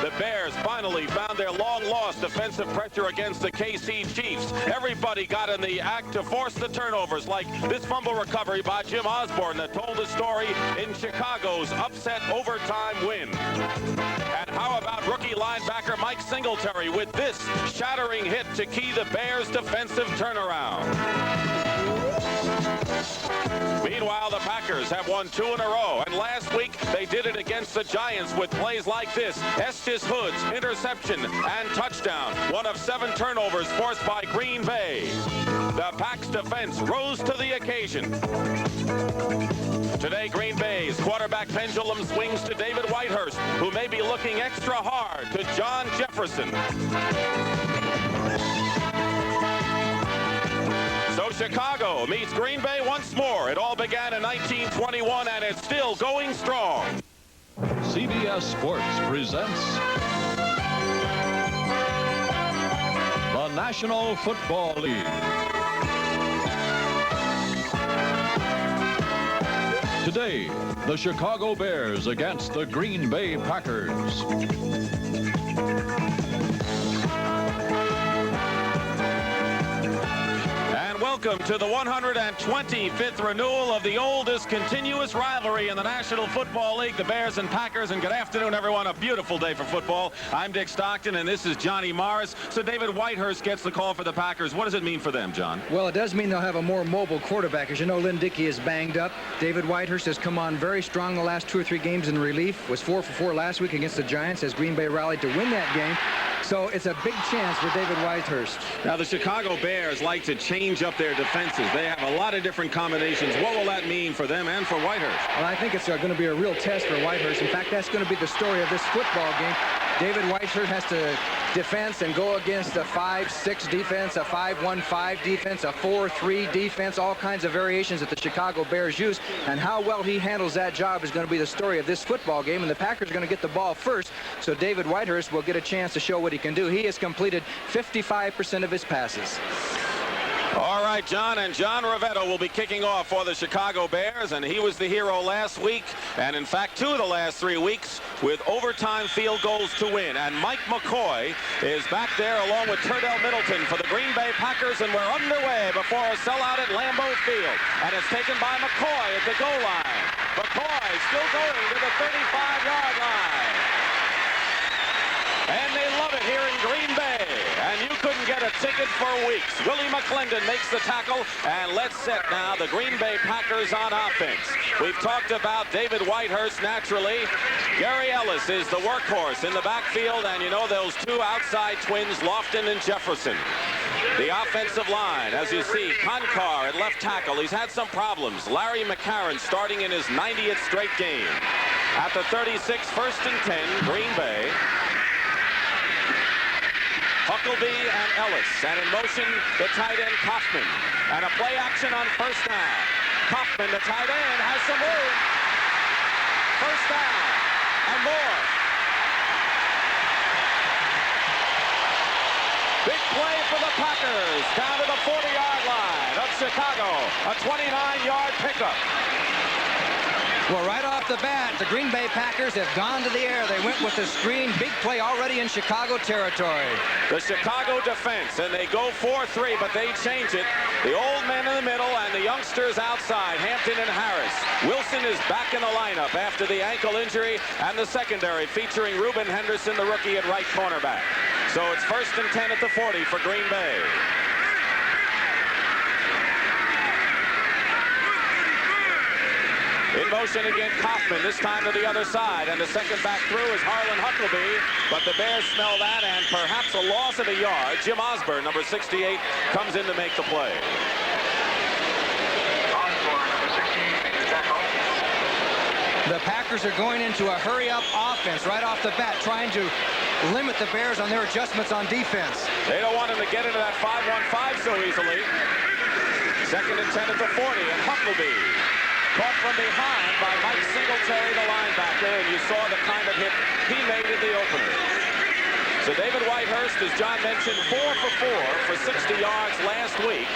The Bears finally found their long-lost defensive pressure against the KC Chiefs. Everybody got in the act to force the turnovers, like this fumble recovery by Jim Osborne that told the story in Chicago's upset overtime win. And how about rookie linebacker Mike Singletary with this shattering hit to key the Bears' defensive turnaround. Meanwhile, the Packers have won 2 in a row, and last week they did it against the Giants with plays like this. Estes Hood's interception and touchdown, one of 7 turnovers forced by Green Bay. The Pack's defense rose to the occasion. Today, Green Bay's quarterback pendulum swings to David Whitehurst, who may be looking extra hard to John Jefferson. So Chicago meets Green Bay once more. It all began in 1921, and it's still going strong. CBS Sports presents the National Football League. Today, the Chicago Bears against the Green Bay Packers. Welcome to the 125th renewal of the oldest continuous rivalry in the National Football League, the Bears and Packers. And good afternoon, everyone. A beautiful day for football. I'm Dick Stockton, and this is Johnny Morris. So David Whitehurst gets the call for the Packers. What does it mean for them, John? Well, it does mean they'll have a more mobile quarterback. As you know, Lynn Dickey is banged up. David Whitehurst has come on very strong the last 2 or 3 games in relief. Was 4 for 4 last week against the Giants as Green Bay rallied to win that game. So it's a big chance for David Whitehurst. Now, the Chicago Bears like to change up their defenses. They have a lot of different combinations. What will that mean for them and for Whitehurst? Well, I think it's going to be a real test for Whitehurst. In fact, that's going to be the story of this football game. David Whitehurst has to defense and go against a 5-6 defense, a 5-1-5 defense, a 4-3 defense, all kinds of variations that the Chicago Bears use. And how well he handles that job is going to be the story of this football game. And the Packers are going to get the ball first, so David Whitehurst will get a chance to show what he can do. He has completed 55% of his passes. All right, John, and John Rivetto will be kicking off for the Chicago Bears, and he was the hero last week, and in fact 2 of the last 3 weeks with overtime field goals to win. And Mike McCoy is back there along with Turdell Middleton for the Green Bay Packers, and we're underway before a sellout at Lambeau Field, and it's taken by McCoy at the goal line. McCoy still going to the 35-yard line. And they love it here in Green Bay. And you couldn't get a ticket for weeks. Willie McClendon makes the tackle. And let's set now the Green Bay Packers on offense. We've talked about David Whitehurst naturally. Gary Ellis is the workhorse in the backfield. And you know those 2 outside twins, Lofton and Jefferson. The offensive line, as you see, Konkar at left tackle. He's had some problems. Larry McCarron starting in his 90th straight game. At the 36, 1st and 10, Green Bay. Huckleby and Ellis, and in motion, the tight end, Kaufman. And a play action on 1st down. Kaufman, the tight end, has some room. 1st down, and more. Big play for the Packers, down to the 40-yard line of Chicago. A 29-yard pickup. Well, right off the bat, the Green Bay Packers have gone to the air. They went with the screen. Big play already in Chicago territory. The Chicago defense, and they go 4-3, but they change it. The old men in the middle and the youngsters outside, Hampton and Harris. Wilson is back in the lineup after the ankle injury, and the secondary featuring Reuben Henderson, the rookie at right cornerback. So it's 1st and 10 at the 40 for Green Bay. In motion again, Kaufman, this time to the other side, and the second back through is Harlan Huckleby, but the Bears smell that, and perhaps a loss of a yard. Jim Osborne, number 68, comes in to make the play. The Packers are going into a hurry-up offense right off the bat, trying to limit the Bears on their adjustments on defense. They don't want him to get into that 5-1-5 so easily. 2nd and 10 at the 40, and Huckleby caught from behind by Mike Singletary, the linebacker, and you saw the kind of hit he made in the opener. So David Whitehurst, as John mentioned, 4 for 4 for 60 yards last week.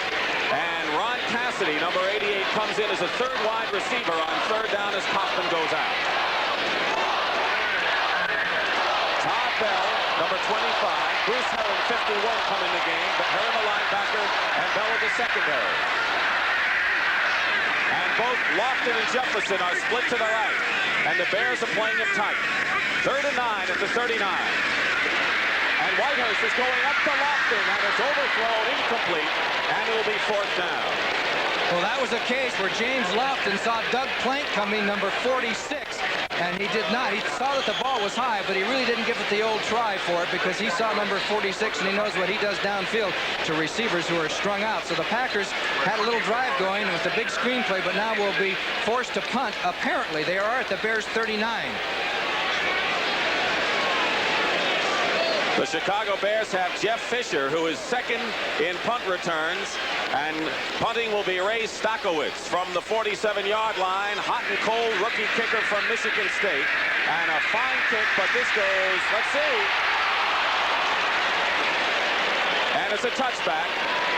And Ron Cassidy, number 88, comes in as a 3rd wide receiver on 3rd down as Kaufman goes out. Todd Bell number 25. Bruce Herron, 51, come in the game. But Herron, the linebacker, and Bella, the secondary. And both Lofton and Jefferson are split to the right. And the Bears are playing it tight. 3rd and 9 at the 39. And Whitehurst is going up to Lofton, and it's overthrown, incomplete, and it will be 4th down. Well, that was a case where James Lofton saw Doug Plank coming, number 46, and he did not. He saw that the ball was high, but he really didn't give it the old try for it because he saw number 46, and he knows what he does downfield to receivers who are strung out. So the Packers had a little drive going with a big screenplay, but now will be forced to punt. Apparently, they are at the Bears' 39. The Chicago Bears have Jeff Fisher, who is 2nd in punt returns, and punting will be Ray Stokowitz from the 47-yard line. Hot and cold rookie kicker from Michigan State, and a fine kick, but this goes, let's see, and it's a touchback.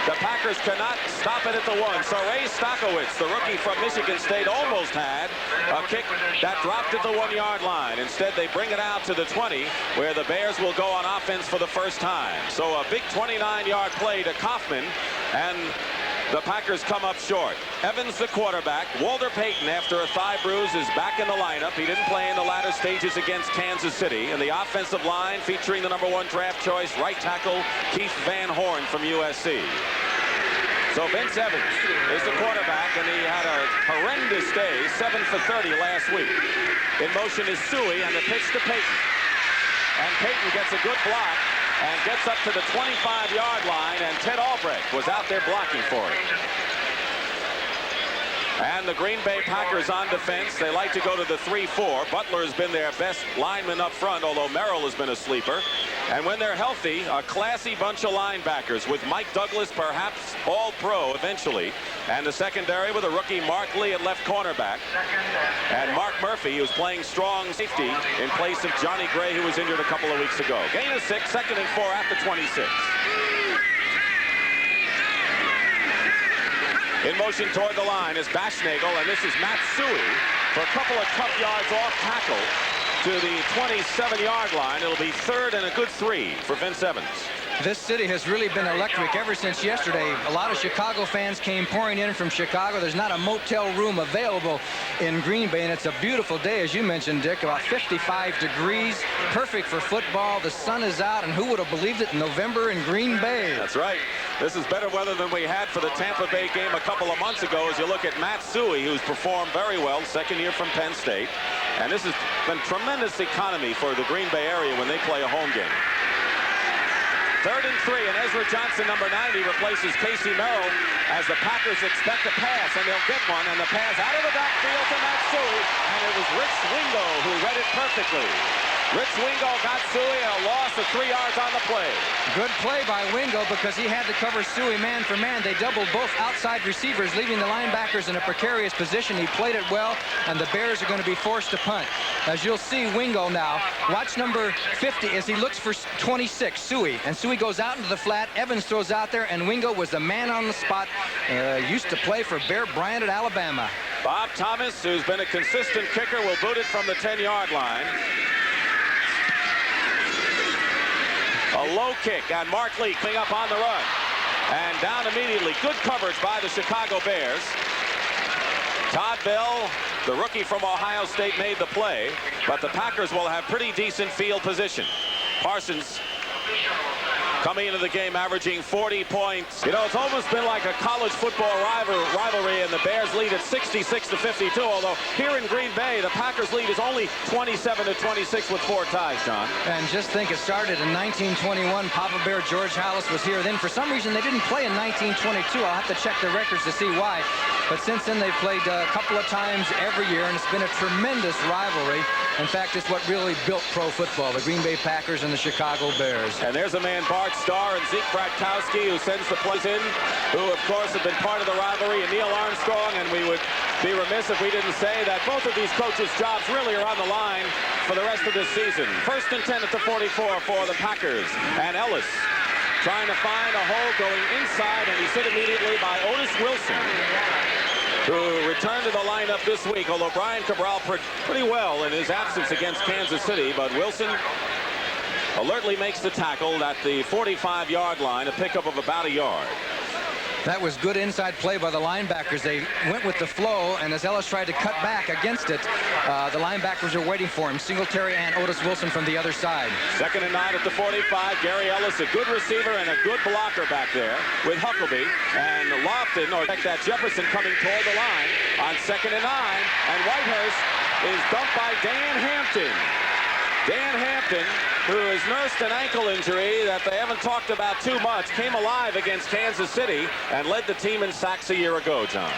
The Packers cannot stop it at the 1. So Ray Stokowitz, the rookie from Michigan State, almost had a kick that dropped at the 1-yard line. Instead, they bring it out to the 20, where the Bears will go on offense for the first time. So a big 29-yard play to Kaufman, and the Packers come up short. Evans, the quarterback. Walter Payton, after a thigh bruise, is back in the lineup. He didn't play in the latter stages against Kansas City. And the offensive line featuring the number 1 draft choice, right tackle Keith Van Horn from USC. So Vince Evans is the quarterback, and he had a horrendous day, 7 for 30 last week. In motion is Suey, and the pitch to Payton. And Payton gets a good block and gets up to the 25-yard line, and Ted Albrecht was out there blocking for it. And the Green Bay Packers on defense. They like to go to the 3-4. Butler has been their best lineman up front, although Merrill has been a sleeper. And when they're healthy, a classy bunch of linebackers with Mike Douglas, perhaps all-pro eventually. And the secondary with a rookie Mark Lee at left cornerback. And Mark Murphy, who's playing strong safety in place of Johnny Gray, who was injured a couple of weeks ago. Gain of 6, 2nd and 4 at the 26. In motion toward the line is Baschnagel, and this is Matt Suey for a couple of tough yards off tackle to the 27-yard line. It'll be 3rd and a good 3 for Vince Evans. This city has really been electric ever since yesterday. A lot of Chicago fans came pouring in from Chicago. There's not a motel room available in Green Bay, and it's a beautiful day, as you mentioned, Dick, about 55 degrees, perfect for football. The sun is out, and who would have believed it in November in Green Bay? That's right. This is better weather than we had for the Tampa Bay game a couple of months ago, as you look at Matt Suey, who's performed very well, 2nd year from Penn State. And this has been tremendous economy for the Green Bay area when they play a home game. 3rd and 3, and Ezra Johnson, number 90, replaces Casey Merrill as the Packers expect a pass, and they'll get one, and the pass out of the backfield to Matt Suey, and it was Rich Wingo who read it perfectly. Rich Wingo got Suey, and a loss of 3 yards on the play. Good play by Wingo because he had to cover Suey man for man. They doubled both outside receivers, leaving the linebackers in a precarious position. He played it well, and the Bears are going to be forced to punt. As you'll see, Wingo now, watch number 50 as he looks for 26, Suey. And Suey goes out into the flat. Evans throws out there, and Wingo was the man on the spot. Used to play for Bear Bryant at Alabama. Bob Thomas, who's been a consistent kicker, will boot it from the 10-yard line. A low kick, and Mark Lee coming up on the run. And down immediately. Good coverage by the Chicago Bears. Todd Bell, the rookie from Ohio State, made the play, but the Packers will have pretty decent field position. Parsons coming into the game averaging 40 points. You know, it's almost been like a college football rivalry, and the Bears lead at 66-52, although here in Green Bay, the Packers lead is only 27-26 with 4 ties, John. And just think, it started in 1921. Papa Bear George Halas was here. Then for some reason, they didn't play in 1922. I'll have to check the records to see why. But since then, they've played a couple of times every year, and it's been a tremendous rivalry. In fact, it's what really built pro football, the Green Bay Packers and the Chicago Bears. And there's a man, Bart Starr and Zeke Bratkowski, who sends the plays in, who, of course, have been part of the rivalry, and Neil Armstrong, and we would be remiss if we didn't say that both of these coaches' jobs really are on the line for the rest of this season. 1st and 10 at the 44 for the Packers. And Ellis trying to find a hole going inside, and he's hit immediately by Otis Wilson, who returned to the lineup this week, although Brian Cabral pretty well in his absence against Kansas City. But Wilson alertly makes the tackle at the 45-yard line, a pickup of about a yard. That was good inside play by the linebackers. They went with the flow, and as Ellis tried to cut back against it, the linebackers are waiting for him. Singletary and Otis Wilson from the other side. 2nd and 9 at the 45. Gary Ellis, a good receiver and a good blocker back there with Huckabee. And Lofton, or that Jefferson coming toward the line on 2nd and 9. And Whitehurst is dumped by Dan Hampton. Dan Hampton, who has nursed an ankle injury that they haven't talked about too much, came alive against Kansas City and led the team in sacks a year ago, John.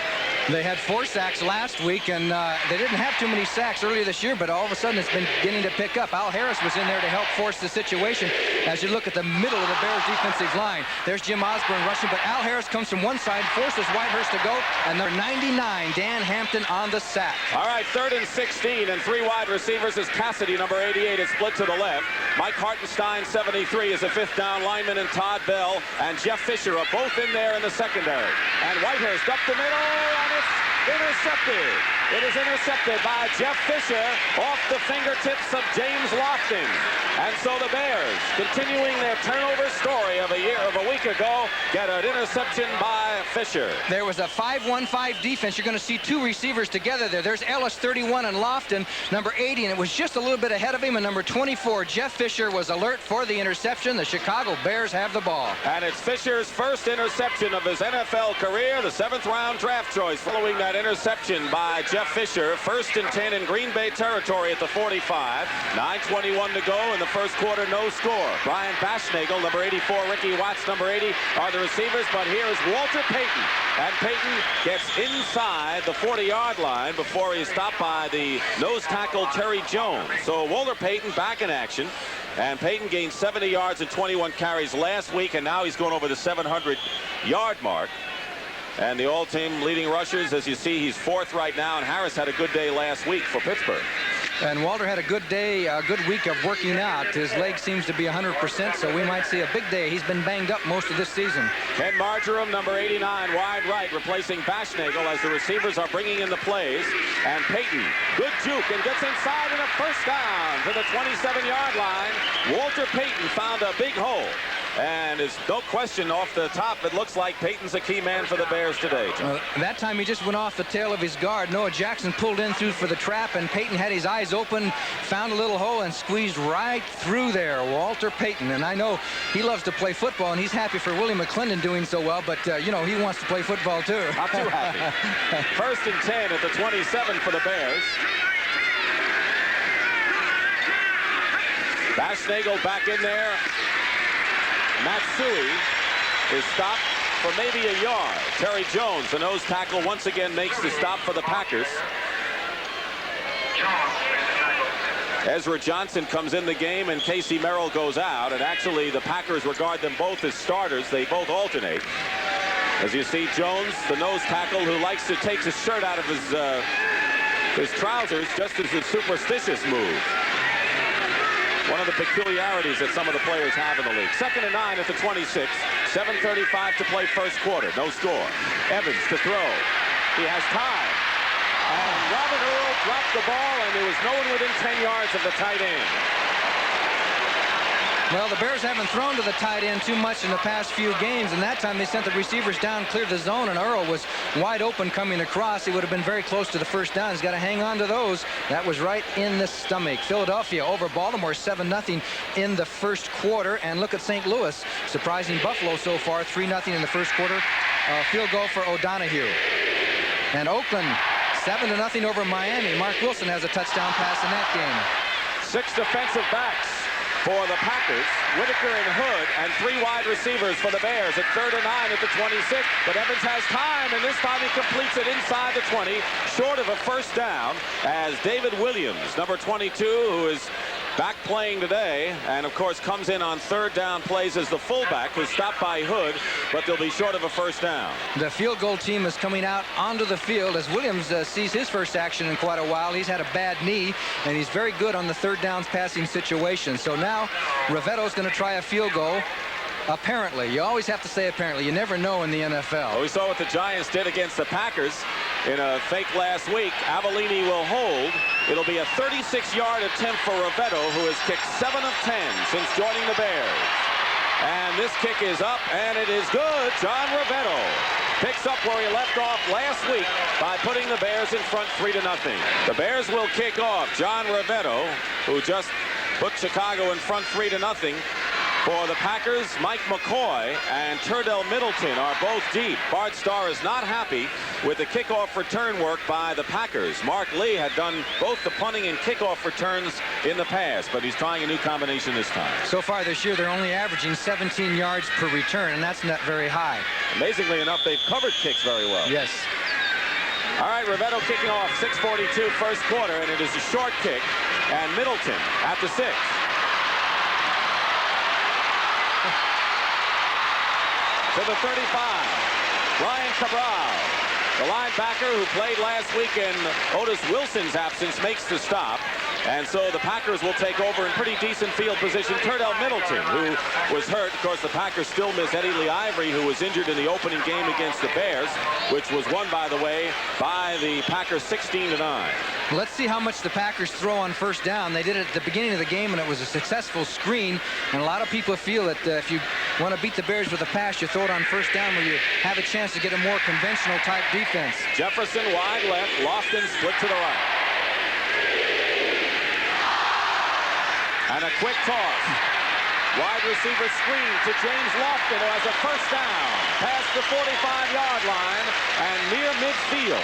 They had 4 sacks last week, and they didn't have too many sacks earlier this year, but all of a sudden it's been beginning to pick up. Al Harris was in there to help force the situation as you look at the middle of the Bears defensive line. There's Jim Osborne rushing, but Al Harris comes from one side, forces Whitehurst to go, and number 99, Dan Hampton, on the sack. All right, 3rd and 16, and 3 wide receivers as Cassidy, number 88, is split to the left. Mike Hartenstein, 73, is a 5th down lineman, and Todd Bell and Jeff Fisher are both in there in the secondary. And Whitehurst up the middle, and it's intercepted. It is intercepted by Jeff Fisher off the fingertips of James Lofton. And so the Bears, continuing their turnover story of a week ago, get an interception by Fisher. There was a 5-1-5 defense. You're going to see 2 receivers together there. There's Ellis, 31, and Lofton, number 80, and it was just a little bit ahead of him. And number 24, Jeff Fisher, was alert for the interception. The Chicago Bears have the ball. And it's Fisher's first interception of his NFL career, the 7th-round draft choice, following that interception by Jeff Fisher. 1st and 10 in Green Bay territory at the 45. 9:21 to go in the first quarter, no score. Brian Baschnagel, number 84, Ricky Watts, number 80, are the receivers, but here is Walter Payton. And Payton gets inside the 40-yard line before he's stopped by the nose tackle Terry Jones. So Walter Payton back in action. And Payton gained 70 yards and 21 carries last week, and now he's going over the 700-yard mark. And the all-team leading rushers, as you see, he's 4th right now, and Harris had a good day last week for Pittsburgh. And Walter had a good day, a good week of working out. His leg seems to be 100%, so we might see a big day. He's been banged up most of this season. Ken Marjoram, number 89, wide right, replacing Baschnagel as the receivers are bringing in the plays. And Payton, good juke, and gets inside in a 1st down to the 27-yard line. Walter Payton found a big hole. And it's no question off the top, it looks like Payton's a key man for the Bears today. That time he just went off the tail of his guard. Noah Jackson pulled in through for the trap, and Payton had his eyes open, found a little hole, and squeezed right through there. Walter Payton. And I know he loves to play football, and he's happy for Willie McClendon doing so well, but, you know, he wants to play football, too. Not too happy. 1st and 10 at the 27 for the Bears. Baschnagel back in there. Matsui is stopped for maybe a yard. Terry Jones, the nose tackle, once again makes the stop for the Packers. Ezra Johnson comes in the game, and Casey Merrill goes out. And actually, the Packers regard them both as starters. They both alternate. As you see, Jones, the nose tackle, who likes to take his shirt out of his trousers just as a superstitious move. One of the peculiarities that some of the players have in the league. 2nd and 9 at the 26. 7:35 to play first quarter. No score. Evans to throw. He has time. And Robert Earl dropped the ball, and there was no one within 10 yards of the tight end. Well, the Bears haven't thrown to the tight end too much in the past few games, and that time they sent the receivers down, cleared the zone, and Earl was wide open coming across. He would have been very close to the 1st down. He's got to hang on to those. That was right in the stomach. Philadelphia over Baltimore 7-0 in the first quarter. And look at St. Louis, surprising Buffalo so far, 3-0 in the first quarter. Field goal for O'Donohue. And Oakland 7-0 over Miami. Mark Wilson has a touchdown pass in that game. 6 defensive backs for the Packers. Whitaker and Hood, and 3 wide receivers for the Bears at 3rd and 9 at the 26. But Evans has time, and this time he completes it inside the 20, short of a 1st down, as David Williams, number 22, who is back playing today, and of course comes in on 3rd down plays as the fullback, who's stopped by Hood, but they'll be short of a 1st down. The field goal team is coming out onto the field as Williams sees his first action in quite a while. He's had a bad knee, and he's very good on the 3rd downs passing situation. So now Rivetto's going to try a field goal. Apparently. You always have to say apparently. You never know in the NFL. Well, we saw what the Giants did against the Packers in a fake last week. Avellini will hold. It'll be a 36-yard attempt for Rivetto, who has kicked 7 of 10 since joining the Bears. And this kick is up, and it is good. John Rivetto picks up where he left off last week by putting the Bears in front 3-0. The Bears will kick off. John Rivetto, who just put Chicago in front 3-0. For the Packers, Mike McCoy and Turdell Middleton are both deep. Bart Starr is not happy with the kickoff return work by the Packers. Mark Lee had done both the punting and kickoff returns in the past, but he's trying a new combination this time. So far this year, they're only averaging 17 yards per return, and that's not very high. Amazingly enough, they've covered kicks very well. Yes. All right, Rivetto kicking off 6:42 first quarter, and it is a short kick, and Middleton at the 6. To the 35, Brian Cabral, the linebacker who played last week in Otis Wilson's absence, makes the stop. And so the Packers will take over in pretty decent field position. Turdell Middleton, who was hurt. Of course, the Packers still miss Eddie Lee Ivory, who was injured in the opening game against the Bears, which was won, by the way, by the Packers 16-9. Let's see how much the Packers throw on first down. They did it at the beginning of the game, and it was a successful screen. And a lot of people feel that if you want to beat the Bears with a pass, you throw it on first down where you have a chance to get a more conventional type defense. Jefferson wide left, Lofton split to the right. And a quick toss. Wide receiver screen to James Lofton, who has a first down past the 45-yard line and near midfield.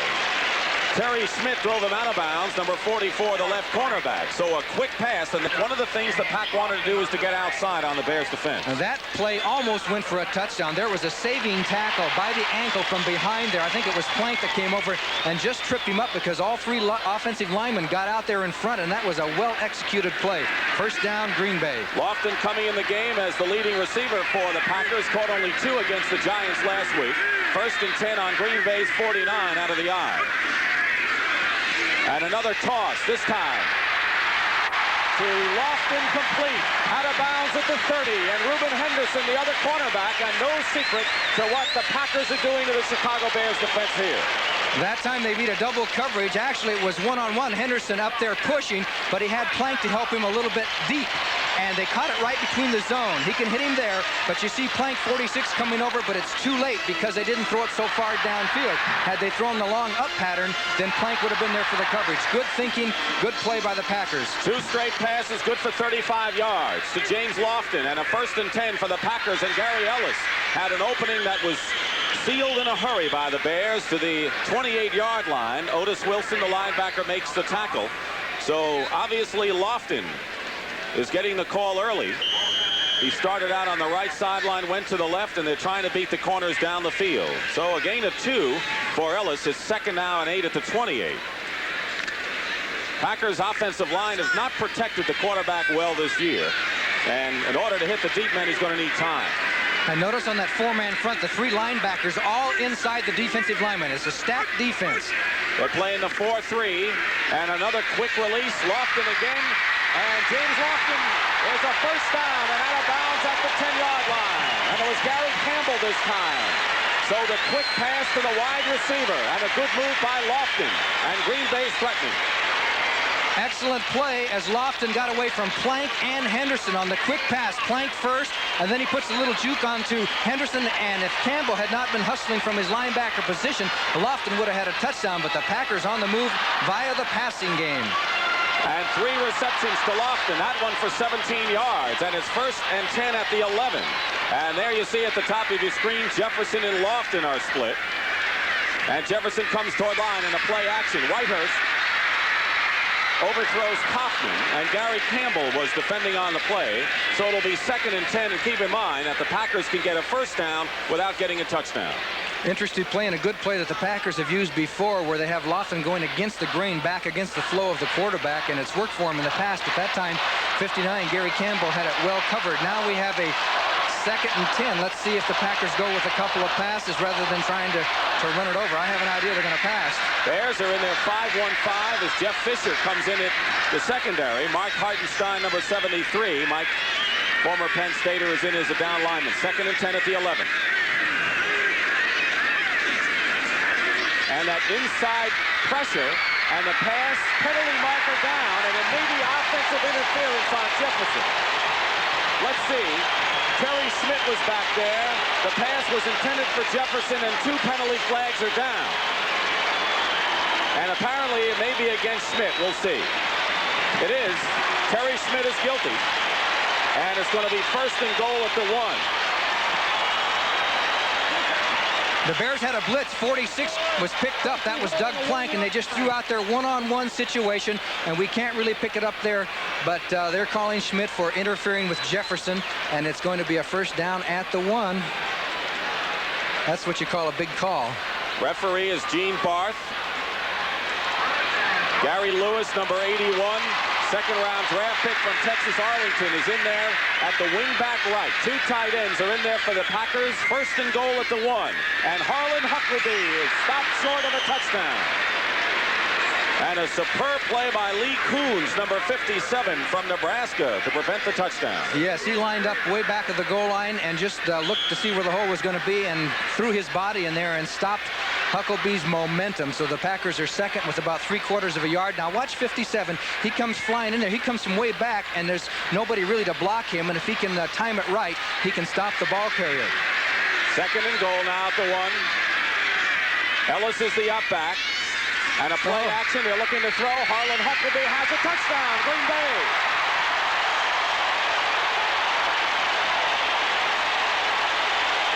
Terry Schmidt drove him out of bounds, number 44, the left cornerback. So a quick pass, and one of the things the Pack wanted to do is to get outside on the Bears' defense. Now that play almost went for a touchdown. There was a saving tackle by the ankle from behind there. I think it was Plank that came over and just tripped him up because all three offensive linemen got out there in front, and that was a well-executed play. First down, Green Bay. Lofton coming in the game as the leading receiver for the Packers. Caught only 2 against the Giants last week. First and 10 on Green Bay's 49 out of the eye. And another toss, this time to Lofton, complete, out of bounds at the 30, and Reuben Henderson, the other cornerback, and no secret to what the Packers are doing to the Chicago Bears defense here. That time they beat a double coverage. Actually, it was one-on-one. Henderson up there pushing, but he had Plank to help him a little bit deep. And they caught it right between the zone. He can hit him there, but you see Plank 46 coming over, but it's too late because they didn't throw it so far downfield. Had they thrown the long up pattern, then Plank would have been there for the coverage. Good thinking, good play by the Packers. 2 straight passes, good for 35 yards to James Lofton, and a first and 10 for the Packers. And Gary Ellis had an opening that was sealed in a hurry by the Bears to the 28-yard line. Otis Wilson, the linebacker, makes the tackle. So obviously Lofton is getting the call early. He started out on the right sideline, went to the left, and they're trying to beat the corners down the field. So a gain of 2 for Ellis. His second now and 8 at the 28. Packers' offensive line has not protected the quarterback well this year. And in order to hit the deep men, he's going to need time. And notice on that 4-man front, the 3 linebackers all inside the defensive linemen. It's a stacked defense. They're playing the 4-3, and another quick release. Lofton again, and James Lofton is a first down and out of bounds at the 10-yard line. And it was Gary Campbell this time. So the quick pass to the wide receiver, and a good move by Lofton, and Green Bay's threatening. Excellent play as Lofton got away from Plank and Henderson on the quick pass. Plank first, and then he puts a little juke onto Henderson, and if Campbell had not been hustling from his linebacker position, Lofton would have had a touchdown, but the Packers on the move via the passing game. And 3 receptions to Lofton, that one for 17 yards, and it's first and 10 at the 11. And there you see at the top of your screen, Jefferson and Lofton are split. And Jefferson comes toward line in a play action. Whitehurst overthrows Kaufman, and Gary Campbell was defending on the play. So it'll be second and 10, and keep in mind that the Packers can get a first down without getting a touchdown. Interesting play, and a good play that the Packers have used before, where they have Lofton going against the grain, back against the flow of the quarterback, and it's worked for him in the past. At that time, 59, Gary Campbell had it well covered. Now we have a second and 10. Let's see if the Packers go with a couple of passes rather than trying to run it over. I have an idea they're going to pass. Bears are in their 5-1-5 as Jeff Fisher comes in at the secondary. Mark Hartenstein, number 73. Mike, former Penn Stater, is in as a down lineman. Second and 10 at the 11. And that inside pressure And the pass, penalty marker down, and it may be offensive interference on Jefferson. Let's see. Terry Schmidt was back there. The pass was intended for Jefferson, and 2 penalty flags are down. And apparently it may be against Schmidt. We'll see. It is. Terry Schmidt is guilty. And it's going to be 1st and goal at the 1. The Bears had a blitz. 46 was picked up. That was Doug Plank, and they just threw out their one-on-one situation, and we can't really pick it up there, but they're calling Schmidt for interfering with Jefferson, and it's going to be a 1st down at the 1. That's what you call a big call. Referee is Gene Barth. Gary Lewis, number 81. 2nd-round draft pick from Texas Arlington is in there at the wing-back right. 2 tight ends are in there for the Packers. 1st and goal at the 1. And Harlan Huckleby is stopped short of a touchdown. And a superb play by Lee Coons, number 57 from Nebraska, to prevent the touchdown. Yes, he lined up way back at the goal line and just looked to see where the hole was going to be and threw his body in there and stopped Huckleby's momentum. So the Packers are second with about 3/4 of a yard. Now watch 57. He comes flying in there. He comes from way back, and there's nobody really to block him. And if he can time it right, he can stop the ball carrier. 2nd and goal now at the 1. Ellis is the up back. And a play action. They're looking to throw. Harlan Huckleby has a touchdown. Green Bay.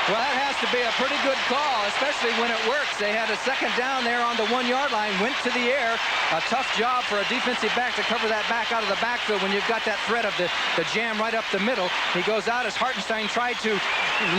Well, that has to be a pretty good call, especially when it works. They had a 2nd down there on the 1-yard line, went to the air. A tough job for a defensive back to cover that back out of the backfield when you've got that threat of the jam right up the middle. He goes out as Hartenstein tried to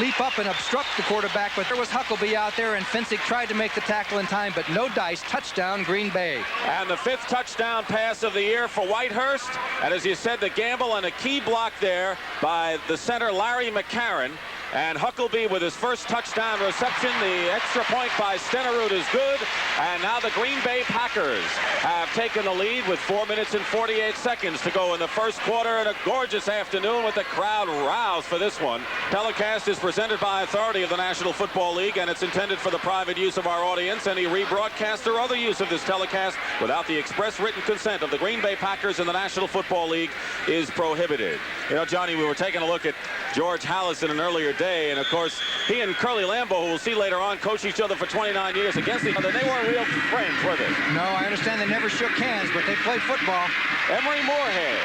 leap up and obstruct the quarterback, but there was Huckleby out there, and Finsick tried to make the tackle in time, but no dice. Touchdown, Green Bay. And the 5th touchdown pass of the year for Whitehurst. And as you said, the gamble and a key block there by the center, Larry McCarron. And Huckleby with his 1st touchdown reception. The extra point by Stenerud is good. And now the Green Bay Packers have taken the lead with 4 minutes and 48 seconds to go in the 1st quarter. And a gorgeous afternoon with the crowd roused for this one. Telecast is presented by authority of the National Football League, and it's intended for the private use of our audience. Any rebroadcast or other use of this telecast without the express written consent of the Green Bay Packers and the National Football League is prohibited. You know, Johnny, we were taking a look at George Hallison an earlier day, and of course he and Curly Lambeau, who we'll see later on, coached each other for 29 years against each other. They weren't real friends, were they? No, I understand they never shook hands, but they played football. Emory Moorhead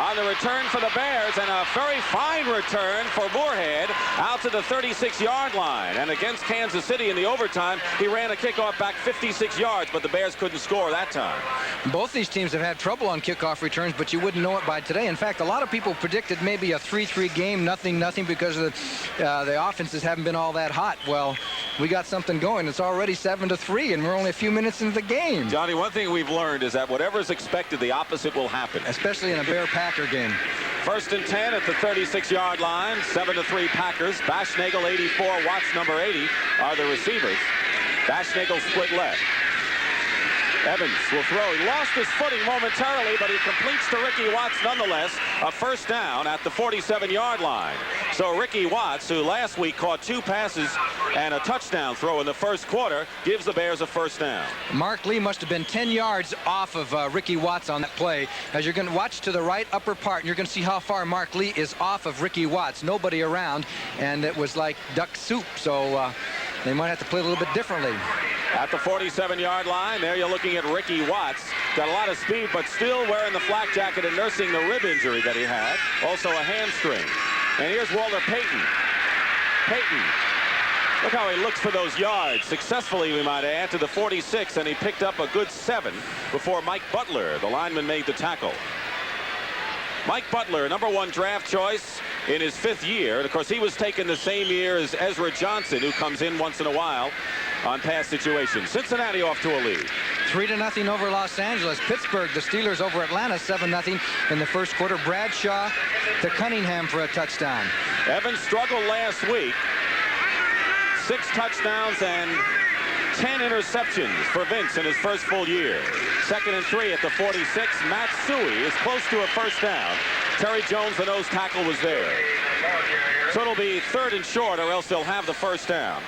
on the return for the Bears, and a very fine return for Moorhead out to the 36-yard line. And against Kansas City in the overtime, he ran a kickoff back 56 yards, but the Bears couldn't score that time. Both these teams have had trouble on kickoff returns, but you wouldn't know it by today. In fact, a lot of people predicted maybe a 3-3 game, nothing, because of the offenses haven't been all that hot. Well, we got something going. It's already 7-3, and we're only a few minutes into the game. Johnny, one thing we've learned is that whatever is expected, the opposite will happen. Especially in a Bear-Packer game. 1st and 10 at the 36-yard line. 7-3 Packers. Baschnagel, 84. Watts, number 80, are the receivers. Baschnagel split left. Evans will throw. He lost his footing momentarily, but he completes to Ricky Watts nonetheless. A 1st down at the 47-yard line. So Ricky Watts, who last week caught 2 passes and a touchdown throw in the 1st quarter, gives the Bears a 1st down. Mark Lee must have been 10 yards off of Ricky Watts on that play. As you're going to watch to the right upper part, and you're going to see how far Mark Lee is off of Ricky Watts. Nobody around, and it was like duck soup. So they might have to play a little bit differently. At the 47-yard line, there you're looking at Ricky Watts. Got a lot of speed, but still wearing the flak jacket and nursing the rib injury that he had. Also a hamstring. And here's Walter Payton. Payton. Look how he looks for those yards. Successfully, we might add, to the 46, and he picked up a good 7 before Mike Butler, the lineman, made the tackle. Mike Butler, #1 draft choice in his 5th year. And of course, he was taken the same year as Ezra Johnson, who comes in once in a while on pass situations. Cincinnati off to a lead. 3-0 over Los Angeles. Pittsburgh, the Steelers over Atlanta, 7-0 in the 1st quarter. Bradshaw to Cunningham for a touchdown. Evans struggled last week. 6 touchdowns and 10 interceptions for Vince in his 1st full year. 2nd and 3 at the 46. Matt Suey is close to a 1st down. Terry Jones, the nose tackle, was there. So it'll be 3rd and short, or else they'll have the 1st down.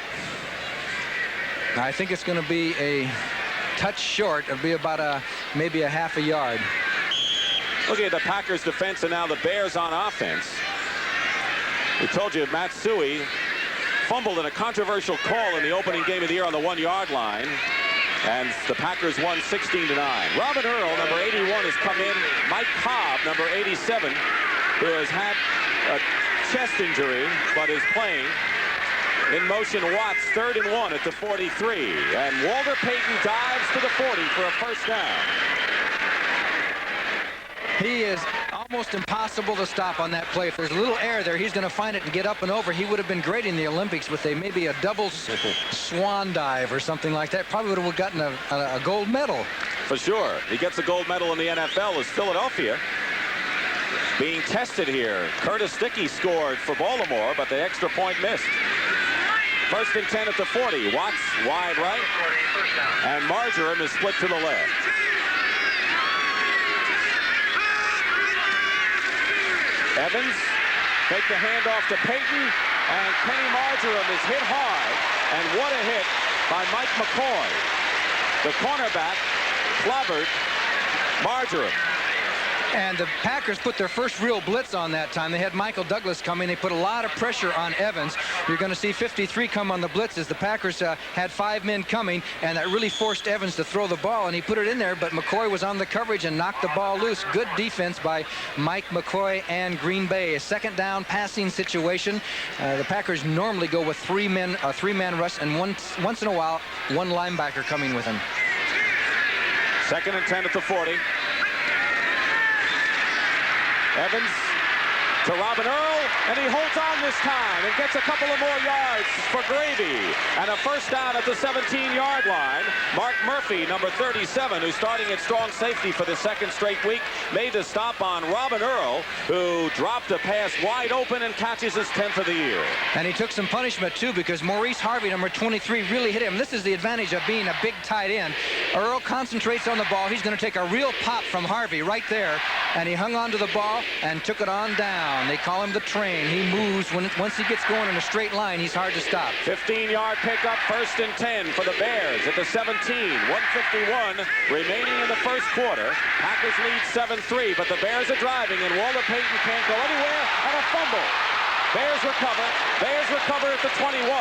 I think it's going to be a touch short. It'll be about maybe a half a yard. Looking at the Packers defense and now the Bears on offense. We told you Matsui fumbled in a controversial call in the opening game of the year on the 1-yard line. And the Packers won 16-9. Robin Earl, number 81, has come in. Mike Cobb, number 87, who has had a chest injury but is playing. In motion, Watts, 3rd and 1 at the 43. And Walter Payton dives to the 40 for a first down. He is almost impossible to stop on that play. If there's a little air there, he's going to find it and get up and over. He would have been great in the Olympics with maybe a double swan dive or something like that. Probably would have gotten a gold medal. For sure. He gets a gold medal in the NFL as Philadelphia being tested here. Curtis Dickey scored for Baltimore, but the extra point missed. 1st and 10 at the 40. Watts wide right, and Marjoram is split to the left. Evans take the handoff to Payton, and Kenny Marjoram is hit hard, and what a hit by Mike McCoy. The cornerback clobbered Marjoram. And the Packers put their first real blitz on that time. They had Michael Douglas coming. They put a lot of pressure on Evans. You're going to see 53 come on the blitz as the Packers had 5 men coming, and that really forced Evans to throw the ball, and he put it in there, but McCoy was on the coverage and knocked the ball loose. Good defense by Mike McCoy and Green Bay. A 2nd down passing situation. The Packers normally go with 3 men, a 3-man rush, and once in a while, 1 linebacker coming with him. 2nd and 10 at the 40. Evans to Robin Earl, and he holds on this time and gets a couple of more yards for Gravy. And a first down at the 17-yard line. Mark Murphy, number 37, who's starting at strong safety for the 2nd straight week, made the stop on Robin Earl, who dropped a pass wide open and catches his 10th of the year. And he took some punishment, too, because Maurice Harvey, number 23, really hit him. This is the advantage of being a big tight end. Earl concentrates on the ball. He's going to take a real pop from Harvey right there, and he hung on to the ball and took it on down. They call him the train. He moves. Once he gets going in a straight line, he's hard to stop. 15-yard pickup, 1st and 10 for the Bears at the 17. 1:51 remaining in the 1st quarter. Packers lead 7-3, but the Bears are driving, and Walter Payton can't go anywhere, and a fumble. Bears recover. Bears recover at the 21.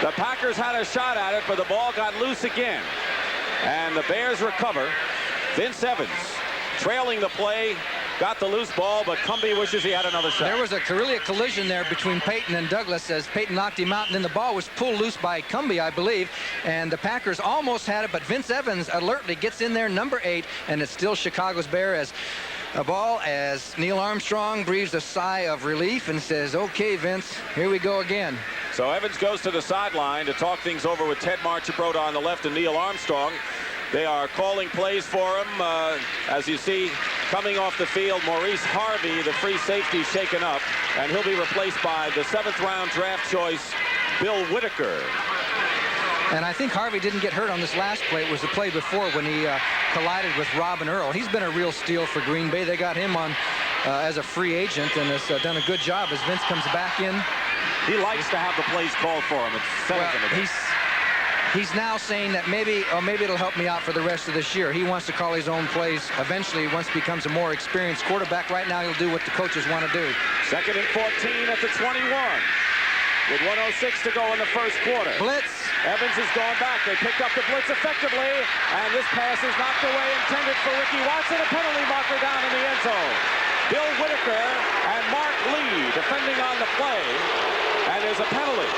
The Packers had a shot at it, but the ball got loose again. And the Bears recover. Vince Evans trailing the play, got the loose ball, but Cumbie wishes he had another shot. There was really a collision there between Payton and Douglas as Payton knocked him out, and then the ball was pulled loose by Cumbie, I believe, and the Packers almost had it, but Vince Evans alertly gets in there, number 8, and it's still Chicago's Bear as a ball as Neil Armstrong breathes a sigh of relief and says, okay, Vince, here we go again. So Evans goes to the sideline to talk things over with Ted Marchibroda on the left and Neil Armstrong. They are calling plays for him. As you see, coming off the field, Maurice Harvey, the free safety, shaken up, and he'll be replaced by the 7th-round draft choice, Bill Whitaker. And I think Harvey didn't get hurt on this last play. It was the play before when he collided with Robin Earl. He's been a real steal for Green Bay. They got him on as a free agent and has done a good job as Vince comes back in. He likes to have the plays called for him. He's now saying that maybe it'll help me out for the rest of this year. He wants to call his own plays eventually once he becomes a more experienced quarterback. Right now, he'll do what the coaches want to do. 2nd and 14 at the 21. With 1:06 to go in the 1st quarter. Blitz. Evans has gone back. They picked up the blitz effectively, and this pass is knocked away, intended for Ricky Watson. A penalty marker down in the end zone. Bill Whitaker and Mark Lee defending on the play, and there's a penalty.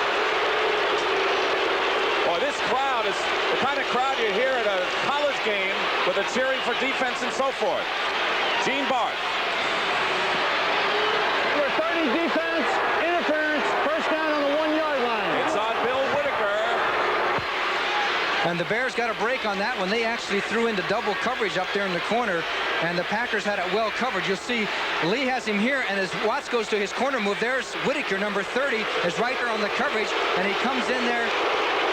Boy, this crowd is the kind of crowd you hear at a college game with a cheering for defense and so forth. Gene Barth. Number 30 defense, interference, first down on the 1-yard line. It's on Bill Whitaker. And the Bears got a break on that one. They actually threw into double coverage up there in the corner, and the Packers had it well covered. You'll see Lee has him here, and as Watts goes to his corner move, there's Whitaker, number 30, is right there on the coverage, and he comes in there.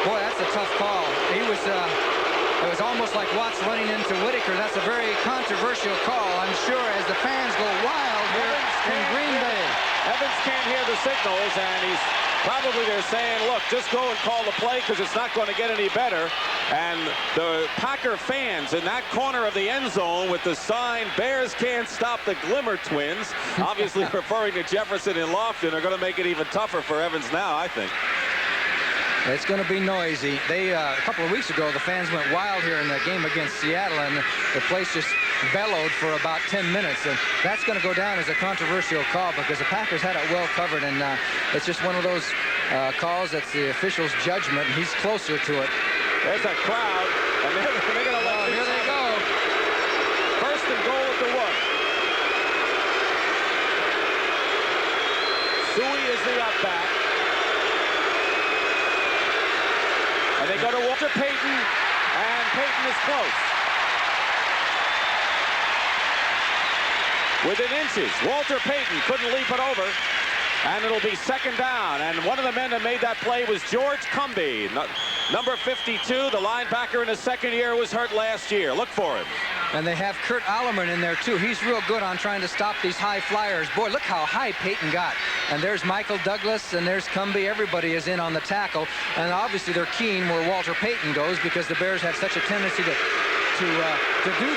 Boy, that's a tough call. It was almost like Watts running into Whitaker. That's a very controversial call, I'm sure, as the fans go wild here in Green Bay. Evans can't hear the signals, and he's Probably they're saying, look, just go and call the play because it's not going to get any better. And the Packer fans in that corner of the end zone with the sign, Bears can't stop the Glimmer Twins, obviously referring to Jefferson and Lofton, are going to make it even tougher for Evans now, I think. It's going to be noisy. A couple of weeks ago, the fans went wild here in the game against Seattle, and the place just bellowed for about 10 minutes. And that's going to go down as a controversial call because the Packers had it well covered, and it's just one of those calls that's the official's judgment, and he's closer to it. There's a crowd, and they're going to let here they go. First and goal at the 1. Suey is the up back. And they go to Walter Payton, and Payton is close. Within inches, Walter Payton couldn't leap it over, and it'll be second down. And one of the men that made that play was George Cumby, number 52. The linebacker in his second year was hurt last year. Look for him. And they have Kurt Alleman in there, too. He's real good on trying to stop these high flyers. Boy, look how high Payton got. And there's Michael Douglas, and there's Cumby. Everybody is in on the tackle. And obviously they're keen where Walter Payton goes because the Bears have such a tendency to do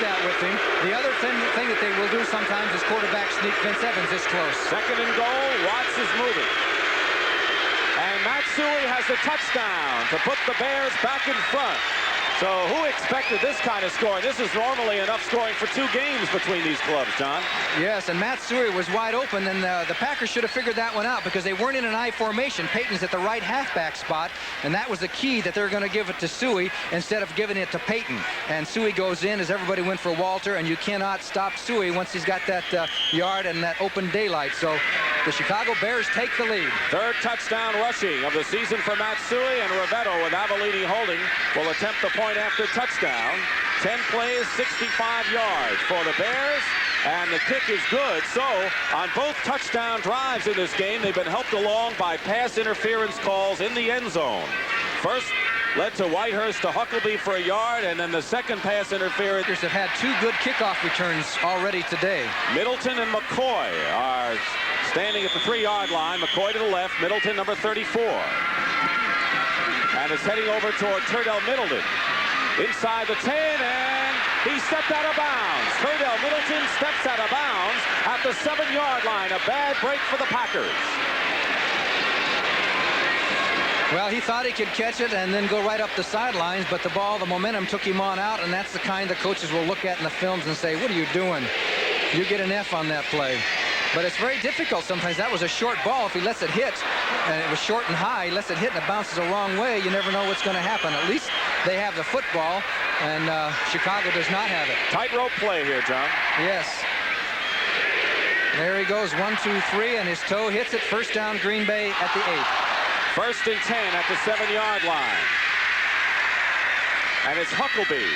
that with him. The other thing that they will do sometimes is quarterback sneak Vince Evans this close. Second and goal. Watts is moving. And Matt Suey has the touchdown to put the Bears back in front. So who expected this kind of scoring? This is normally enough scoring for 2 games between these clubs, John. Yes, and Matt Suey was wide open, and the Packers should have figured that one out because they weren't in an I formation. Payton's at the right halfback spot, and that was the key that they're going to give it to Suey instead of giving it to Payton. And Suey goes in as everybody went for Walter, and you cannot stop Suey once he's got that yard and that open daylight. So the Chicago Bears take the lead. Third touchdown rushing of the season for Matt Suey, and Rivetto with Avellini holding will attempt the point after touchdown. 10 plays, 65 yards for the Bears, and the kick is good. So on both touchdown drives in this game, they've been helped along by pass interference calls in the end zone. First led to Whitehurst to Huckleby for a yard, and then the second pass interference. Have had 2 good kickoff returns already today. Middleton and McCoy are standing at the 3-yard line. McCoy to the left, Middleton number 34. And it's heading over toward Turdell Middleton. Inside the 10, and he stepped out of bounds. Turdell Middleton steps out of bounds at the 7-yard line. A bad break for the Packers. Well, he thought he could catch it and then go right up the sidelines, but the momentum took him on out, and that's the kind that coaches will look at in the films and say, what are you doing? You get an F on that play. But it's very difficult sometimes. That was a short ball. If he lets it hit, and it was short and high, he lets it hit and it bounces the wrong way, you never know what's going to happen. At least they have the football, and Chicago does not have it. Tightrope play here, John. Yes. There he goes, 1, 2, 3, and his toe hits it. First down, Green Bay at the 8. First and 10 at the 7-yard line. And it's Huckleby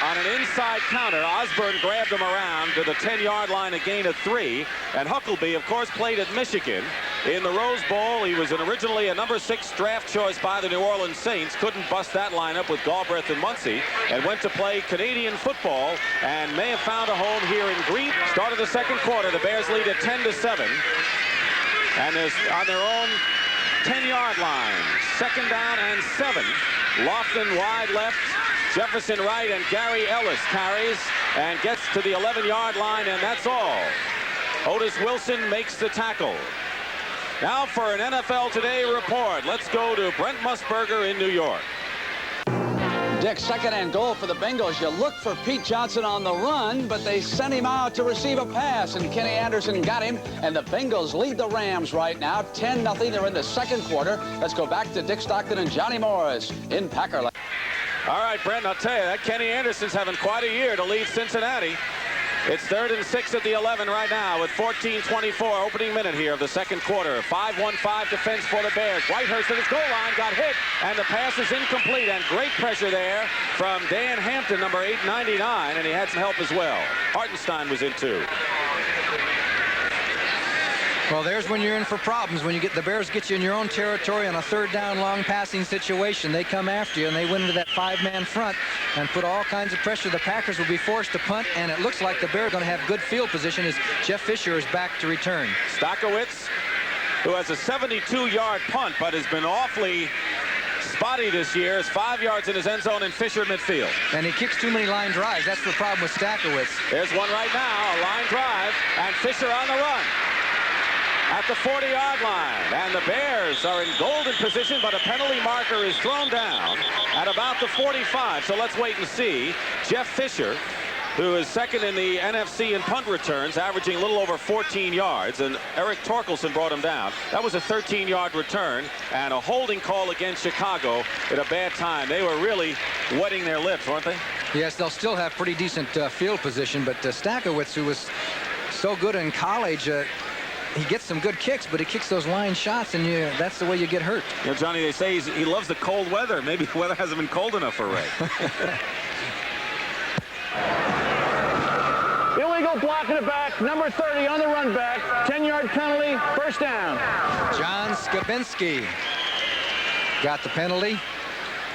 on an inside counter. Osborne grabbed him around to the 10-yard line, a gain of 3. And Huckleby, of course, played at Michigan. In the Rose Bowl, he was originally a number 6 draft choice by the New Orleans Saints. Couldn't bust that lineup with Galbraith and Muncie, and went to play Canadian football and may have found a home here in Green. Start of the second quarter, the Bears lead at 10-7. And is on their own 10-yard line. Second down and 7. Lofton wide left. Jefferson right, and Gary Ellis carries and gets to the 11-yard line, and that's all. Otis Wilson makes the tackle. Now for an NFL Today report. Let's go to Brent Musburger in New York. Dick, second and goal for the Bengals. You look for Pete Johnson on the run, but they sent him out to receive a pass, and Kenny Anderson got him, and the Bengals lead the Rams right now, 10-0. They're in the second quarter. Let's go back to Dick Stockton and Johnny Morris in Packerland. All right, Brent, I'll tell you, that Kenny Anderson's having quite a year to lead Cincinnati. It's 3rd and 6 at the 11 right now with 14:24 opening minute here of the second quarter. 5-1-5 defense for the Bears. Whitehurst at his goal line got hit, and the pass is incomplete, and great pressure there from Dan Hampton, number 899, and he had some help as well. Hartenstein was in too. Well, there's when you're in for problems. When the Bears get you in your own territory on a 3rd down long passing situation, they come after you, and they went into that 5-man front and put all kinds of pressure. The Packers will be forced to punt, and it looks like the Bears are going to have good field position as Jeff Fisher is back to return. Stockowitz who has a 72-yard punt, but has been awfully spotty this year, is 5 yards in his end zone, and Fisher at midfield. And he kicks too many line drives. That's the problem with Stakowitz. There's one right now, a line drive, and Fisher on the run at the 40-yard line. And the Bears are in golden position, but a penalty marker is thrown down at about the 45. So let's wait and see. Jeff Fisher, who is second in the NFC in punt returns, averaging a little over 14 yards, and Eric Torkelson brought him down. That was a 13-yard return, and a holding call against Chicago at a bad time. They were really wetting their lips, weren't they? Yes, they'll still have pretty decent field position, but Stakowitz, who was so good in college, he gets some good kicks, but he kicks those line shots, and that's the way you get hurt. You know, Johnny, they say he loves the cold weather. Maybe the weather hasn't been cold enough for Ray. Illegal block in the back, number 30 on the run back, 10-yard penalty, first down. John Skabinski got the penalty.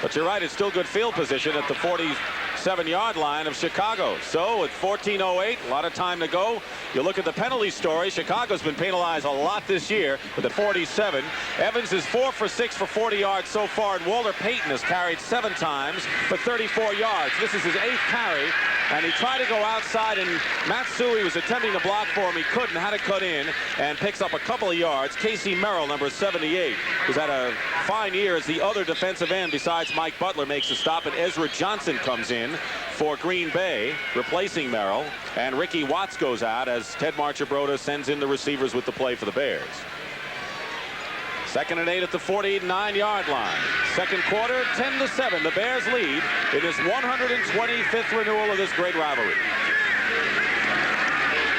But you're right, it's still good field position at the 47-yard line of Chicago. So at 14:08, a lot of time to go. You look at the penalty story. Chicago's been penalized a lot this year with the 47. Evans is 4 for 6 for 40 yards so far, and Walter Payton has carried 7 times for 34 yards. This is his 8th carry, and he tried to go outside, and Matsui was attempting to block for him. He couldn't, had to cut in, and picks up a couple of yards. Casey Merrill, number 78, who's had a fine year as the other defensive end besides Mike Butler, makes a stop, and Ezra Johnson comes in for Green Bay, replacing Merrill, and Ricky Watts goes out as Ted Marchibroda sends in the receivers with the play for the Bears. 2nd and 8 at the 49-yard line. Second quarter, 10-7. The Bears lead in this 125th renewal of this great rivalry.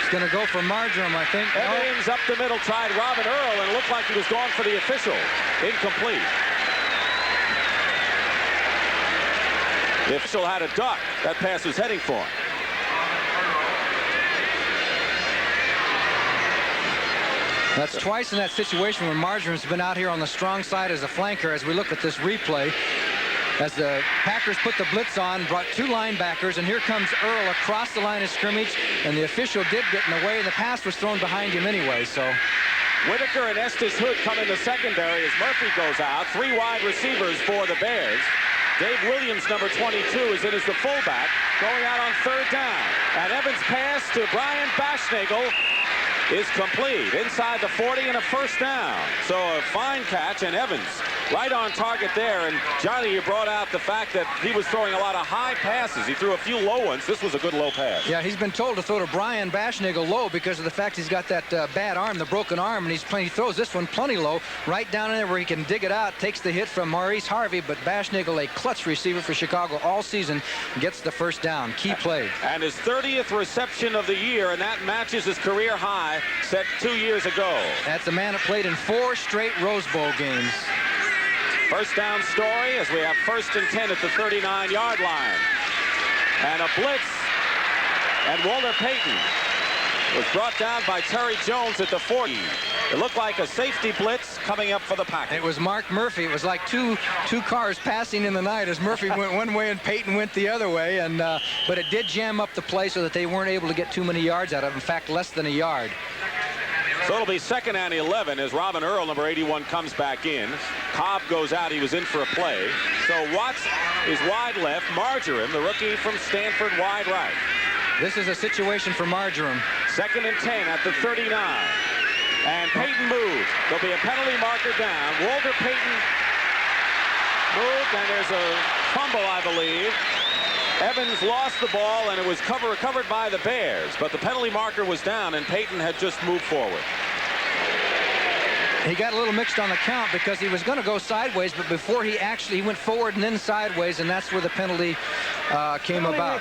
It's going to go for Marjoram, I think. Evans up the middle, tried Robin Earl, and it looked like he was going for the official. Incomplete. The official had a duck. That pass was heading for him. That's twice in that situation when Marjoram's been out here on the strong side as a flanker. As we look at this replay, as the Packers put the blitz on, brought 2 linebackers, and here comes Earl across the line of scrimmage, and the official did get in the way, and the pass was thrown behind him anyway. So Whitaker and Estes Hood come in the secondary as Murphy goes out. 3 wide receivers for the Bears. Dave Williams, number 22, is in as the fullback, going out on 3rd down. And Evans' pass to Brian Baschnagel is complete inside the 40 and a first down. So a fine catch, and Evans right on target there. And Johnny, you brought out the fact that he was throwing a lot of high passes. He threw a few low ones. This was a good low pass. yeah, he's been told to throw to Brian Baschnagel low because of the fact he's got that bad arm, the broken arm, and he throws this one plenty low, right down in there where he can dig it out. Takes the hit from Maurice Harvey, but Baschnagel, a clutch receiver for Chicago all season, gets the first down. Key play. And his 30th reception of the year, and that matches his career high set 2 years ago. That's a man that played in 4 straight Rose Bowl games. First down story as we have 1st and 10 at the 39-yard line. And a blitz, and Walter Payton was brought down by Terry Jones at the 40. It looked like a safety blitz coming up for the Packers. It was Mark Murphy. It was like two cars passing in the night as Murphy went one way and Payton went the other way. And but it did jam up the play so that they weren't able to get too many yards out of it. In fact, less than a yard. So it'll be 2nd and 11 as Robin Earl, number 81, comes back in. Cobb goes out. He was in for a play. So Watts is wide left. Marjoram, the rookie from Stanford, wide right. This is a situation for Marjoram. 2nd and 10 at the 39. And Payton moved. There'll be a penalty marker down. Walter Payton moved, and there's a fumble, I believe. Evans lost the ball, and it was recovered by the Bears. But the penalty marker was down, and Payton had just moved forward. He got a little mixed on the count because he was going to go sideways, but before he went forward and then sideways, and that's where the penalty came about.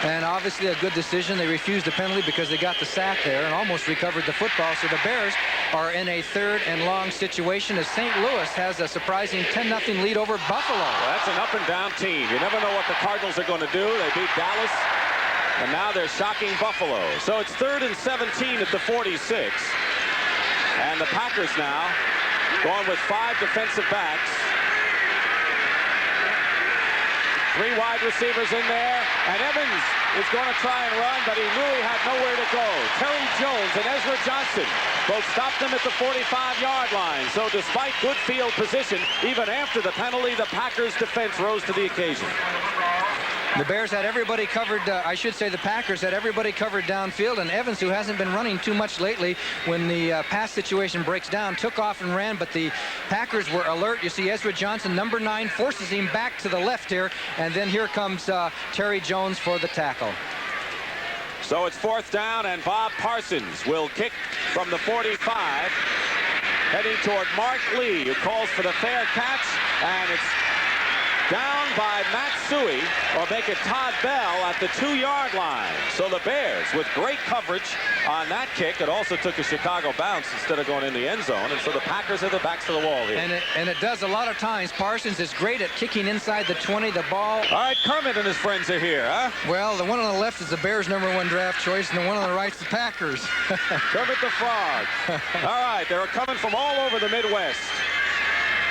And obviously a good decision. They refused the penalty because they got the sack there and almost recovered the football. So the Bears are in a 3rd and long situation as St. Louis has a surprising 10-0 lead over Buffalo. Well, that's an up-and-down team. You never know what the Cardinals are going to do. They beat Dallas, and now they're shocking Buffalo. So it's 3rd and 17 at the 46. And the Packers now going with 5 defensive backs. Three wide receivers in there, and Evans is going to try and run, but he knew he had nowhere to go. Terry Jones and Ezra Johnson both stopped him at the 45-yard line. So despite good field position, even after the penalty, the Packers defense rose to the occasion. The Bears had everybody covered, I should say the Packers had everybody covered downfield, and Evans, who hasn't been running too much lately, when the pass situation breaks down, took off and ran, but the Packers were alert. You see Ezra Johnson, number 9, forces him back to the left here, and then here comes Terry Jones for the tackle. So it's 4th down, and Bob Parsons will kick from the 45, heading toward Mark Lee, who calls for the fair catch, and it's down by Matt Suey, or make it Todd Bell at the 2-yard line. So the Bears, with great coverage on that kick, it also took a Chicago bounce instead of going in the end zone, and so the Packers have the backs to the wall here. And it does a lot of times. Parsons is great at kicking inside the 20, the ball. All right, Kermit and his friends are here, huh? Well, the one on the left is the Bears' #1 draft choice, and the one on the right is the Packers. Kermit the Frog. All right, they're coming from all over the Midwest.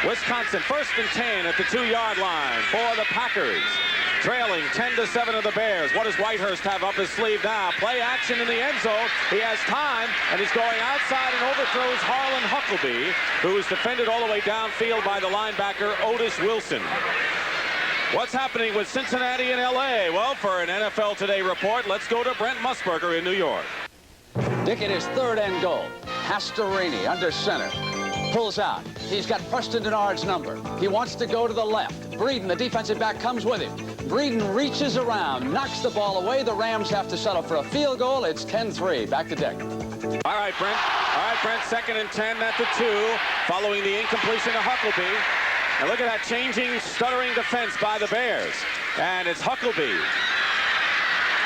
Wisconsin, 1st and 10 at the 2-yard line for the Packers. Trailing 10-7 of the Bears. What does Whitehurst have up his sleeve now? Play action in the end zone. He has time, and he's going outside and overthrows Harlan Huckleby, who is defended all the way downfield by the linebacker Otis Wilson. What's happening with Cincinnati and L.A.? Well, for an NFL Today report, let's go to Brent Musburger in New York. Dick, it is 3rd and goal. Pastorini under center. Pulls out. He's got Preston Denard's number. He wants to go to the left. Breeden, the defensive back, comes with him. Breeden reaches around, knocks the ball away. The Rams have to settle for a field goal. It's 10-3. Back to Dick. All right, Brent. 2nd and 10 at the 2, following the incompletion of Huckleby. And look at that changing, stuttering defense by the Bears. And it's Huckleby.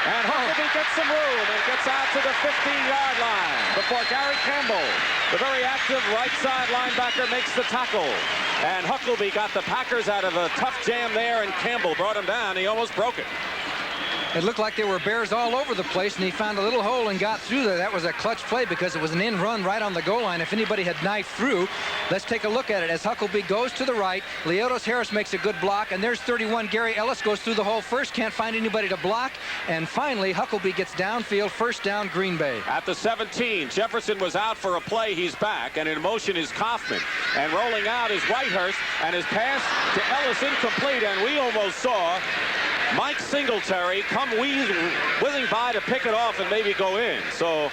And Huckleby gets some room and gets out to the 15-yard line before Gary Campbell, the very active right side linebacker, makes the tackle. And Huckleby got the Packers out of a tough jam there, and Campbell brought him down. He almost broke it. It looked like there were Bears all over the place, and he found a little hole and got through there. That was a clutch play because it was an in run right on the goal line. If anybody had knifed through, let's take a look at it. As Huckleby goes to the right, Leotos Harris makes a good block, and there's 31. Gary Ellis goes through the hole first, can't find anybody to block, and finally Huckleby gets downfield, 1st down, Green Bay. At the 17, Jefferson was out for a play. He's back, and in motion is Kaufman. And rolling out is Whitehurst, and his pass to Ellis incomplete, and we almost saw Mike Singletary come whizzing by to pick it off and maybe go in. So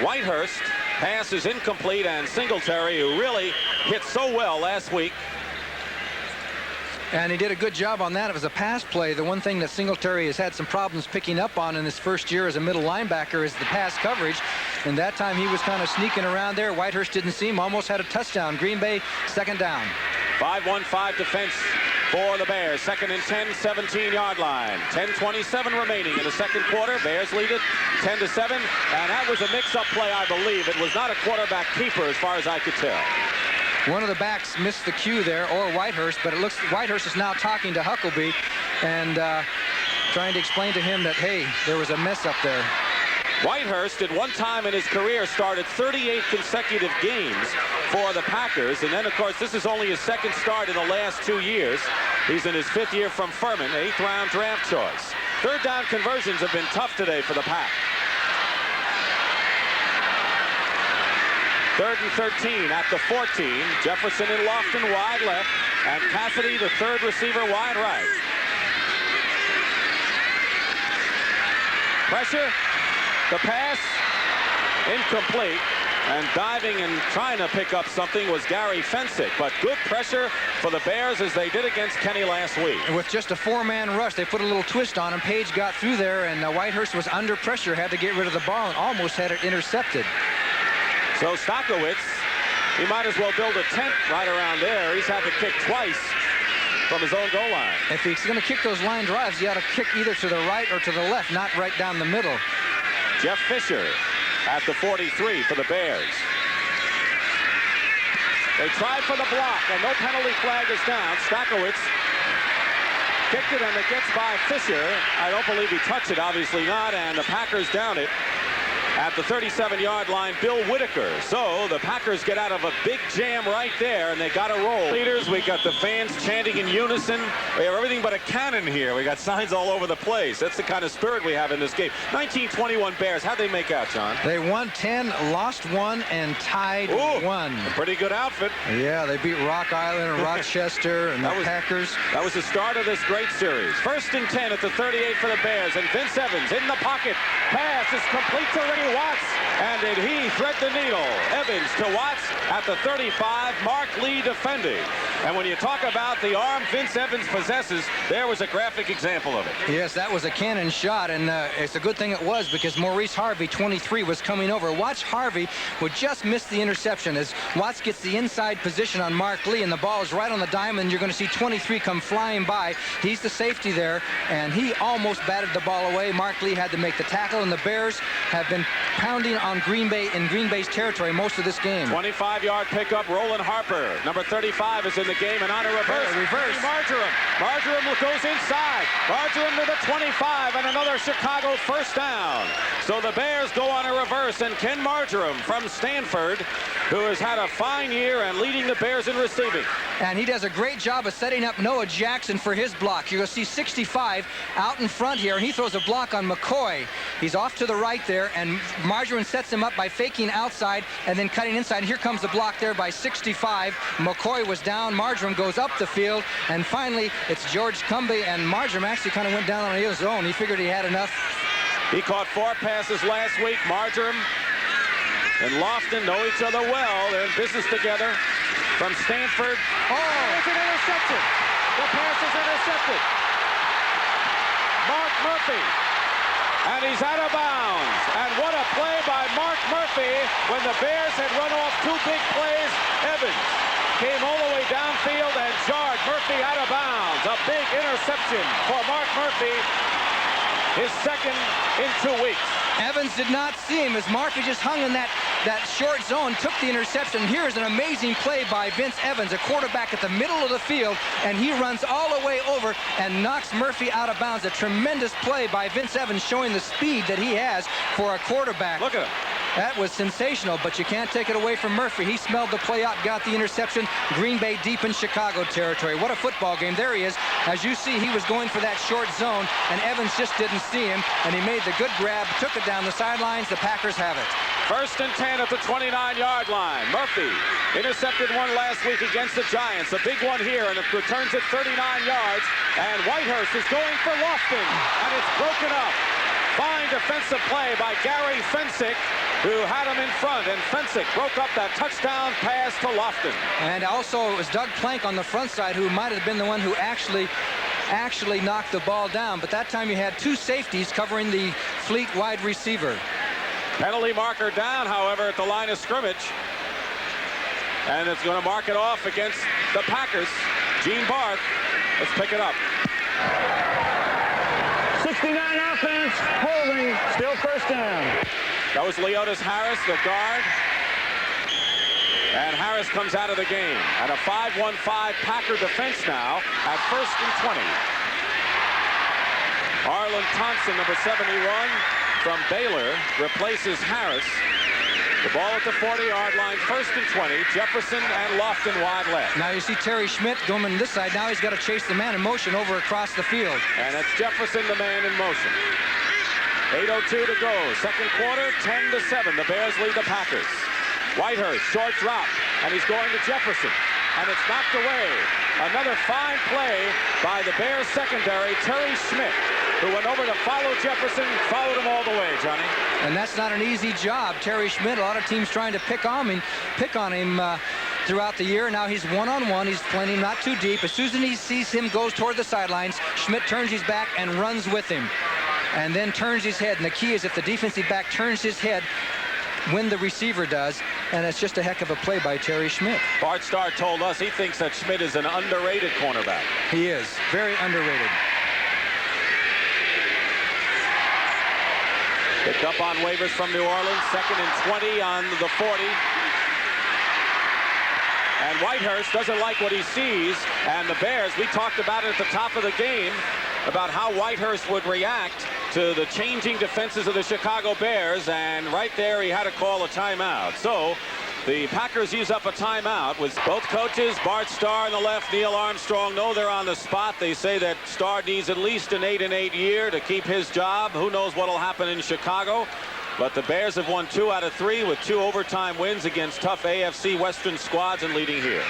Whitehurst pass is incomplete, and Singletary, who really hit so well last week. And he did a good job on that. It was a pass play. The one thing that Singletary has had some problems picking up on in his first year as a middle linebacker is the pass coverage. And that time he was kind of sneaking around there. Whitehurst didn't see him, almost had a touchdown. Green Bay, 2nd down. 5-1-5 defense for the Bears. 2nd and 10, 17-yard line. 10:27 remaining in the 2nd quarter. Bears lead it 10-7. And that was a mix-up play, I believe. It was not a quarterback keeper as far as I could tell. One of the backs missed the cue there, or Whitehurst, but it looks Whitehurst is now talking to Huckleby and trying to explain to him that, hey, there was a mess up there. Whitehurst at one time in his career started 38 consecutive games for the Packers, and then of course this is only his 2nd start in the last 2 years. He's in his 5th year from Furman, 8th round draft choice. 3rd down conversions have been tough today for the Pack. 3rd and 13 at the 14. Jefferson and Lofton wide left, and Cassidy, the 3rd receiver, wide right. Pressure. The pass, incomplete, and diving and trying to pick up something was Gary Fensick, but good pressure for the Bears as they did against Kenny last week. And with just a 4-man rush, they put a little twist on him. Page got through there, and Whitehurst was under pressure, had to get rid of the ball, and almost had it intercepted. So Stokowitz, he might as well build a tent right around there. He's had to kick twice from his own goal line. If he's going to kick those line drives, he ought to kick either to the right or to the left, not right down the middle. Jeff Fisher at the 43 for the Bears. They tried for the block, and no penalty flag is down. Stokowitz kicked it, and it gets by Fisher. I don't believe he touched it, obviously not, and the Packers down it at the 37-yard line, Bill Whitaker. So the Packers get out of a big jam right there, and they got to roll. Leaders, we got the fans chanting in unison. We have everything but a cannon here. We got signs all over the place. That's the kind of spirit we have in this game. 1921 Bears. How'd they make out, John? They won 10, lost 1, and tied 1. A pretty good outfit. Yeah, they beat Rock Island and Rochester and the Packers. That was the start of this great series. 1st and 10 at the 38 for the Bears, and Vince Evans in the pocket. Pass is complete to Ricky Watts, and did he thread the needle? Evans to Watts at the 35, Mark Lee defending. And when you talk about the arm Vince Evans possesses, there was a graphic example of it. Yes, that was a cannon shot, and it's a good thing it was, because Maurice Harvey, 23, was coming over. Watch Harvey would just miss the interception as Watts gets the inside position on Mark Lee, and the ball is right on the diamond. You're going to see 23 come flying by. He's the safety there, and he almost batted the ball away. Mark Lee had to make the tackle, and the Bears have been pounding on Green Bay in Green Bay's territory most of this game. 25-yard pickup. Roland Harper, number 35, is in the game, and on a reverse. Marjoram. Marjoram goes inside. Marjoram to the 25, and another Chicago first down. So the Bears go on a reverse, and Ken Marjoram from Stanford, who has had a fine year and leading the Bears in receiving. And he does a great job of setting up Noah Jackson for his block. You're going to see 65 out in front here, and he throws a block on McCoy. He's off to the right there, and Marjoram sets him up by faking outside and then cutting inside. Here comes the block there by 65. McCoy was down. Marjoram goes up the field, and finally it's George Cumby, and Marjoram actually kind of went down on his own. He figured he had enough. He caught 4 passes last week. Marjoram and Lofton know each other well. They're in business together. From Stanford. Oh, it's an interception. The pass is intercepted. Mark Murphy. And he's out of bounds. And what a play by Mark Murphy when the Bears had run off 2 big plays. Evans came all the way downfield and jarred Murphy out of bounds. A big interception for Mark Murphy. His second in 2 weeks. Evans did not see him as Murphy just hung in that short zone, took the interception. Here's an amazing play by Vince Evans, a quarterback at the middle of the field, and he runs all the way over and knocks Murphy out of bounds. A tremendous play by Vince Evans, showing the speed that he has for a quarterback. Look at him. That was sensational, but you can't take it away from Murphy. He smelled the play out, got the interception. Green Bay deep in Chicago territory. What a football game. There he is. As you see, he was going for that short zone, and Evans just didn't see him, and he made the good grab, took it down the sidelines. The Packers have it. 1st and 10 at the 29-yard line. Murphy intercepted one last week against the Giants. A big one here, and it returns at 39 yards. And Whitehurst is going for Lofton, and it's broken up. Fine defensive play by Gary Fensick, who had him in front, and Fensick broke up that touchdown pass to Lofton. And also it was Doug Plank on the front side who might have been the one who actually knocked the ball down, but that time you had 2 safeties covering the Fleet wide receiver. Penalty marker down, however, at the line of scrimmage, and it's going to mark it off against the Packers. Gene Barth, let's pick it up. 69 offense, holding, still first down. That was Leotis Harris, the guard. And Harris comes out of the game. And a 5-1-5 Packer defense now at 1st and 20. Arlen Thompson, number 71, from Baylor, replaces Harris. The ball at the 40-yard line, 1st and 20. Jefferson and Lofton wide left. Now you see Terry Schmidt going this side. Now he's got to chase the man in motion over across the field. And that's Jefferson, the man in motion. 8:02 to go. Second quarter, 10-7. The Bears lead the Packers. Whitehurst, short drop, and he's going to Jefferson. And it's knocked away. Another fine play by the Bears secondary, Terry Schmidt, who went over to follow Jefferson, followed him all the way, Johnny. And that's not an easy job. Terry Schmidt, a lot of teams trying to pick on him throughout the year. Now he's one-on-one. He's playing him not too deep. As soon as he sees him goes toward the sidelines, Schmidt turns his back and runs with him. And then turns his head. And the key is if the defensive back turns his head when the receiver does, and it's just a heck of a play by Terry Schmidt. Bart Starr told us he thinks that Schmidt is an underrated cornerback. He is. Very underrated. Picked up on waivers from New Orleans. 2nd and 20 on the 40. And Whitehurst doesn't like what he sees. And the Bears, we talked about it at the top of the game, about how Whitehurst would react to the changing defenses of the Chicago Bears, and right there he had to call a timeout. So the Packers use up a timeout with both coaches, Bart Starr on the left, Neil Armstrong, know they're on the spot. They say that Starr needs at least an 8-8 year to keep his job. Who knows what will happen in Chicago? But the Bears have won 2 out of 3 with 2 overtime wins against tough AFC Western squads and leading here.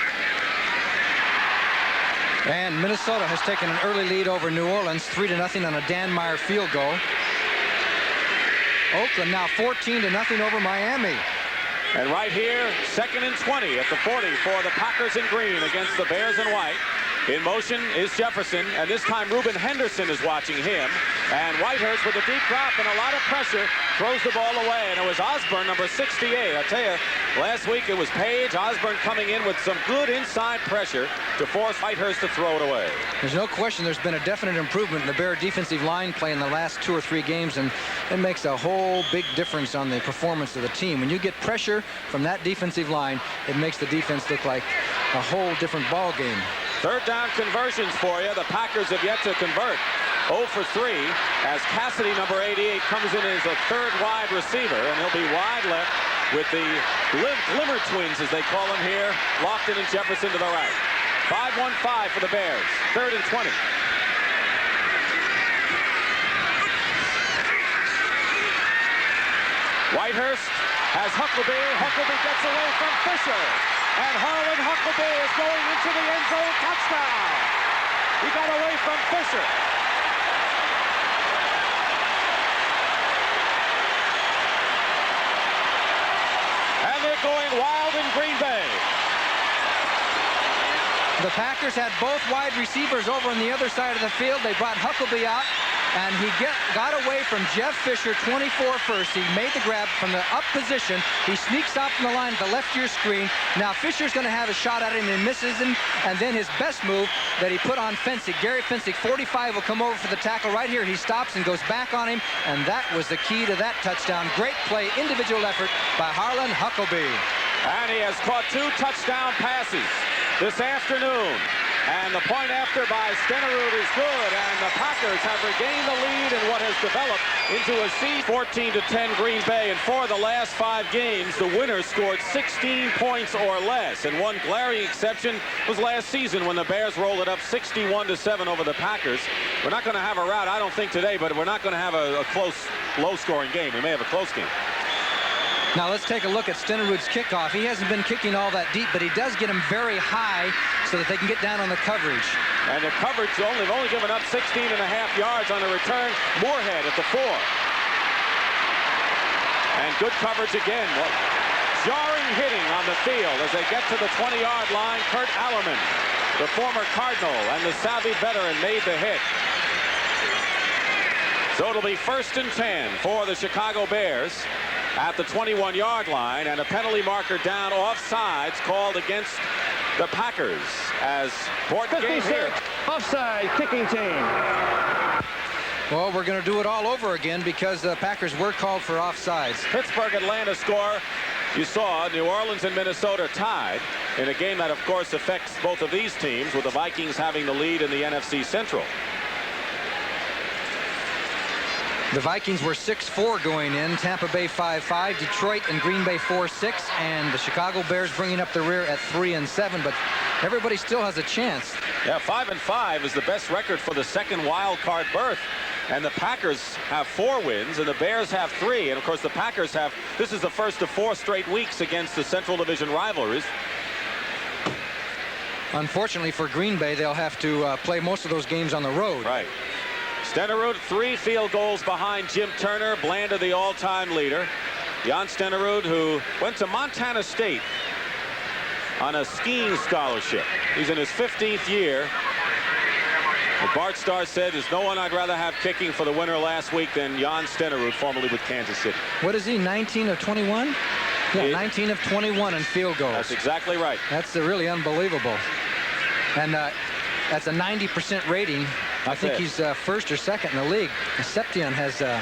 And Minnesota has taken an early lead over New Orleans, 3-0 on a Dan Meyer field goal. Oakland now 14-0 over Miami. And right here, 2nd and 20 at the 40 for the Packers in green against the Bears in white. In motion is Jefferson, and this time Reuben Henderson is watching him. And Whitehurst with a deep drop and a lot of pressure throws the ball away. And it was Osborne, number 68. I tell you, last week it was Page. Osborne coming in with some good inside pressure to force Whitehurst to throw it away. There's no question there's been a definite improvement in the Bear defensive line play in the last 2 or 3 games, and it makes a whole big difference on the performance of the team. When you get pressure from that defensive line, it makes the defense look like a whole different ball game. 3rd down conversions for you. The Packers have yet to convert. 0 for 3 as Cassidy, number 88, comes in as a 3rd wide receiver, and he'll be wide left with the Glimmer twins, as they call them here, Lofton and Jefferson to the right. 5-1-5 for the Bears. 3rd and 20. Whitehurst has Huckabee. Huckabee gets away from Fisher. And Harlan Huckabee is going into the end zone. Touchdown. He got away from Fisher. And they're going wild in Green Bay. The Packers had both wide receivers over on the other side of the field. They brought Huckabee out, and he got away from Jeff Fisher, 24 first. He made the grab from the up position. He sneaks out from the line at the left ear screen. Now Fisher's going to have a shot at him and misses him. And then his best move that he put on Fensick, Gary Fensick, 45, will come over for the tackle right here. He stops and goes back on him, and that was the key to that touchdown. Great play, individual effort by Harlan Huckabee. And he has caught 2 touchdown passes this afternoon. And the point after by Stenerud is good, and the Packers have regained the lead in what has developed into a seed. 14-10 Green Bay, and for the last 5 games, the winners scored 16 points or less. And one glaring exception was last season when the Bears rolled it up 61-7 over the Packers. We're not going to have a rout, I don't think, today, but we're not going to have a close, low-scoring game. We may have a close game. Now let's take a look at Stenerud's kickoff. He hasn't been kicking all that deep, but he does get him very high so that they can get down on the coverage. And the coverage they've only given up 16.5 yards on the return. Moorhead at the 4. And good coverage again. Jarring hitting on the field as they get to the 20-yard line. Kurt Allerman, the former Cardinal and the savvy veteran, made the hit. So it'll be 1st and 10 for the Chicago Bears at the 21-yard line, and a penalty marker down offsides called against the Packers as important game here. Offside, kicking team. Well, we're going to do it all over again because the Packers were called for offsides. Pittsburgh, Atlanta score. You saw New Orleans and Minnesota tied in a game that, of course, affects both of these teams, with the Vikings having the lead in the NFC Central. The Vikings were 6-4 going in, Tampa Bay 5-5, Detroit and Green Bay 4-6, and the Chicago Bears bringing up the rear at 3-7, but everybody still has a chance. Yeah, 5-5 is the best record for the 2nd wild card berth, and the Packers have 4 wins and the Bears have 3, and of course the Packers have, this is the first of 4 straight weeks against the Central Division rivalries. Unfortunately for Green Bay, they'll have to play most of those games on the road. Right. Stenerud 3 field goals behind Jim Turner, Blanda the all-time leader. Jan Stenerud, who went to Montana State on a skiing scholarship. He's in his 15th year. But Bart Starr said, there's no one I'd rather have kicking for the winner last week than Jan Stenerud, formerly with Kansas City. What is he, 19 of 21? Yeah, 19 of 21 in field goals. That's exactly right. That's really unbelievable. And that's a 90% rating. I think he's 1st or 2nd in the league. Seption has a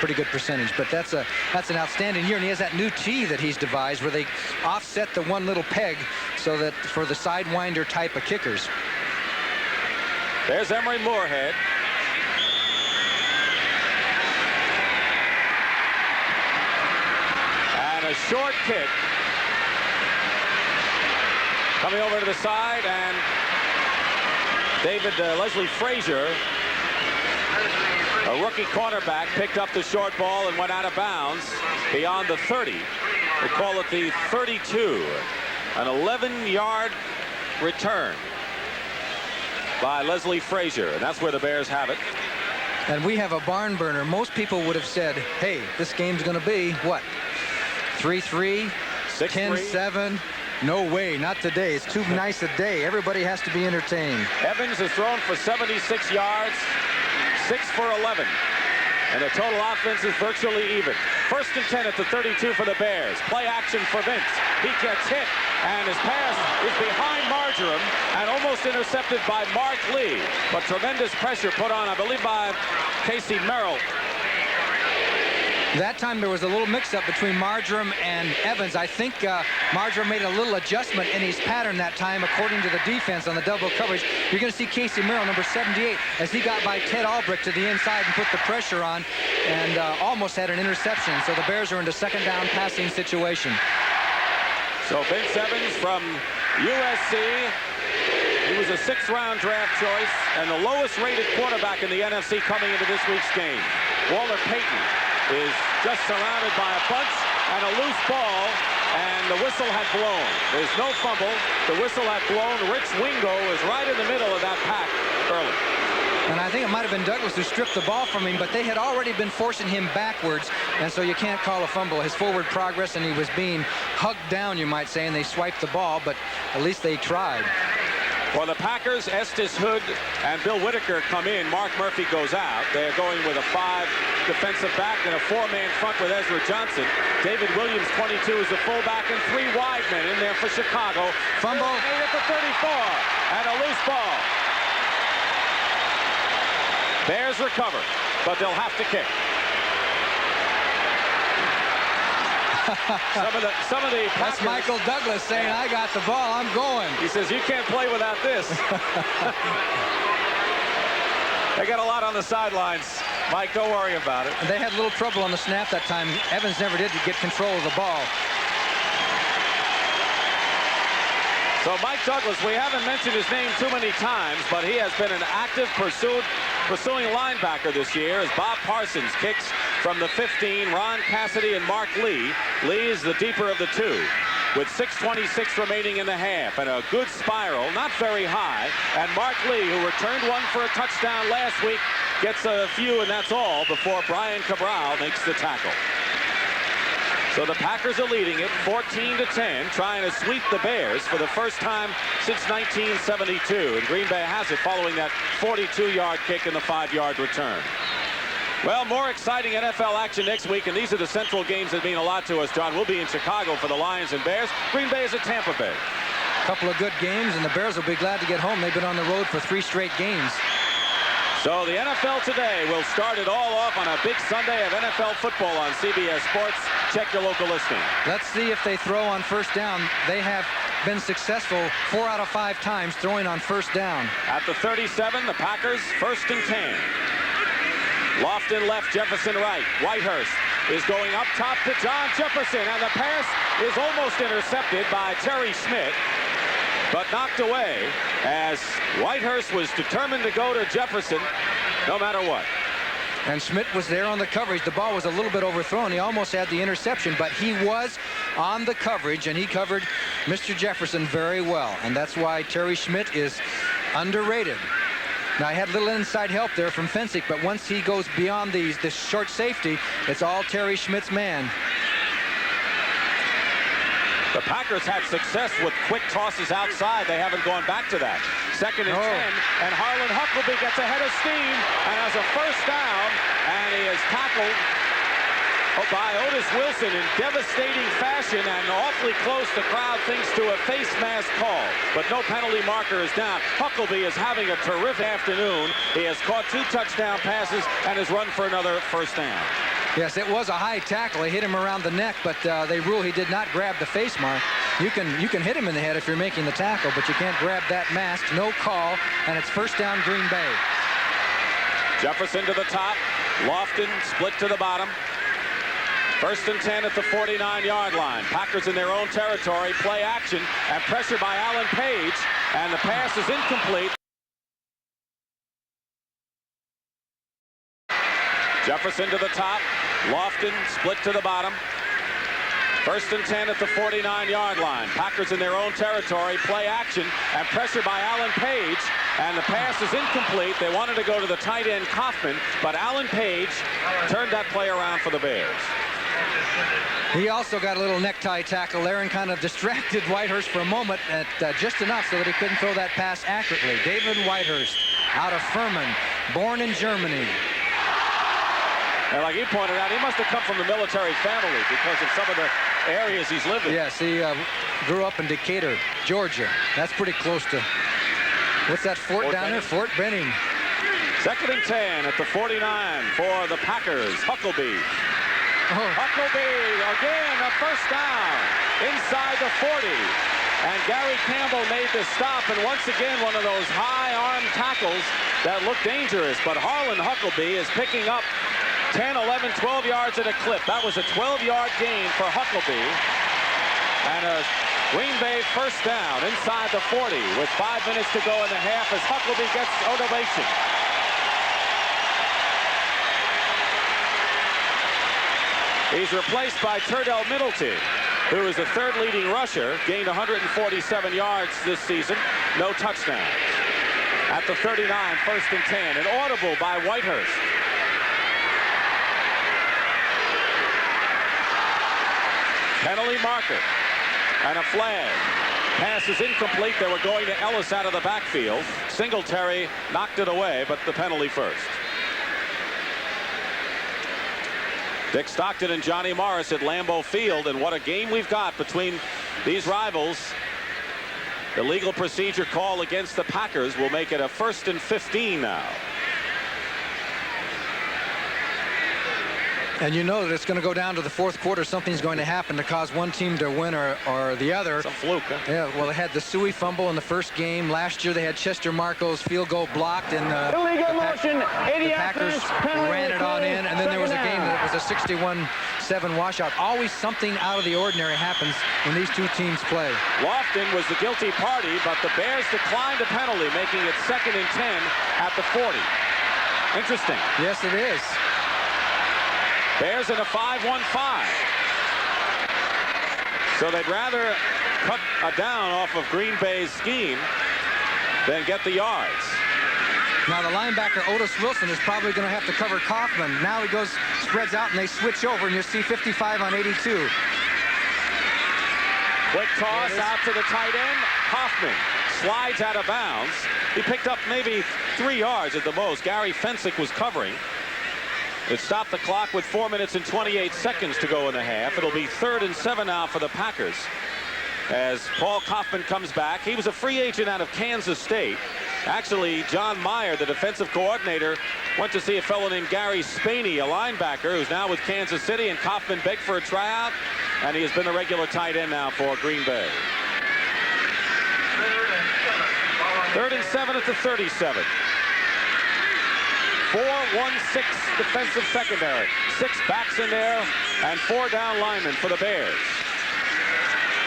pretty good percentage, but that's an outstanding year. And he has that new tee that he's devised where they offset the one little peg so that for the sidewinder type of kickers. There's Emery Moorhead. a short kick. Coming over to the side, and Leslie Frazier, a rookie cornerback, picked up the short ball and went out of bounds beyond the 30. We'll call it the 32. An 11-yard return by Leslie Frazier, and that's where the Bears have it. And we have a barn burner. Most people would have said, hey, this game's going to be, what, 3-3, 10-7? No way, not today. It's too nice a day. Everybody has to be entertained. Evans has thrown for 76 yards, 6 for 11. And the total offense is virtually even. 1st and 10 at the 32 for the Bears. Play action for Vince. He gets hit, and his pass is behind Marjoram and almost intercepted by Mark Lee. But tremendous pressure put on, I believe, by Casey Merrill. That time there was a little mix-up between Marjoram and Evans. I think Marjoram made a little adjustment in his pattern that time according to the defense on the double coverage. You're going to see Casey Merrill, number 78, as he got by Ted Albrecht to the inside and put the pressure on and almost had an interception. So the Bears are into 2nd down passing situation. So Vince Evans from USC. He was a 6th-round draft choice and the lowest-rated quarterback in the NFC coming into this week's game. Walter Payton is just surrounded by a bunch and a loose ball, and the whistle had blown. There's no fumble. The whistle had blown. Rich Wingo is right in the middle of that pack early. And I think it might have been Douglas who stripped the ball from him, but they had already been forcing him backwards, and so you can't call a fumble. His forward progress, and he was being hugged down, you might say, and they swiped the ball, but at least they tried. For the Packers, Estes Hood and Bill Whitaker come in. Mark Murphy goes out. They're going with a 5 defensive back and a 4-man front with Ezra Johnson. David Williams, 22, is the fullback, and 3 wide men in there for Chicago. Fumble at the 34, and a loose ball. Bears recover, but they'll have to kick. Some of the Packers, that's Michael Douglas saying, I got the ball, I'm going. He says, you can't play without this. They got a lot on the sidelines. Mike, don't worry about it. And they had a little trouble on the snap that time. Evans never did get control of the ball. So Mike Douglas, we haven't mentioned his name too many times, but he has been an active pursuing linebacker this year as Bob Parsons kicks from the 15. Ron Cassidy and Mark Lee. Lee is the deeper of the two, with 6:26 remaining in the half, and a good spiral, not very high. And Mark Lee, who returned one for a touchdown last week, gets a few, and that's all before Brian Cabral makes the tackle. So the Packers are leading it 14-10, trying to sweep the Bears for the first time since 1972. And Green Bay has it following that 42-yard kick and the 5-yard return. Well, more exciting NFL action next week, and these are the central games that mean a lot to us, John. We'll be in Chicago for the Lions and Bears. Green Bay is at Tampa Bay. A couple of good games, and the Bears will be glad to get home. They've been on the road for 3 straight games. So the NFL today will start it all off on a big Sunday of NFL football on CBS Sports. Check your local listing. Let's see if they throw on first down. They have been successful 4 out of 5 times throwing on first down. At the 37, the Packers 1st and 10. Lofton left, Jefferson right. Whitehurst is going up top to John Jefferson, and the pass is almost intercepted by Terry Schmidt, but knocked away as Whitehurst was determined to go to Jefferson no matter what. And Schmidt was there on the coverage. The ball was a little bit overthrown. He almost had the interception, but he was on the coverage, and he covered Mr. Jefferson very well. And that's why Terry Schmidt is underrated. Now, I had a little inside help there from Fensick, but once he goes beyond the short safety, it's all Terry Schmidt's man. The Packers had success with quick tosses outside. They haven't gone back to that. 2nd and 10, and Harlan Huckleby gets ahead of steam and has a first down, and he is tackled by Otis Wilson in devastating fashion, and awfully close. The crowd thinks to a face mask call, but no penalty marker is down. Huckleby is having a terrific afternoon. He has caught 2 touchdown passes and has run for another first down. Yes, it was a high tackle. He hit him around the neck, but they rule he did not grab the face mark. You can hit him in the head if you're making the tackle, but you can't grab that mask. No call, and it's first down Green Bay. Jefferson to the top. Lofton split to the bottom. First and 10 at the 49-yard line. Packers in their own territory. Play action and pressure by Alan Page. And the pass is incomplete. Jefferson to the top. Lofton split to the bottom. First and 10 at the 49-yard line. Packers in their own territory. Play action and pressure by Alan Page. And the pass is incomplete. They wanted to go to the tight end Kaufman, but Alan Page turned that play around for the Bears. He also got a little necktie tackle there and kind of distracted Whitehurst for a moment, at just enough so that he couldn't throw that pass accurately. David Whitehurst, out of Furman, born in Germany. And like he pointed out, he must have come from the military family because of some of the areas he's lived in. Yes, he grew up in Decatur, Georgia. That's pretty close to, what's that fort down there? Fort Benning. Second and 10 at the 49 for the Packers. Huckleby. Huckleby, again, a first down inside the 40. And Gary Campbell made the stop, and once again, one of those high-arm tackles that look dangerous. But Harlan Huckleby is picking up 10, 11, 12 yards at a clip. That was a 12-yard gain for Huckleby. And a Green Bay first down inside the 40 with 5 minutes to go in the half as Huckleby gets ovation. He's replaced by Turdell Middleton, who is the third leading rusher, gained 147 yards this season, no touchdowns. At the 39, first and 10, an audible by Whitehurst. Penalty marker and a flag. Pass is incomplete. They were going to Ellis out of the backfield. Singletary knocked it away, but the penalty first. Dick Stockton and Johnny Morris at Lambeau Field, and what a game we've got between these rivals. The legal procedure call against the Packers will make it a 1st and 15 now. And you know that it's going to go down to the fourth quarter. Something's going to happen to cause one team to win or the other. Some fluke, huh? Yeah, well, they had the Suey fumble in the first game. Last year they had Chester Marco's field goal blocked, and illegal motion, 80 the Packers ran it on in, and then there was a game that was a 61-7 washout. Always something out of the ordinary happens when these two teams play. Lofton was the guilty party, but the Bears declined a penalty, making it 2nd and 10 at the 40. Interesting. Yes, it is. Bears in a 5-1-5. So they'd rather cut a down off of Green Bay's scheme than get the yards. Now the linebacker Otis Wilson is probably going to have to cover Kaufman. Now he goes, spreads out, and they switch over, and you see 55 on 82. Quick toss out to the tight end. Hoffman slides out of bounds. He picked up maybe 3 yards at the most. Gary Fensick was covering. It stopped the clock with 4 minutes and 28 seconds to go in the half. It'll be 3rd and 7 now for the Packers as Paul Kaufman comes back. He was a free agent out of Kansas State. Actually, John Meyer, the defensive coordinator, went to see a fellow named Gary Spaney, a linebacker who's now with Kansas City, and Kaufman begged for a tryout, and he has been the regular tight end now for Green Bay. 3rd and 7 at the 37. 4-1-6 defensive secondary. 6 backs in there and 4 down linemen for the Bears.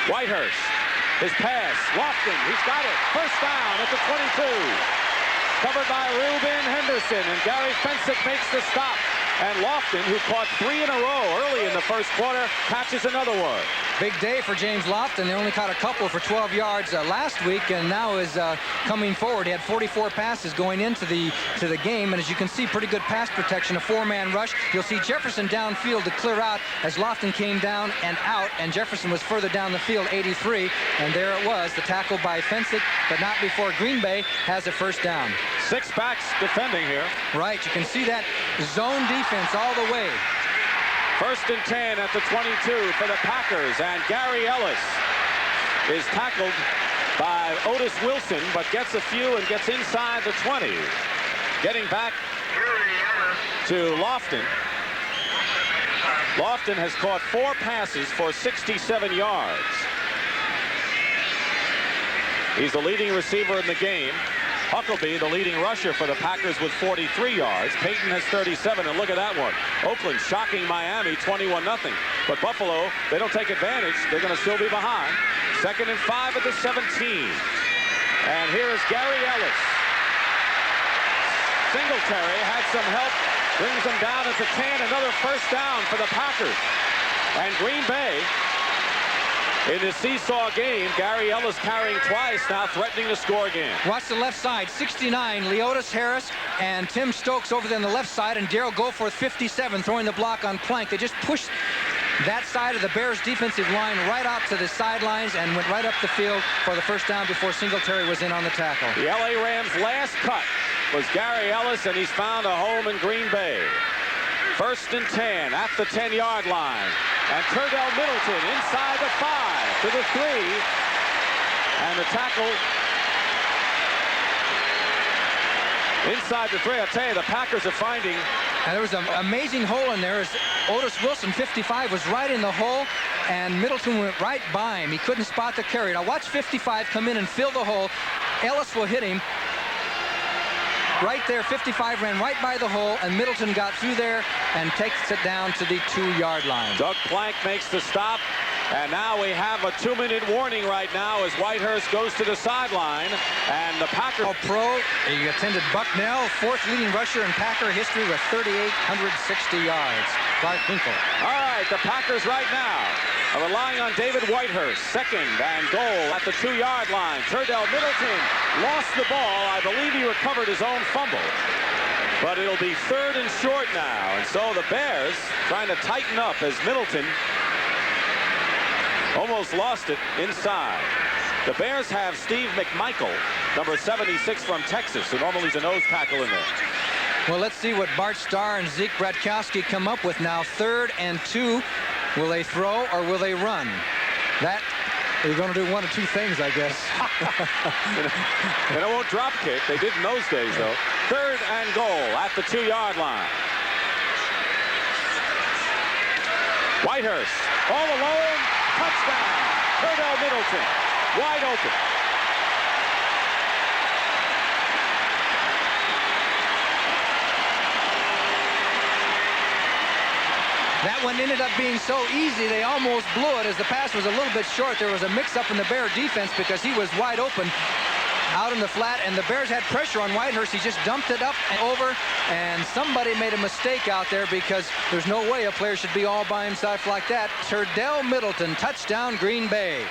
Whitehurst, his pass, Lofton, he's got it. First down at the 22. Covered by Reuben Henderson, and Gary Fensick makes the stop. And Lofton, who caught 3 in a row early in the first quarter, catches another one. Big day for James Lofton. They only caught a couple for 12 yards last week, and now is coming forward. He had 44 passes going into the game, and as you can see, pretty good pass protection, a 4-man rush. You'll see Jefferson downfield to clear out as Lofton came down and out, and Jefferson was further down the field, 83, and there it was, the tackle by Fensick, but not before Green Bay has a first down. 6 backs defending here. Right, you can see that zone defense all the way. 1st and 10 at the 22 for the Packers, and Gary Ellis is tackled by Otis Wilson, but gets a few and gets inside the 20. Getting back to Lofton. Lofton has caught 4 passes for 67 yards. He's the leading receiver in the game. Huckabee, the leading rusher for the Packers, with 43 yards. Peyton has 37, and look at that one. Oakland shocking Miami 21-0. But Buffalo, they don't take advantage. They're going to still be behind. 2nd and 5 at the 17. And here is Gary Ellis. Singletary had some help, brings them down at the 10. Another first down for the Packers. And Green Bay, in this seesaw game, Gary Ellis carrying twice, now threatening to score again. Watch the left side, 69, Leotis Harris and Tim Stokes over there on the left side, and Darrell Goforth, 57, throwing the block on Plank. They just pushed that side of the Bears defensive line right out to the sidelines and went right up the field for the first down before Singletary was in on the tackle. The LA Rams' last cut was Gary Ellis, and he's found a home in Green Bay. 1st and 10 at the 10-yard line. And Turdell Middleton inside the 5 to the 3. And the tackle inside the 3. I'll tell you, the Packers are finding. And there was an amazing hole in there as Otis Wilson, 55, was right in the hole, and Middleton went right by him. He couldn't spot the carry. Now watch 55 come in and fill the hole. Ellis will hit him. Right there, 55 ran right by the hole, and Middleton got through there and takes it down to the 2-yard line. Doug Plank makes the stop, and now we have a 2-minute warning right now as Whitehurst goes to the sideline, and the Packers. Pro, he attended Bucknell, 4th leading rusher in Packer history with 3,860 yards. Clark Hinkle. All right, the Packers right now are relying on David Whitehurst. 2nd and goal at the 2-yard line. Turdell Middleton lost the ball. I believe he recovered his own fumble. But it'll be 3rd and short now. And so the Bears trying to tighten up as Middleton almost lost it inside. The Bears have Steve McMichael, number 76 from Texas, who normally is a nose tackle in there. Well, let's see what Bart Starr and Zeke Bratkowski come up with now. 3rd and 2. Will they throw or will they run? That, they're going to do one of two things, I guess. And it won't drop kick. They did in those days, though. 3rd and goal at the 2-yard line. Whitehurst all alone. Touchdown. Turdell Middleton wide open. That one ended up being so easy, they almost blew it as the pass was a little bit short. There was a mix-up in the Bear defense because he was wide open out in the flat, and the Bears had pressure on Whitehurst. He just dumped it up and over, and somebody made a mistake out there because there's no way a player should be all by himself like that. Turdell Middleton, touchdown, Green Bay.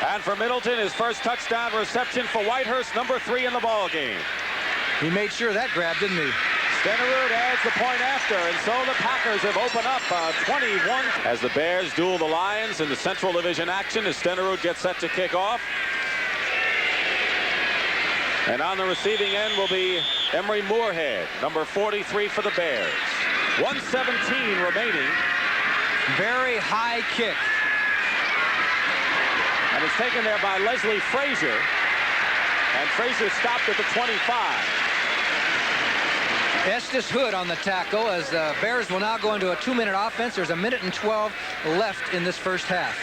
And for Middleton, his first touchdown reception for Whitehurst, number 3 in the ball game. He made sure that grab, didn't he? Stenerud adds the point after, and so the Packers have opened up 21. As the Bears duel the Lions in the Central Division action as Stenerud gets set to kick off. And on the receiving end will be Emery Moorhead, number 43 for the Bears. 1:17 remaining. Very high kick. And it's taken there by Leslie Frazier. And Frazier stopped at the 25. Estes Hood on the tackle as the Bears will now go into a 2-minute offense. There's 1:12 left in this first half.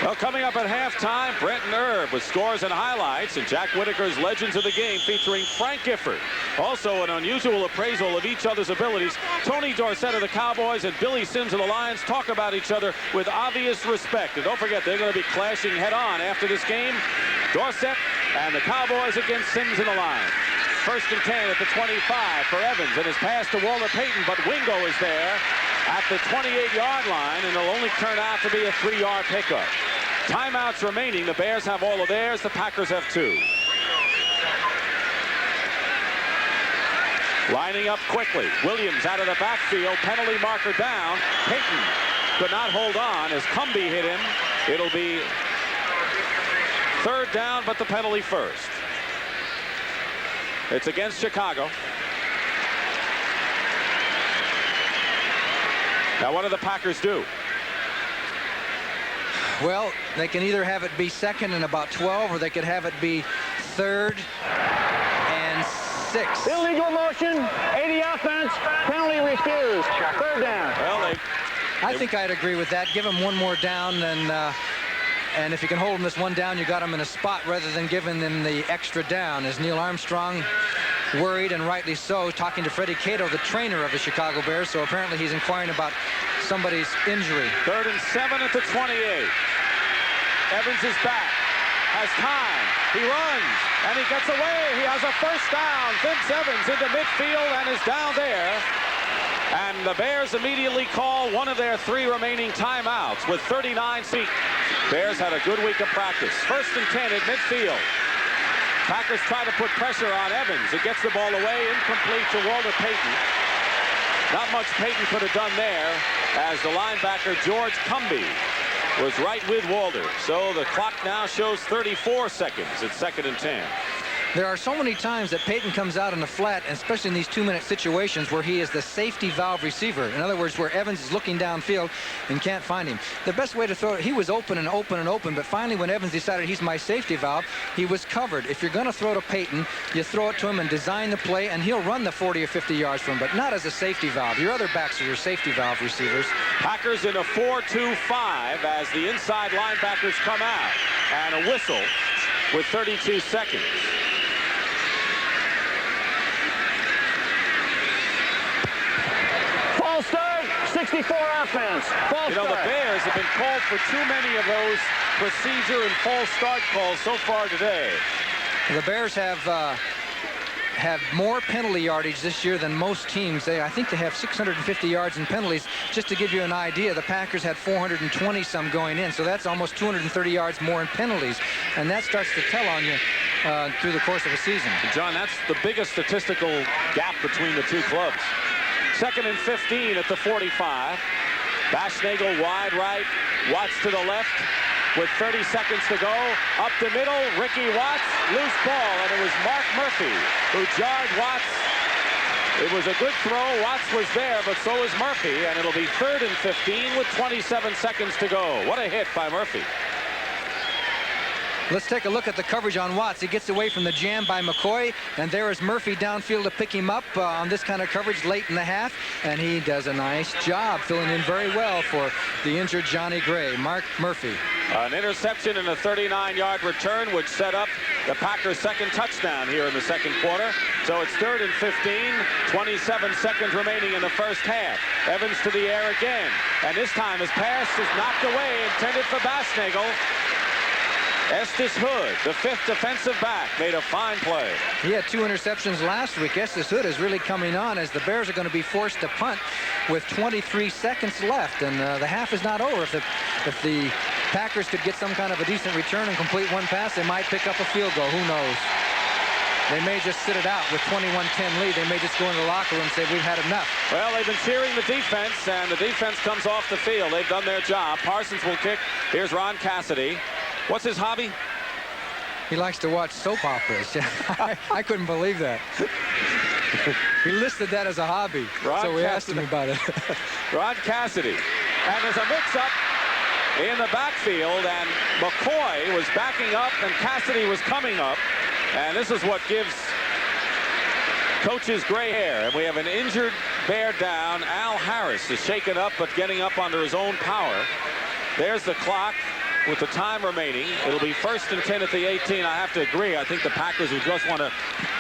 Well, coming up at halftime, Brenton Erb with scores and highlights, and Jack Whitaker's Legends of the Game featuring Frank Gifford. Also an unusual appraisal of each other's abilities. Tony Dorsett of the Cowboys and Billy Sims of the Lions talk about each other with obvious respect. And don't forget, they're going to be clashing head-on after this game. Dorsett and the Cowboys against Sims and the Lions. 1st and 10 at the 25 for Evans, and his pass to Walter Payton, but Wingo is there at the 28-yard line, and it'll only turn out to be a 3-yard pickup. Timeouts remaining. The Bears have all of theirs. The Packers have 2. Lining up quickly. Williams out of the backfield. Penalty marker down. Payton could not hold on as Cumbie hit him. It'll be 3rd down, but the penalty first. It's against Chicago. Now, what do the Packers do? Well, they can either have it be 2nd and about 12, or they could have it be 3rd and 6. Illegal motion, 80 offense, penalty refused. 3rd down. Well, I think I'd agree with that. Give them one more down, and And if you can hold them this one down, you got them in a spot rather than giving them the extra down. As Neil Armstrong, worried, and rightly so, talking to Freddie Cato, the trainer of the Chicago Bears. So apparently he's inquiring about somebody's injury. 3rd and 7 at the 28. Evans is back, has time, he runs, and he gets away. He has a first down. Vince Evans into midfield and is down there. And the Bears immediately call one of their 3 remaining timeouts with 39 seconds. Bears had a good week of practice. 1st and 10 at midfield. Packers try to put pressure on Evans. It gets the ball away, incomplete to Walter Payton. Not much Payton could have done there, as the linebacker George Cumby was right with Walter. So the clock now shows 34 seconds at 2nd and 10. There are so many times that Payton comes out in the flat, and especially in these 2-minute situations where he is the safety valve receiver. In other words, where Evans is looking downfield and can't find him. The best way to throw it, he was open and open and open, but finally when Evans decided he's my safety valve, he was covered. If you're going to throw to Payton, you throw it to him and design the play, and he'll run the 40 or 50 yards from him, but not as a safety valve. Your other backs are your safety valve receivers. Packers in a 4-2-5 as the inside linebackers come out. And a whistle with 32 seconds. False start, 64 offense. False You know, the start. Bears have been called for too many of those procedure and false start calls so far today. The Bears have more penalty yardage this year than most teams. I think they have 650 yards in penalties. Just to give you an idea, the Packers had 420 some going in, so that's almost 230 yards more in penalties, and that starts to tell on you through the course of a season. John, that's the biggest statistical gap between the 2 clubs. 2nd and 15 at the 45. Baschnagel wide right, Watts to the left with 30 seconds to go. Up the middle, Ricky Watts, loose ball, and it was Mark Murphy who jarred Watts. It was a good throw. Watts was there, but so was Murphy, and it'll be 3rd and 15 with 27 seconds to go. What a hit by Murphy. Let's take a look at the coverage on Watts. He gets away from the jam by McCoy, and there is Murphy downfield to pick him up on this kind of coverage late in the half, and he does a nice job filling in very well for the injured Johnny Gray. Mark Murphy. An interception and a 39-yard return would set up the Packers' 2nd touchdown here in the 2nd quarter. So it's 3rd and 15, 27 seconds remaining in the 1st half. Evans to the air again, and this time his pass is knocked away, intended for Baschnagel. Estes Hood, the 5th defensive back, made a fine play. He had 2 interceptions last week. Estes Hood is really coming on as the Bears are going to be forced to punt with 23 seconds left, and the half is not over. If the Packers could get some kind of a decent return and complete one pass, they might pick up a field goal. Who knows? They may just sit it out with 21-10 lead. They may just go in the locker room and say, we've had enough. Well, they've been cheering the defense, and the defense comes off the field. They've done their job. Parsons will kick. Here's Ron Cassidy. What's his hobby? He likes to watch soap operas. I couldn't believe that. He listed that as a hobby, so we asked him about it. Ron Cassidy. And there's a mix-up in the backfield, and McCoy was backing up, and Cassidy was coming up. And this is what gives coaches gray hair. And we have an injured Bear down. Al Harris is shaken up, but getting up under his own power. There's the clock with the time remaining. It'll be 1st and 10 at the 18. I have to agree. I think the Packers would just want to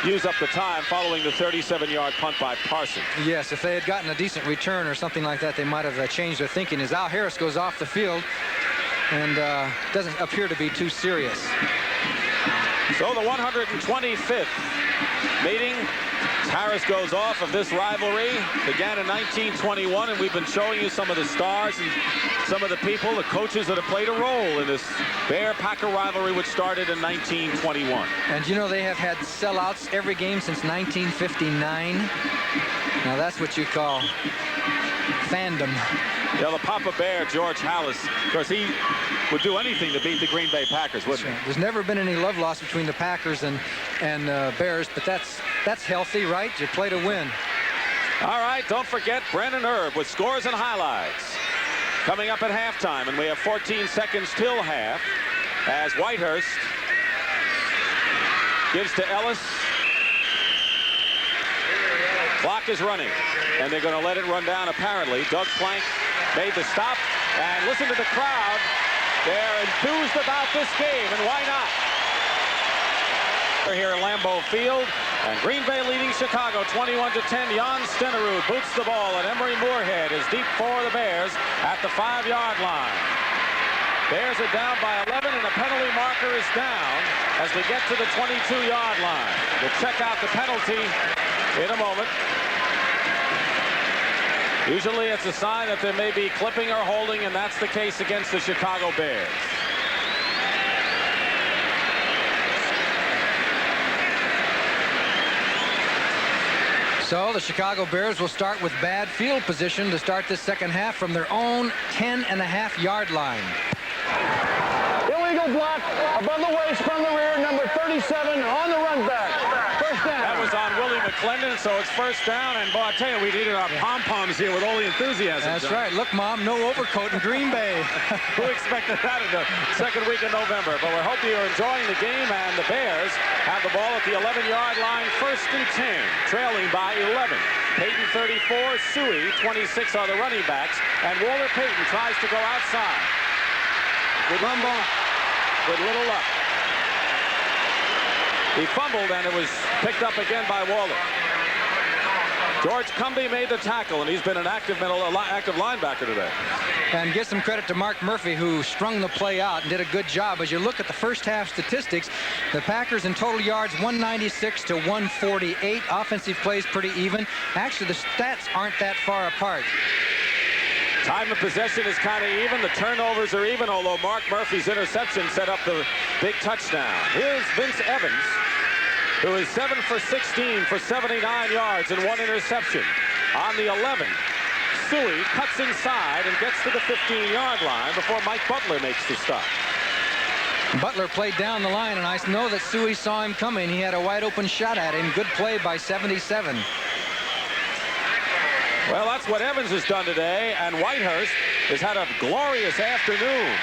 use up the time following the 37-yard punt by Parsons. Yes, if they had gotten a decent return or something like that, they might have changed their thinking. As Al Harris goes off the field and doesn't appear to be too serious. So the 125th meeting, Harris goes off of this rivalry. Began in 1921, and we've been showing you some of the stars and some of the people, the coaches that have played a role in this Bear-Packer rivalry, which started in 1921. And you know they have had sellouts every game since 1959. Now that's what you call fandom. Yeah, the Papa Bear, George Halas, of course, he would do anything to beat the Green Bay Packers, wouldn't he? There's never been any love lost between the Packers and Bears, but that's healthy, right? You play to win. All right, don't forget Brennan Erb with scores and highlights coming up at halftime, and we have 14 seconds till half as Whitehurst gives to Ellis. Clock is running, and they're going to let it run down apparently. Doug Plank made the stop, and listen to the crowd They're enthused about this game, and why not? We're here at Lambeau Field, and Green Bay leading Chicago 21-10. Jan Stenerud boots the ball, and Emery Moorhead is deep for the Bears at the 5-yard line. Bears are down by 11, and the penalty marker is down as we get to the 22-yard line. We'll check out the penalty in a moment. Usually it's a sign that there may be clipping or holding, and that's the case against the Chicago Bears. So the Chicago Bears will start with bad field position to start this second half from their own 10.5-yard line. Illegal block above the waist from the rear, number 37 on the run back. First down. That was on Willie McClendon, so it's first down. And boy, I tell you, we needed our pom-poms here with all the enthusiasm. That's right. Look, Mom, no overcoat in Green Bay. Who expected that in the second week of November? But we hope you're enjoying the game, and the Bears have the ball at the 11-yard line, first and 10, trailing by 11. Peyton 34, Suey 26 are the running backs, and Walter Payton tries to go outside. Good rumble, with little luck. He fumbled, and it was picked up again by Waller. George Cumbie made the tackle, and he's been an active linebacker today. And get some credit to Mark Murphy, who strung the play out and did a good job. As you look at the first half statistics, the Packers in total yards 196 to 148. Offensive plays pretty even. Actually, the stats aren't that far apart. Time of possession is kind of even. The turnovers are even, although Mark Murphy's interception set up the big touchdown. Here's Vince Evans, who is 7 for 16 for 79 yards and 1 interception. On the 11, Suey cuts inside and gets to the 15-yard line before Mike Butler makes the stop. Butler played down the line, and I know that Suey saw him coming. He had a wide open shot at him. Good play by 77. Well, that's what Evans has done today, and Whitehurst has had a glorious afternoon.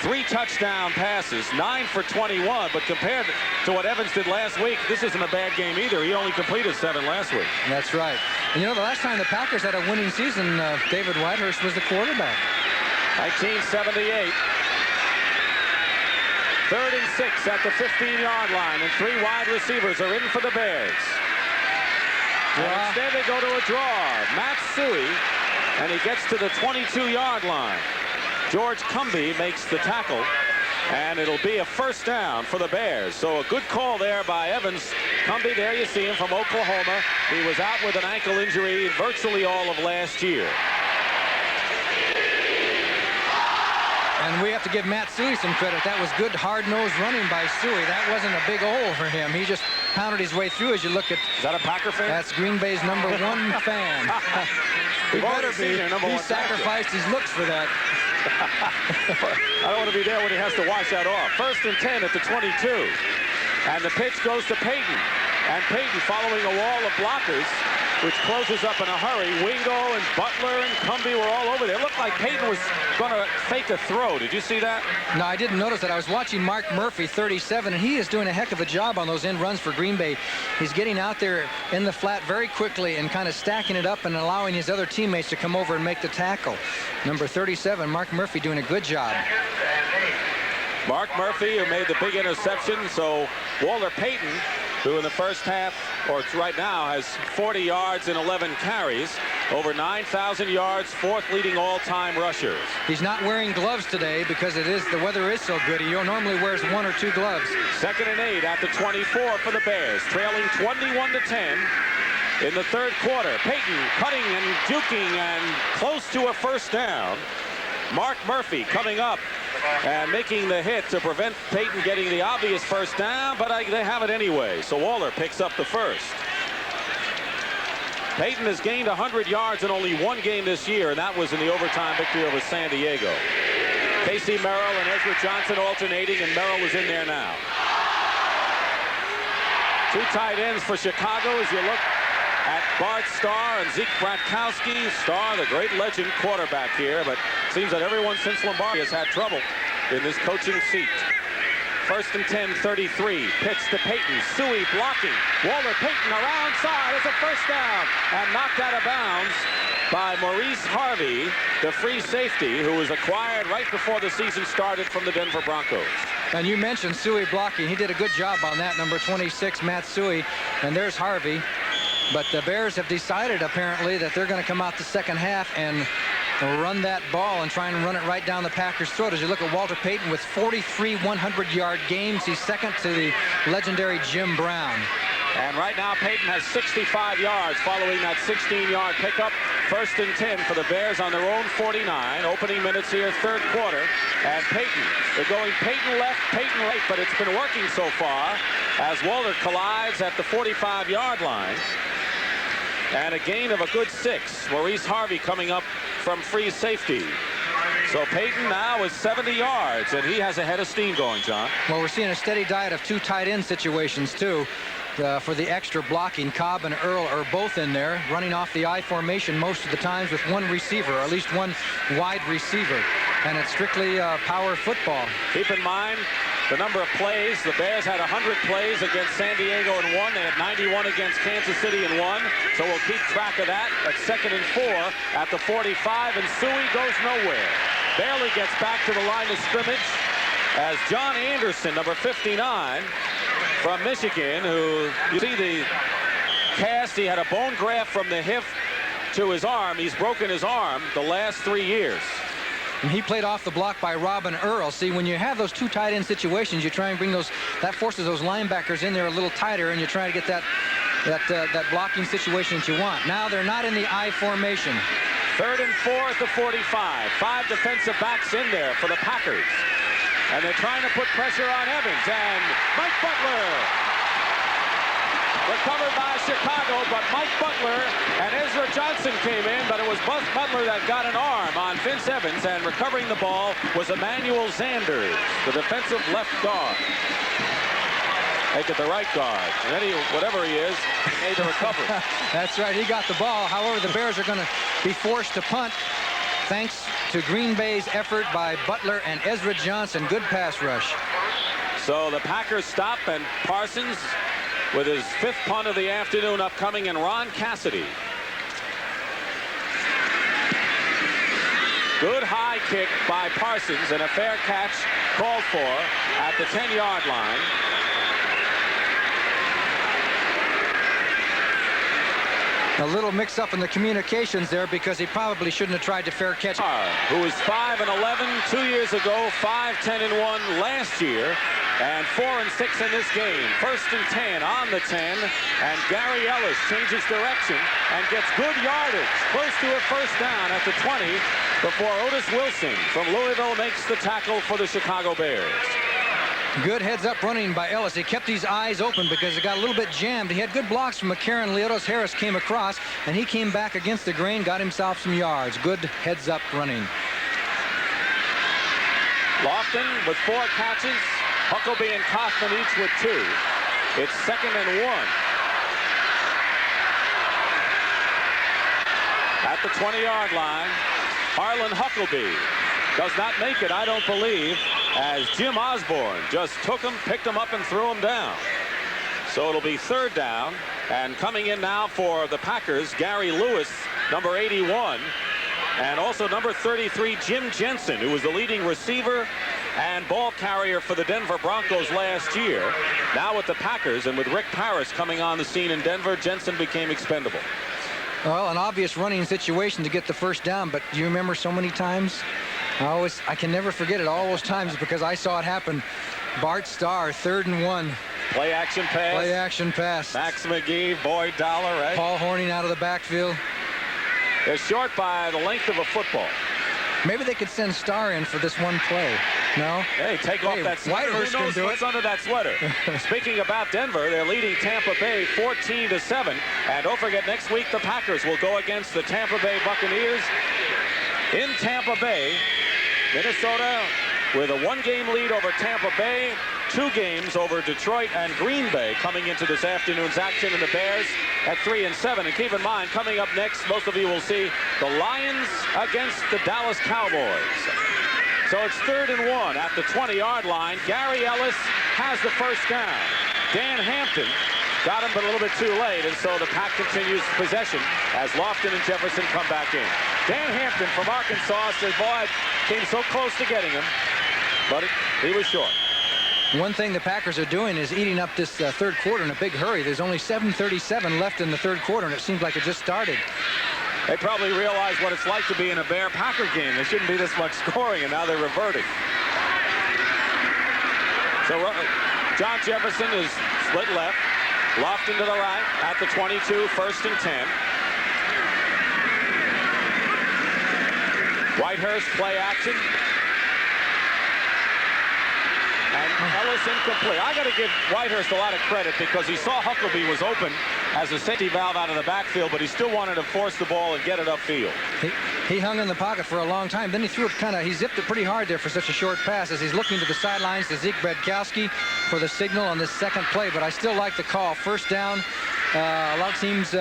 3 touchdown passes, 9 for 21, but compared to what Evans did last week, this isn't a bad game either. He only completed 7 last week. That's right. And you know, the last time the Packers had a winning season, David Whitehurst was the quarterback. 1978. 3rd and 6 at the 15-yard line, and 3 wide receivers are in for the Bears. And instead they go to a draw. Matt Suey, and he gets to the 22-yard line. George Cumbie makes the tackle, and it'll be a first down for the Bears. So a good call there by Evans. Cumbie, there you see him from Oklahoma. He was out with an ankle injury virtually all of last year. And we have to give Matt Suey some credit. That was good hard-nosed running by Suey. That wasn't a big hole for him. He just pounded his way through. As you look at... Is that a Packer fan? That's Green Bay's #1 fan. He better be. He sacrificed his looks for that. I don't want to be there when he has to wash that off. 1st and 10 at the 22. And the pitch goes to Payton. And Payton, following a wall of blockers, which closes up in a hurry. Wingo and Butler and Cumbie were all over there. It looked like Payton was going to fake a throw. Did you see that? No, I didn't notice that. I was watching Mark Murphy, 37, and he is doing a heck of a job on those end runs for Green Bay. He's getting out there in the flat very quickly and kind of stacking it up and allowing his other teammates to come over and make the tackle. Number 37, Mark Murphy, doing a good job. Mark Murphy, who made the big interception. So Walter Payton, who in the first half, or right now, has 40 yards and 11 carries, over 9,000 yards, 4th leading all-time rusher. He's not wearing gloves today because the weather is so good. He normally wears 1 or 2 gloves. 2nd and 8 at the 24 for the Bears, trailing 21-10 in the 3rd quarter. Payton cutting and juking and close to a first down. Mark Murphy coming up and making the hit to prevent Payton getting the obvious first down, but they have it anyway. So Waller picks up the first. Payton has gained 100 yards in only 1 game this year, and that was in the overtime victory over San Diego. Casey Merrill and Ezra Johnson alternating, and Merrill is in there now. 2 tight ends for Chicago as you look at Bart Starr and Zeke Bratkowski. Starr, the great legend quarterback here, but it seems that everyone since Lombardi has had trouble in this coaching seat. First and 10, 33. Pitch to Payton. Suey blocking. Walter Payton around side. It's a first down and knocked out of bounds by Maurice Harvey, the free safety who was acquired right before the season started from the Denver Broncos. And you mentioned Suey blocking. He did a good job on that, number 26, Matt Suey. And there's Harvey. But the Bears have decided, apparently, that they're going to come out the second half and run that ball and try and run it right down the Packers' throat. As you look at Walter Payton with 43 100-yard games, he's second to the legendary Jim Brown. And right now, Payton has 65 yards following that 16-yard pickup. First and 10 for the Bears on their own 49. Opening minutes here, third quarter. And Payton, they're going Payton left, Payton right, but it's been working so far as Walter collides at the 45-yard line. And a gain of a good 6. Maurice Harvey coming up from free safety. So Payton now is 70 yards, and he has a head of steam going, John. Well, we're seeing a steady diet of 2 tight end situations, too. For the extra blocking, Cobb and Earl are both in there, running off the I formation most of the times with one receiver, or at least one wide receiver. And it's strictly power football. Keep in mind the number of plays. The Bears had 100 plays against San Diego in 1. They had 91 against Kansas City in 1. So we'll keep track of that at 2nd and 4 at the 45. And Suey goes nowhere. Barely gets back to the line of scrimmage as John Anderson, number 59, from Michigan, who you see the cast. He had a bone graft from the hip to his arm. He's broken his arm the last 3 years. And he played off the block by Robin Earl. See, when you have those 2 tight end situations, you try and bring those, that forces those linebackers in there a little tighter, and you try to get that blocking situation that you want. Now they're not in the I formation. 3rd and 4 at the 45. 5 defensive backs in there for the Packers. And they're trying to put pressure on Evans. And Mike Butler recovered by Chicago, but Mike Butler and Ezra Johnson came in, but it was Buzz Butler that got an arm on Vince Evans, and recovering the ball was Emmanuel Sanders, the defensive left guard. Make it the right guard. And then he, whatever he is, made the recovery. That's right, he got the ball. However, the Bears are going to be forced to punt thanks to Green Bay's effort by Butler and Ezra Johnson. Good pass rush. So the Packers stop, and Parsons with his 5th punt of the afternoon upcoming, and Ron Cassidy. Good high kick by Parsons, and a fair catch called for at the 10-yard line. A little mix-up in the communications there because he probably shouldn't have tried to fair catch. Who was 5-11 2 years ago, 5-10-1 last year, and 4-6 in this game. 1st and 10 on the 10, and Gary Ellis changes direction and gets good yardage, close to a first down at the 20, before Otis Wilson from Louisville makes the tackle for the Chicago Bears. Good heads-up running by Ellis. He kept his eyes open because it got a little bit jammed. He had good blocks from McCarron. Leotos Harris came across, and he came back against the grain, got himself some yards. Good heads-up running. Lofton with 4 catches. Huckabee and Kaufman each with 2. It's 2nd and 1. At the 20-yard line, Harlan Huckabee does not make it, I don't believe, as Jim Osborne just took him, picked him up, and threw him down. So it'll be 3rd down, and coming in now for the Packers, Gary Lewis, number 81, and also number 33, Jim Jensen, who was the leading receiver and ball carrier for the Denver Broncos last year. Now with the Packers, and with Rick Parris coming on the scene in Denver, Jensen became expendable. Well, an obvious running situation to get the first down, but do you remember so many times? I can never forget it all those times because I saw it happen. Bart Starr, 3rd and 1. Play action pass. Play action pass. Max McGee, Boyd Dollar, right? Paul Horning out of the backfield. They're short by the length of a football. Maybe they could send Starr in for this one play. No? Hey, take off that sweater. Whitehurst Who knows can do what's it. under that sweater? Speaking about Denver, they're leading Tampa Bay 14-7. And don't forget, next week the Packers will go against the Tampa Bay Buccaneers in Tampa Bay. Minnesota with a 1-game lead over Tampa Bay, 2 games over Detroit and Green Bay coming into this afternoon's action, and the Bears at 3-7. And keep in mind, coming up next, most of you will see the Lions against the Dallas Cowboys. So it's 3rd and 1 at the 20-yard line. Gary Ellis has the first down. Dan Hampton got him, but a little bit too late, and so the Pack continues possession as Lofton and Jefferson come back in. Dan Hampton from Arkansas says, boy, I came so close to getting him, but he was short. One thing the Packers are doing is eating up this third quarter in a big hurry. There's only 7:37 left in the third quarter, and it seems like it just started. They probably realize what it's like to be in a Bear-Packer game. There shouldn't be this much scoring, and now they're reverting. So John Jefferson is split left. Lofton to the right at the 22, 1st and 10. Whitehurst play action. And Ellis incomplete. I got to give Whitehurst a lot of credit because he saw Huckabee was open as a safety valve out of the backfield, but he still wanted to force the ball and get it upfield. He hung in the pocket for a long time. Then he threw it he zipped it pretty hard there for such a short pass as he's looking to the sidelines to Zeke Bradkowski for the signal on this second play, but I still like the call. First down. A lot of teams,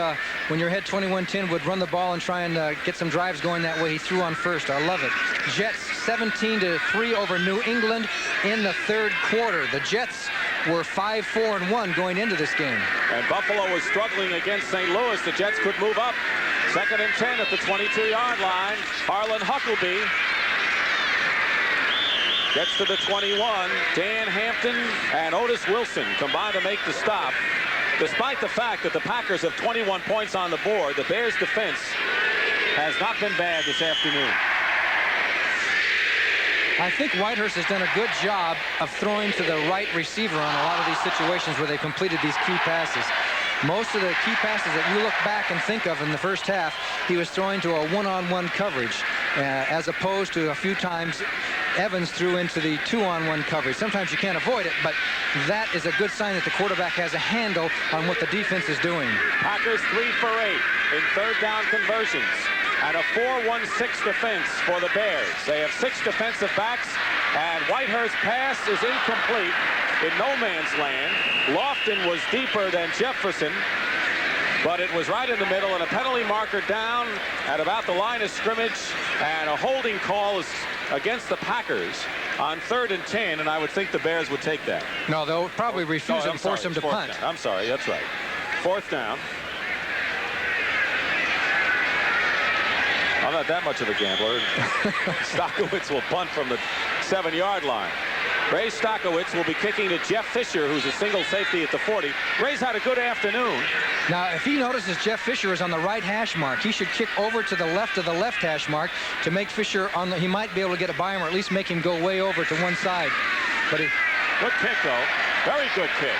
when you're ahead 21-10, would run the ball and try and get some drives going that way. He threw on first. I love it. Jets 17-3 over New England in the third quarter. The Jets were 5-4-1 going into this game. And Buffalo was struggling against St. Louis. The Jets could move up. 2nd and 10 at the 22-yard line. Harlan Huckabee gets to the 21. Dan Hampton and Otis Wilson combine to make the stop. Despite the fact that the Packers have 21 points on the board, the Bears' defense has not been bad this afternoon. I think Whitehurst has done a good job of throwing to the right receiver on a lot of these situations where they completed these key passes. Most of the key passes that you look back and think of in the first half, he was throwing to a one-on-one coverage, as opposed to a few times Evans threw into the two-on-one coverage. Sometimes you can't avoid it, but that is a good sign that the quarterback has a handle on what the defense is doing. Packers 3 for 8 in third down conversions and a 4-1-6 defense for the Bears. They have 6 defensive backs, and Whitehurst's pass is incomplete in no man's land. Lofton was deeper than Jefferson, but it was right in the middle, and a penalty marker down at about the line of scrimmage, and a holding call is against the Packers on 3rd and 10, and I would think the Bears would take that. No, they'll probably refuse and force him to punt. Down. I'm sorry, that's right. 4th down. I'm not that much of a gambler. Stockowitz will punt from the 7-yard line. Ray Stockowitz will be kicking to Jeff Fisher, who's a single safety at the 40. Ray's had a good afternoon. Now, if he notices Jeff Fisher is on the right hash mark, he should kick over to the left of the left hash mark to make Fisher on the, he might be able to get a by him or at least make him go way over to one side. But good kick, though. Very good kick.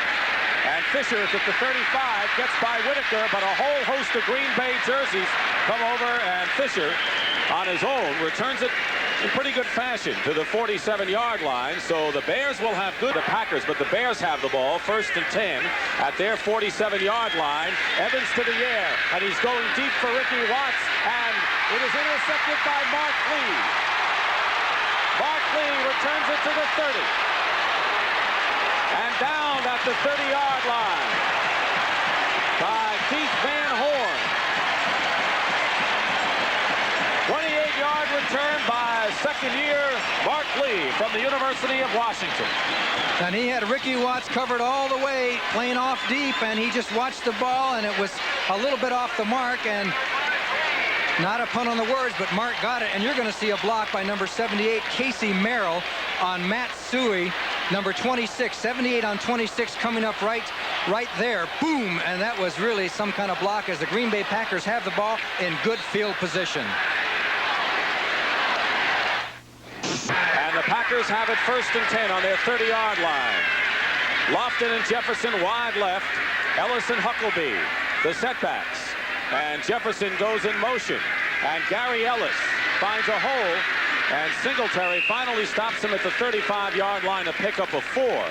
And Fisher is at the 35, gets by Whitaker, but a whole host of Green Bay jerseys come over, and Fisher, on his own, returns it in pretty good fashion to the 47-yard line. So the Bears will have the Packers, but the Bears have the ball, 1st and 10 at their 47-yard line. Evans to the air, and he's going deep for Ricky Watts, and it is intercepted by Mark Lee. Mark Lee returns it to the 30. And down at the 30-yard line by Keith Van Horn. 28-yard return by second-year Mark Lee from the University of Washington. And he had Ricky Watts covered all the way, playing off deep, and he just watched the ball, and it was a little bit off the mark, and not a pun on the words, but Mark got it, and you're going to see a block by number 78, Casey Merrill, on Matt Suey, number 26, 78 on 26, coming up right there, boom, and that was really some kind of block as the Green Bay Packers have the ball in good field position. And the Packers have it 1st and 10 on their 30-yard line. Lofton and Jefferson wide left, Ellis and Huckabee, the setbacks. And Jefferson goes in motion, and Gary Ellis finds a hole, and Singletary finally stops him at the 35-yard line to pick up a 4.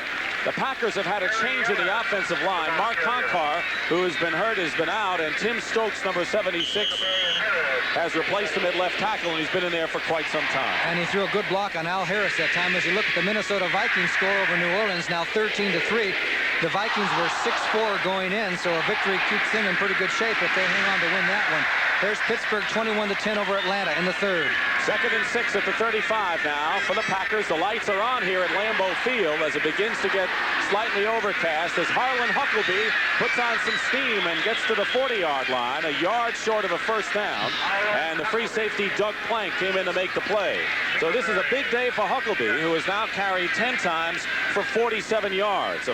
The Packers have had a change in the offensive line. Mark Conkar, who has been hurt, has been out, and Tim Stokes, number 76, has replaced him at left tackle, and he's been in there for quite some time. And he threw a good block on Al Harris that time. As you look at the Minnesota Vikings score over New Orleans, now 13-3. The Vikings were 6-4 going in, so a victory keeps them in pretty good shape if they hang on to win that one. There's Pittsburgh 21-10 over Atlanta in the third. Second and 6 at the 35 now for the Packers. The lights are on here at Lambeau Field as it begins to get slightly overcast as Harlan Huckleby puts on some steam and gets to the 40-yard line, a yard short of a first down. And the free safety Doug Plank came in to make the play. So this is a big day for Huckleby, who has now carried 10 times for 47 yards.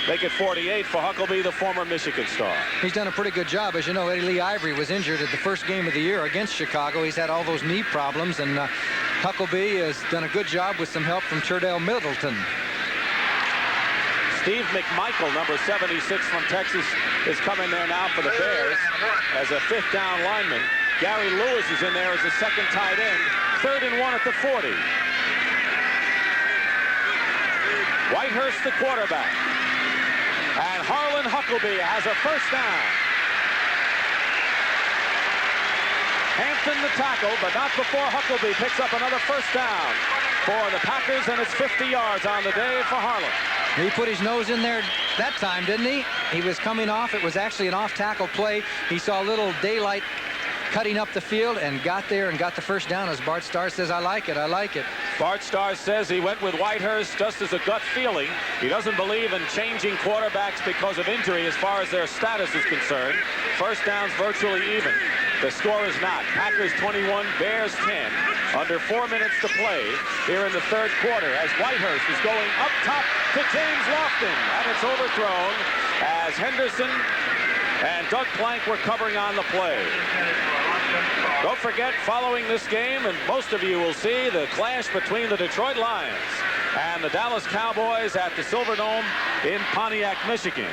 Make it 48 for Huckleby, the former Michigan star. He's done a pretty good job. As you know, Eddie Lee Ivory was injured at the first game of the year against Chicago. He's had all those knee problems, and Huckleby has done a good job with some help from Turdell Middleton. Steve McMichael, number 76 from Texas, is coming there now for the Bears as a 5th down lineman. Gary Lewis is in there as a second tight end. 3rd and 1 at the 40. Whitehurst, the quarterback. And Harlan Huckleby has a first down. Hampton the tackle, but not before Huckleby picks up another first down for the Packers, and it's 50 yards on the day for Harlan. He put his nose in there that time, didn't he? He was coming off. It was actually an off-tackle play. He saw a little daylight cutting up the field and got there and got the first down. As Bart Starr says, I like it, I like it. Bart Starr says he went with Whitehurst just as a gut feeling. He doesn't believe in changing quarterbacks because of injury as far as their status is concerned. First down's virtually even. The score is not. Packers 21, Bears 10. Under 4 minutes to play here in the 3rd quarter as Whitehurst is going up top to James Lofton. And it's overthrown as Henderson and Doug Plank were covering on the play. Don't forget, following this game, and most of you will see, the clash between the Detroit Lions and the Dallas Cowboys at the Silverdome in Pontiac, Michigan.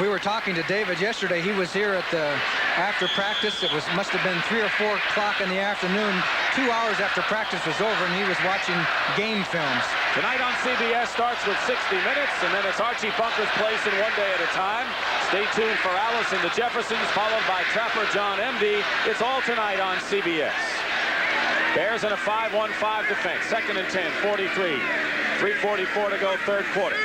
We were talking to David yesterday. He was here at the after practice. It must have been 3 or 4 o'clock in the afternoon, 2 hours after practice was over, and he was watching game films. Tonight on CBS starts with 60 minutes, and then it's Archie Bunker's Place in One Day at a Time. Stay tuned for Alice and the Jeffersons, followed by Trapper John M.D. It's all tonight on CBS. Bears in a 5-1-5 defense. 2nd and 10, 43. 3:44 to go, 3rd quarter.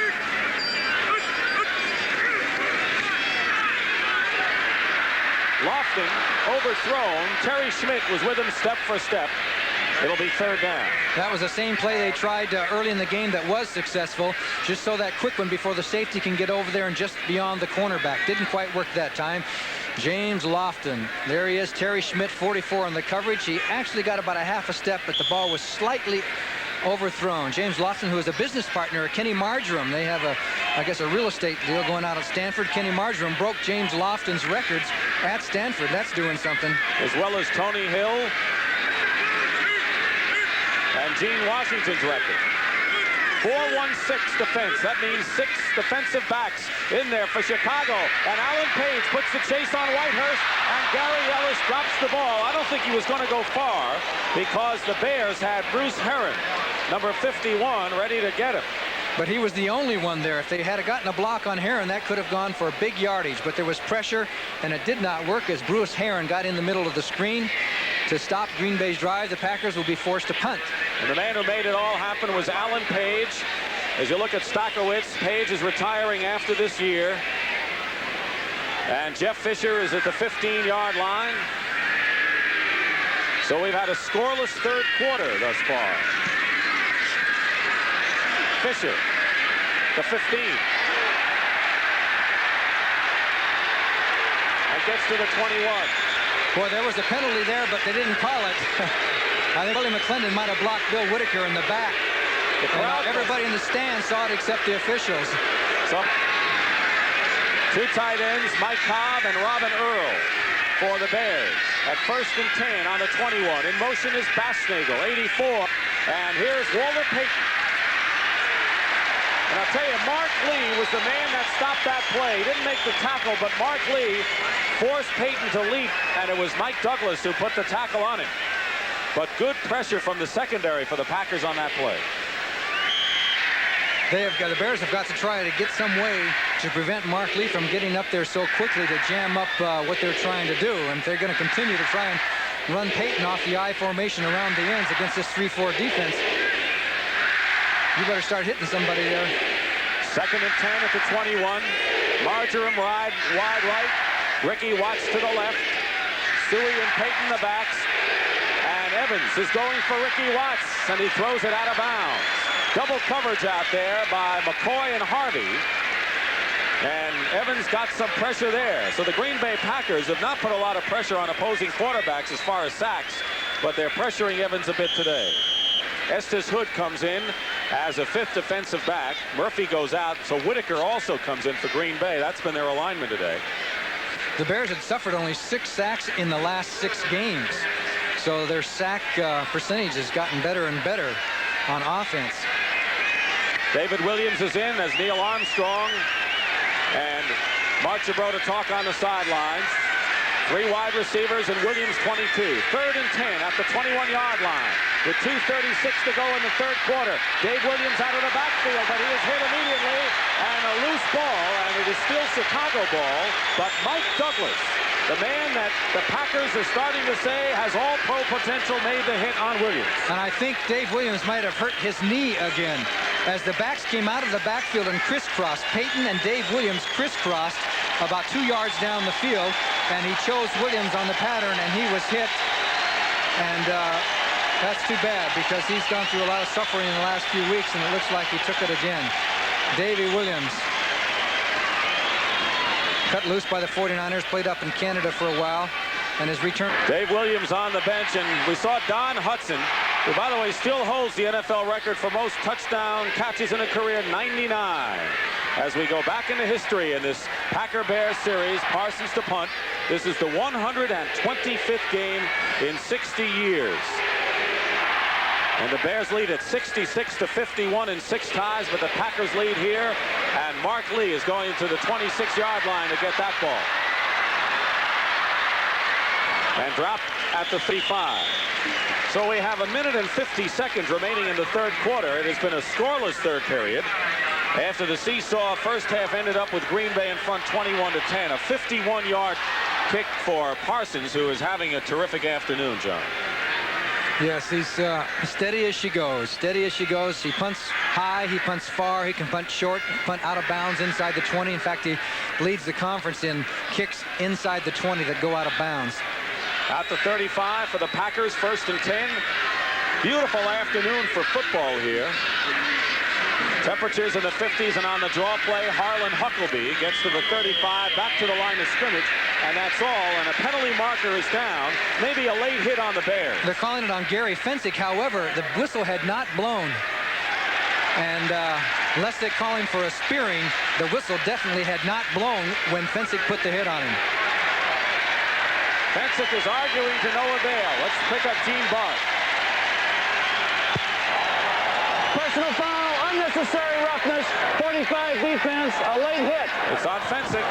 Lofton overthrown. Terry Schmidt was with him step for step. It'll be 3rd down. That was the same play they tried early in the game that was successful. Just so that quick one before the safety can get over there and just beyond the cornerback. Didn't quite work that time. James Lofton. There he is. Terry Schmidt, 44 on the coverage. He actually got about a half a step, but the ball was slightly overthrown. James Lofton, who is a business partner of Kenny Marjoram. They have I guess a real estate deal going out at Stanford. Kenny Marjoram broke James Lofton's records at Stanford. That's doing something. As well as Tony Hill and Gene Washington's record. 4-1-6 defense. That means 6 defensive backs in there for Chicago. And Alan Page puts the chase on Whitehurst, and Gary Ellis drops the ball. I don't think he was going to go far because the Bears had Bruce Herron, number 51, ready to get him. But he was the only one there. If they had gotten a block on Herron, that could have gone for big yardage. But there was pressure, and it did not work as Bruce Herron got in the middle of the screen. To stop Green Bay's drive, the Packers will be forced to punt. And the man who made it all happen was Alan Page. As you look at Stockowitz, Page is retiring after this year. And Jeff Fisher is at the 15-yard line. So we've had a scoreless 3rd quarter thus far. Fisher, the 15. And gets to the 21. Boy, there was a penalty there, but they didn't call it. I think Willie McClendon might have blocked Bill Whitaker in the back. Everybody in the stand saw it except the officials. So, 2 tight ends, Mike Cobb and Robin Earl for the Bears. At 1st and 10 on the 21. In motion is Basnagel, 84. And here's Walter Payton. And I'll tell you, Mark Lee was the man that stopped that play. He didn't make the tackle, but Mark Lee forced Payton to leap, and it was Mike Douglas who put the tackle on him. But good pressure from the secondary for the Packers on that play. The Bears have got to try to get some way to prevent Mark Lee from getting up there so quickly to jam up what they're trying to do. And if they're going to continue to try and run Payton off the I formation around the ends against this 3-4 defense, you better start hitting somebody there. 2nd and 10 at the 21. Marjoram wide right. Ricky Watts to the left. Stewie and Payton the backs. And Evans is going for Ricky Watts, and he throws it out of bounds. Double coverage out there by McCoy and Harvey. And Evans got some pressure there. So the Green Bay Packers have not put a lot of pressure on opposing quarterbacks as far as sacks, but they're pressuring Evans a bit today. Estes Hood comes in as a 5th defensive back. Murphy goes out, so Whitaker also comes in for Green Bay. That's been their alignment today. The Bears had suffered only 6 sacks in the last 6 games. So their sack percentage has gotten better and better on offense. David Williams is in as Neil Armstrong and Mark Jabro to talk on the sidelines. 3 wide receivers and Williams 22. 3rd and 10 at the 21-yard line with 2:36 to go in the 3rd quarter. Dave Williams out of the backfield, but he is hit immediately, and a loose ball, and it is still Chicago ball, but Mike Douglas, the man that the Packers are starting to say has all-pro potential, made the hit on Williams. And I think Dave Williams might have hurt his knee again. As the backs came out of the backfield and crisscrossed, Peyton and Dave Williams crisscrossed about 2 yards down the field, and he chose Williams on the pattern, and he was hit. And that's too bad, because he's gone through a lot of suffering in the last few weeks, and it looks like he took it again. Davey Williams, cut loose by the 49ers, played up in Canada for a while, and his return. Dave Williams on the bench, and we saw Don Hudson, who, by the way, still holds the NFL record for most touchdown catches in a career, 99. As we go back into history in this Packer-Bears series, Parsons to punt. This is the 125th game in 60 years. And the Bears lead at 66-51 in 6 ties, but the Packers lead here, and Mark Lee is going to the 26-yard line to get that ball. And drop at the 35. So we have 1 minute and 50 seconds remaining in the 3rd quarter. It has been a scoreless 3rd period. After the seesaw, first half ended up with Green Bay in front 21-10. A 51-yard kick for Parsons, who is having a terrific afternoon, John. Yes, he's steady as she goes. Steady as she goes. He punts high, he punts far, he can punt short, punt out of bounds inside the 20. In fact, he leads the conference in kicks inside the 20 that go out of bounds. At the 35 for the Packers, 1st and 10. Beautiful afternoon for football here. Temperatures in the 50s, and on the draw play, Harlan Huckleby gets to the 35, back to the line of scrimmage, and that's all, and a penalty marker is down. Maybe a late hit on the Bears. They're calling it on Gary Fensick. However, the whistle had not blown, and unless they're calling for a spearing, the whistle definitely had not blown when Fensick put the hit on him. Fensick is arguing to no avail. Let's pick up Gene Bart. Personal foul, unnecessary roughness, 45 defense, a late hit. It's on Fensick.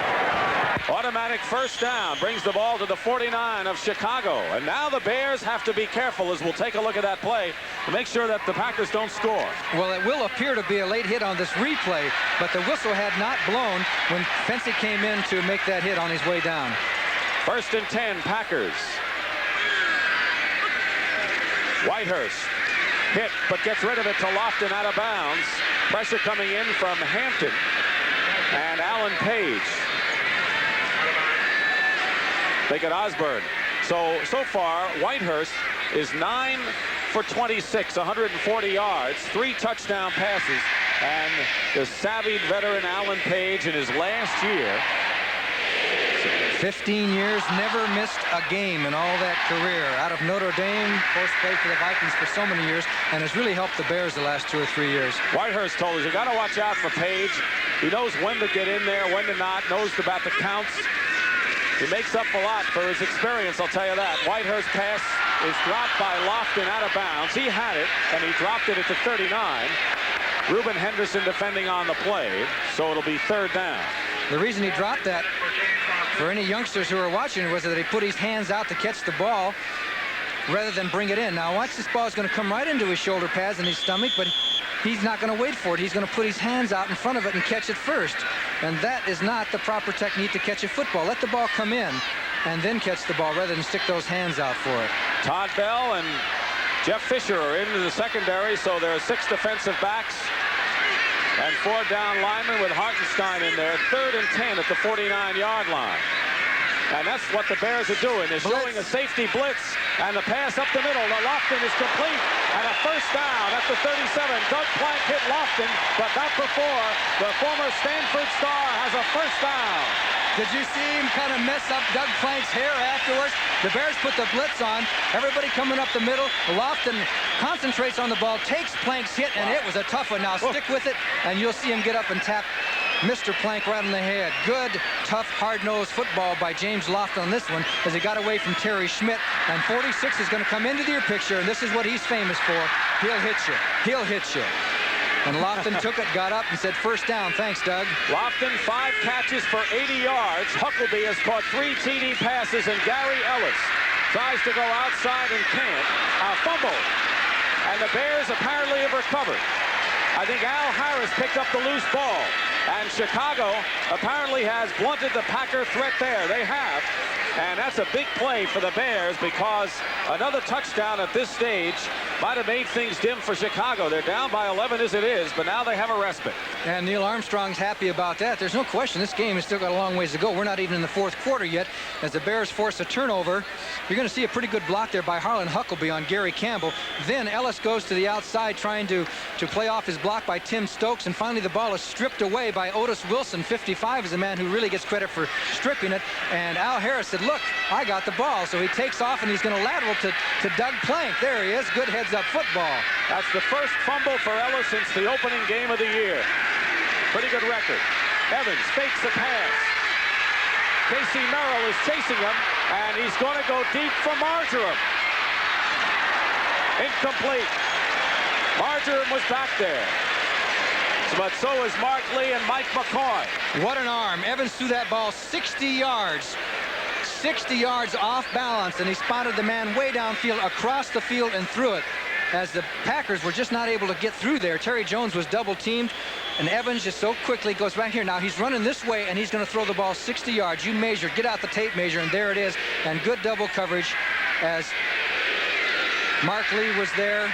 Automatic 1st down, brings the ball to the 49 of Chicago. And now the Bears have to be careful, as we'll take a look at that play, to make sure that the Packers don't score. Well, it will appear to be a late hit on this replay, but the whistle had not blown when Fensick came in to make that hit on his way down. 1st and 10, Packers. Whitehurst hit, but gets rid of it to Lofton out of bounds. Pressure coming in from Hampton and Alan Page. They get Osborne. So far, Whitehurst is 9 for 26, 140 yards, 3 touchdown passes, and the savvy veteran Alan Page in his last year. 15 years, never missed a game in all that career. Out of Notre Dame, of course, played for the Vikings for so many years, and has really helped the Bears the last 2 or 3 years. Whitehurst told us, you got to watch out for Page. He knows when to get in there, when to not, knows about the counts. He makes up a lot for his experience, I'll tell you that. Whitehurst pass is dropped by Lofton out of bounds. He had it, and he dropped it at the 39. Reuben Henderson defending on the play, so it'll be 3rd down. The reason he dropped that, for any youngsters who are watching, was that he put his hands out to catch the ball rather than bring it in. Now watch, this ball is going to come right into his shoulder pads and his stomach, but he's not going to wait for it. He's going to put his hands out in front of it and catch it first. And that is not the proper technique to catch a football. Let the ball come in and then catch the ball rather than stick those hands out for it. Todd Bell and Jeff Fisher are into the secondary, so there are 6 defensive backs and 4 down linemen with Hartenstein in there. 3rd and 10 at the 49-yard line. And that's what the Bears are doing. They're showing a safety blitz, and the pass up the middle. The Lofton is complete, and a first down at the 37. Doug Plank hit Lofton, but not before. The former Stanford star has a first down. Did you see him kind of mess up Doug Plank's hair afterwards? The Bears put the blitz on. Everybody coming up the middle. Lofton concentrates on the ball, takes Plank's hit, and it was a tough one. Now stick with it, and you'll see him get up and tap Mr. Plank right on the head. Good, tough, hard-nosed football by James Lofton on this one as he got away from Terry Schmidt. And 46 is going to come into your picture, and this is what he's famous for. He'll hit you. He'll hit you. And Lofton took it, got up, and said, first down. Thanks, Doug. Lofton, 5 catches for 80 yards. Huckleby has caught 3 TD passes, and Gary Ellis tries to go outside and can't. A fumble. And the Bears apparently have recovered. I think Al Harris picked up the loose ball. And Chicago apparently has blunted the Packer threat there. They have. And that's a big play for the Bears because another touchdown at this stage might have made things dim for Chicago. They're down by 11 as it is, but now they have a respite. And Neil Armstrong's happy about that. There's no question this game has still got a long ways to go. We're not even in the fourth quarter yet. As the Bears force a turnover, you're going to see a pretty good block there by Harlan Huckleby on Gary Campbell. Then Ellis goes to the outside trying to play off his block by Tim Stokes, and finally the ball is stripped away by Otis Wilson. 55 is the man who really gets credit for stripping it. And Al Harris said, look, I got the ball. So he takes off, and he's going to lateral to Doug Plank. There he is. Good heads-up football. That's the first fumble for Ellis since the opening game of the year. Pretty good record. Evans fakes the pass. Casey Merrill is chasing him, and he's going to go deep for Marjoram. Incomplete. Marjoram was back there. But so is Mark Lee and Mike McCoy. What an arm. Evans threw that ball 60 yards. 60 yards off balance, and he spotted the man way downfield, across the field, and threw it. As the Packers were just not able to get through there. Terry Jones was double teamed, and Evans just so quickly goes back here. Now he's running this way, and he's going to throw the ball 60 yards. You measure, get out the tape measure, and there it is. And good double coverage as Mark Lee was there,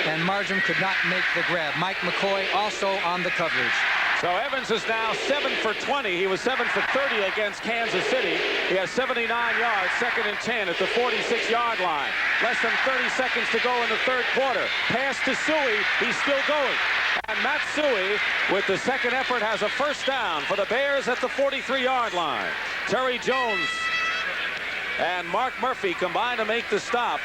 and Marjoram could not make the grab. Mike McCoy also on the coverage. So Evans is now 7 for 20. He was 7 for 30 against Kansas City. He has 79 yards, 2nd and 10 at the 46-yard line. Less than 30 seconds to go in the third quarter. Pass to Suey. He's still going. And Matt Suey, with the second effort, has a first down for the Bears at the 43-yard line. Terry Jones and Mark Murphy combine to make the stop.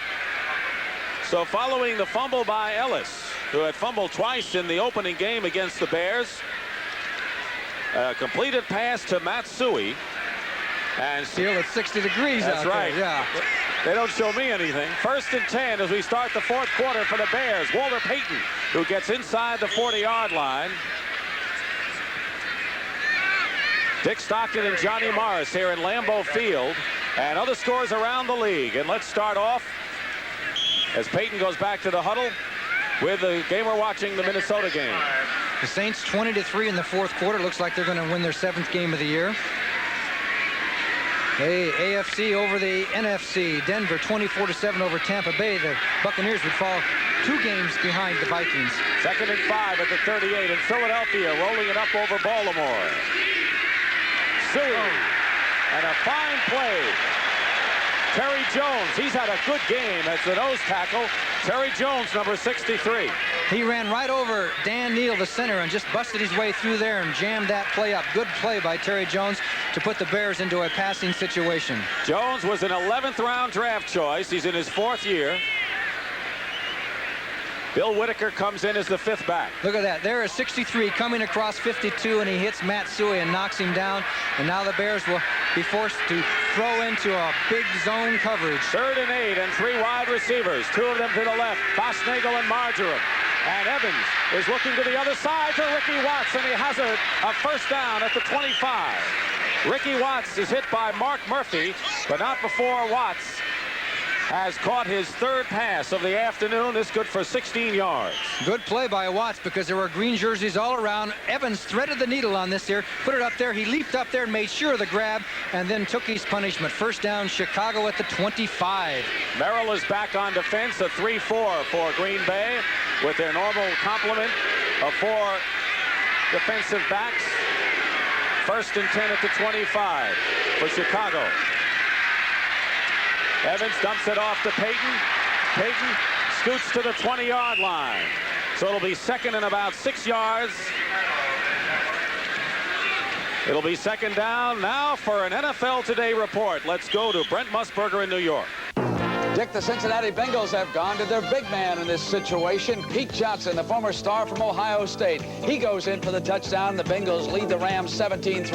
So following the fumble by Ellis, who had fumbled twice in the opening game against the Bears, a completed pass to Matt Suey. And Still at 60 degrees that's out right. there. Yeah. They don't show me anything. 1st and 10 as we start the fourth quarter for the Bears. Walter Payton, who gets inside the 40-yard line. Dick Stockton and Johnny Morris here in Lambeau Field. And other scores around the league. And let's start off as Payton goes back to the huddle with the game we're watching, the Minnesota game. The Saints 20-3 in the fourth quarter. Looks like they're going to win their 7th game of the year. The AFC over the NFC. Denver 24-7 over Tampa Bay. The Buccaneers would fall 2 games behind the Vikings. 2nd and 5 at the 38, and Philadelphia rolling it up over Baltimore. Suey, and a fine play. Terry Jones, he's had a good game as the nose tackle. Terry Jones, number 63. He ran right over Dan Neal, the center, and just busted his way through there and jammed that play up. Good play by Terry Jones to put the Bears into a passing situation. Jones was an 11th round draft choice. He's in his 4th year. Bill Whitaker comes in as the 5th back. Look at that. There is 63 coming across 52, and he hits Matt Suey and knocks him down. And now the Bears will be forced to throw into a big zone coverage. 3rd and 8 and 3 wide receivers. 2 of them to the left, Bosnagel and Marjoram. And Evans is looking to the other side to Ricky Watts, and he has a first down at the 25. Ricky Watts is hit by Mark Murphy, but not before Watts has caught his 3rd pass of the afternoon. This good for 16 yards. Good play by Watts because there were green jerseys all around. Evans threaded the needle on this here, put it up there. He leaped up there and made sure of the grab and then took his punishment. First down, Chicago at the 25. Merrill is back on defense, a 3-4 for Green Bay with their normal complement of 4 defensive backs. First and 10 at the 25 for Chicago. Evans dumps it off to Payton. Payton scoots to the 20-yard line. So it'll be second and about 6 yards. It'll be second down now for an NFL Today report. Let's go to Brent Musburger in New York. Dick, the Cincinnati Bengals have gone to their big man in this situation. Pete Johnson, the former star from Ohio State. He goes in for the touchdown. The Bengals lead the Rams 17-3.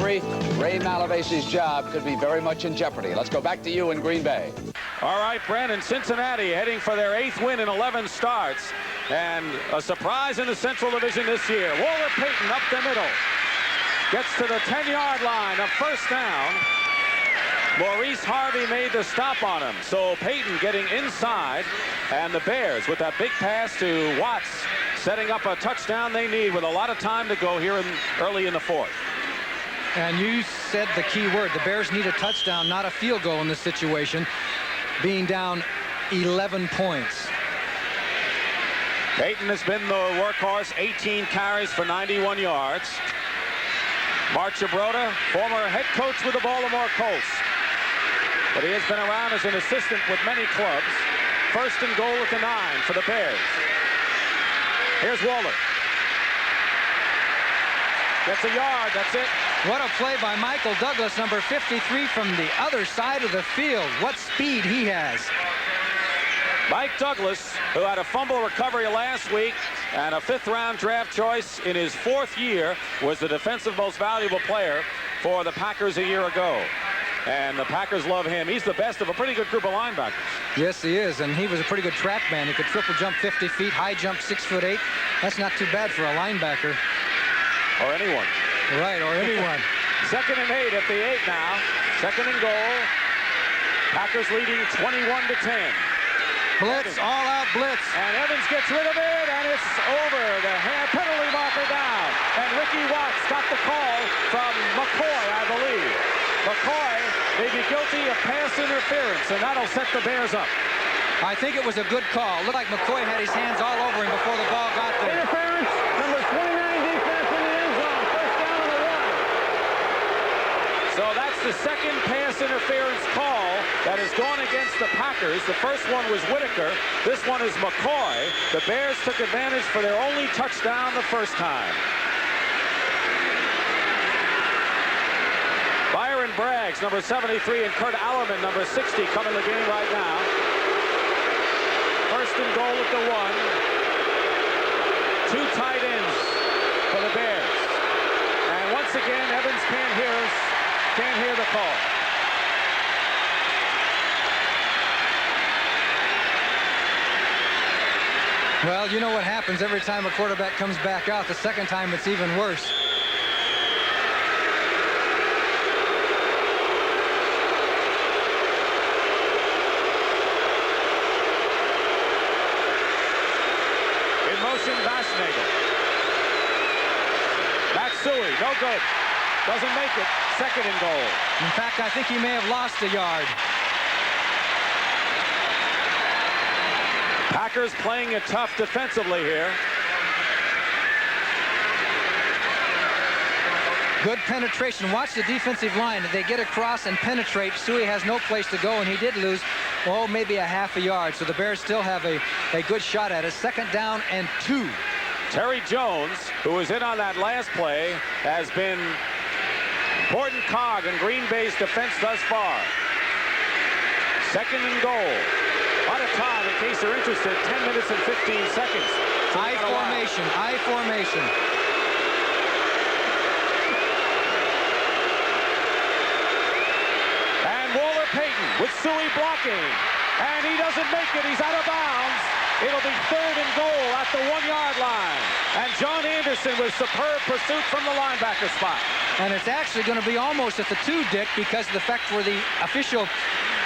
Ray Malavasi's job could be very much in jeopardy. Let's go back to you in Green Bay. All right, Brent, and Cincinnati heading for their 8th win in 11 starts. And a surprise in the Central Division this year. Walter Payton up the middle. Gets to the 10-yard line, a first down. Maurice Harvey made the stop on him. So Payton getting inside, and the Bears with that big pass to Watts, setting up a touchdown they need with a lot of time to go here early in the 4th. And you said the key word. The Bears need a touchdown, not a field goal in this situation, being down 11 points. Payton has been the workhorse, 18 carries for 91 yards. Mark Gibrota, former head coach with the Baltimore Colts. But he has been around as an assistant with many clubs. First and goal at the 9 for the Bears. Here's Waller. Gets a yard, that's it. What a play by Michael Douglas, number 53, from the other side of the field. What speed he has. Mike Douglas, who had a fumble recovery last week and a 5th-round draft choice in his 4th year, was the defensive most valuable player for the Packers a year ago. And the Packers love him. He's the best of a pretty good group of linebackers. Yes, he is, and he was a pretty good track man. He could triple jump 50 feet, high jump 6'8". That's not too bad for a linebacker. Or anyone. Right, or anyone. Second and 8 at the 8 now. Second and goal. Packers leading 21-10. Blitz, all-out blitz. And Evans gets rid of it, and it's over. The penalty marker down. And Ricky Watts got the call from McCoy, I believe. McCoy may be guilty of pass interference, and that'll set the Bears up. I think it was a good call. Looked like McCoy had his hands all over him before the ball got there. Interference, number 29 defense in the end zone. First down and a 1. So that's the second pass interference call that has gone against the Packers. The first one was Whitaker. This one is McCoy. The Bears took advantage for their only touchdown the first time. Byron Braggs, number 73, and Kurt Allerman, number 60, come in the game right now. First and goal at the 1. 2 tight ends for the Bears. And once again, Evans can't hear the call. Well, you know what happens every time a quarterback comes back out. The second time, it's even worse. Matsui, no good. Doesn't make it. Second and goal. In fact, I think he may have lost a yard. Packers playing it tough defensively here. Good penetration. Watch the defensive line. They get across and penetrate. Suey has no place to go, and he did lose, well, maybe a half a yard. So the Bears still have a good shot at it. Second down and 2. Terry Jones, who was in on that last play, has been important cog in Green Bay's defense thus far. Second and goal. Out of time, in case you're interested, 10 minutes and 15 seconds. So I formation, I formation. And Walter Payton with Suey blocking. And he doesn't make it. He's out of bounds. It'll be third and goal at the 1-yard line. And John Anderson with superb pursuit from the linebacker spot. And it's actually going to be almost at the 2, Dick, because of the fact where the official...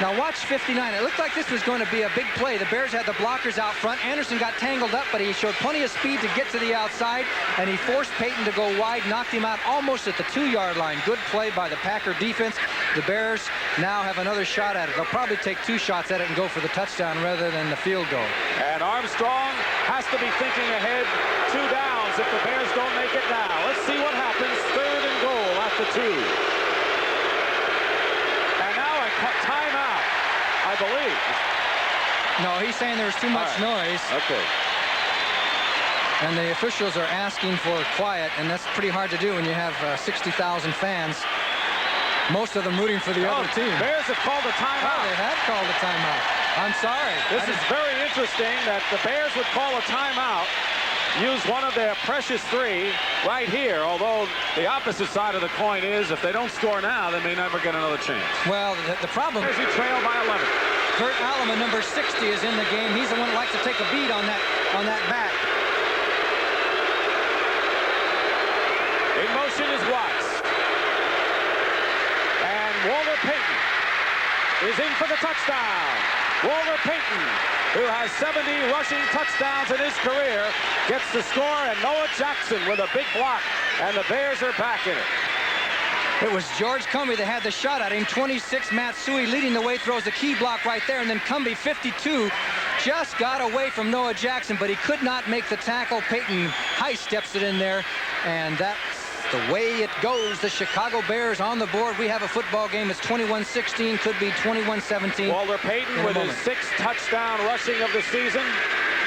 Now watch 59. It looked like this was going to be a big play. The Bears had the blockers out front. Anderson got tangled up, but he showed plenty of speed to get to the outside, and he forced Payton to go wide, knocked him out almost at the 2-yard line. Good play by the Packer defense. The Bears now have another shot at it. They'll probably take 2 shots at it and go for the touchdown rather than the field goal. And Armstrong has to be thinking ahead. 2 downs if the Bears don't make it now. Let's see what happens. Third and goal at the the 2. And now a timeout, I believe. No, he's saying there's too much noise. Okay. And the officials are asking for quiet, and that's pretty hard to do when you have 60,000 fans, most of them rooting for the other team. Bears have called a timeout. Oh, they have called a timeout. I'm sorry. This is very interesting that the Bears would call a timeout, use one of their precious 3 right here, although the opposite side of the coin is if they don't score now, they may never get another chance. Well, the problem is he trailed by 11. Kurt Alleman, number 60, is in the game. He's the one that likes to take a beat on that bat. In motion is Watts. And Walter Payton is in for the touchdown. Walter Payton, who has 70 rushing touchdowns in his career, gets the score, and Noah Jackson with a big block, and the Bears are back in it. It was George Cumbie that had the shot at him. 26, Matsui leading the way, throws the key block right there, and then Cumbie, 52, just got away from Noah Jackson, but he could not make the tackle. Payton high steps it in there, and that's the way it goes. The Chicago Bears on the board. We have a football game. It's 21-16, could be 21-17. Walter Payton with his 6th touchdown rushing of the season.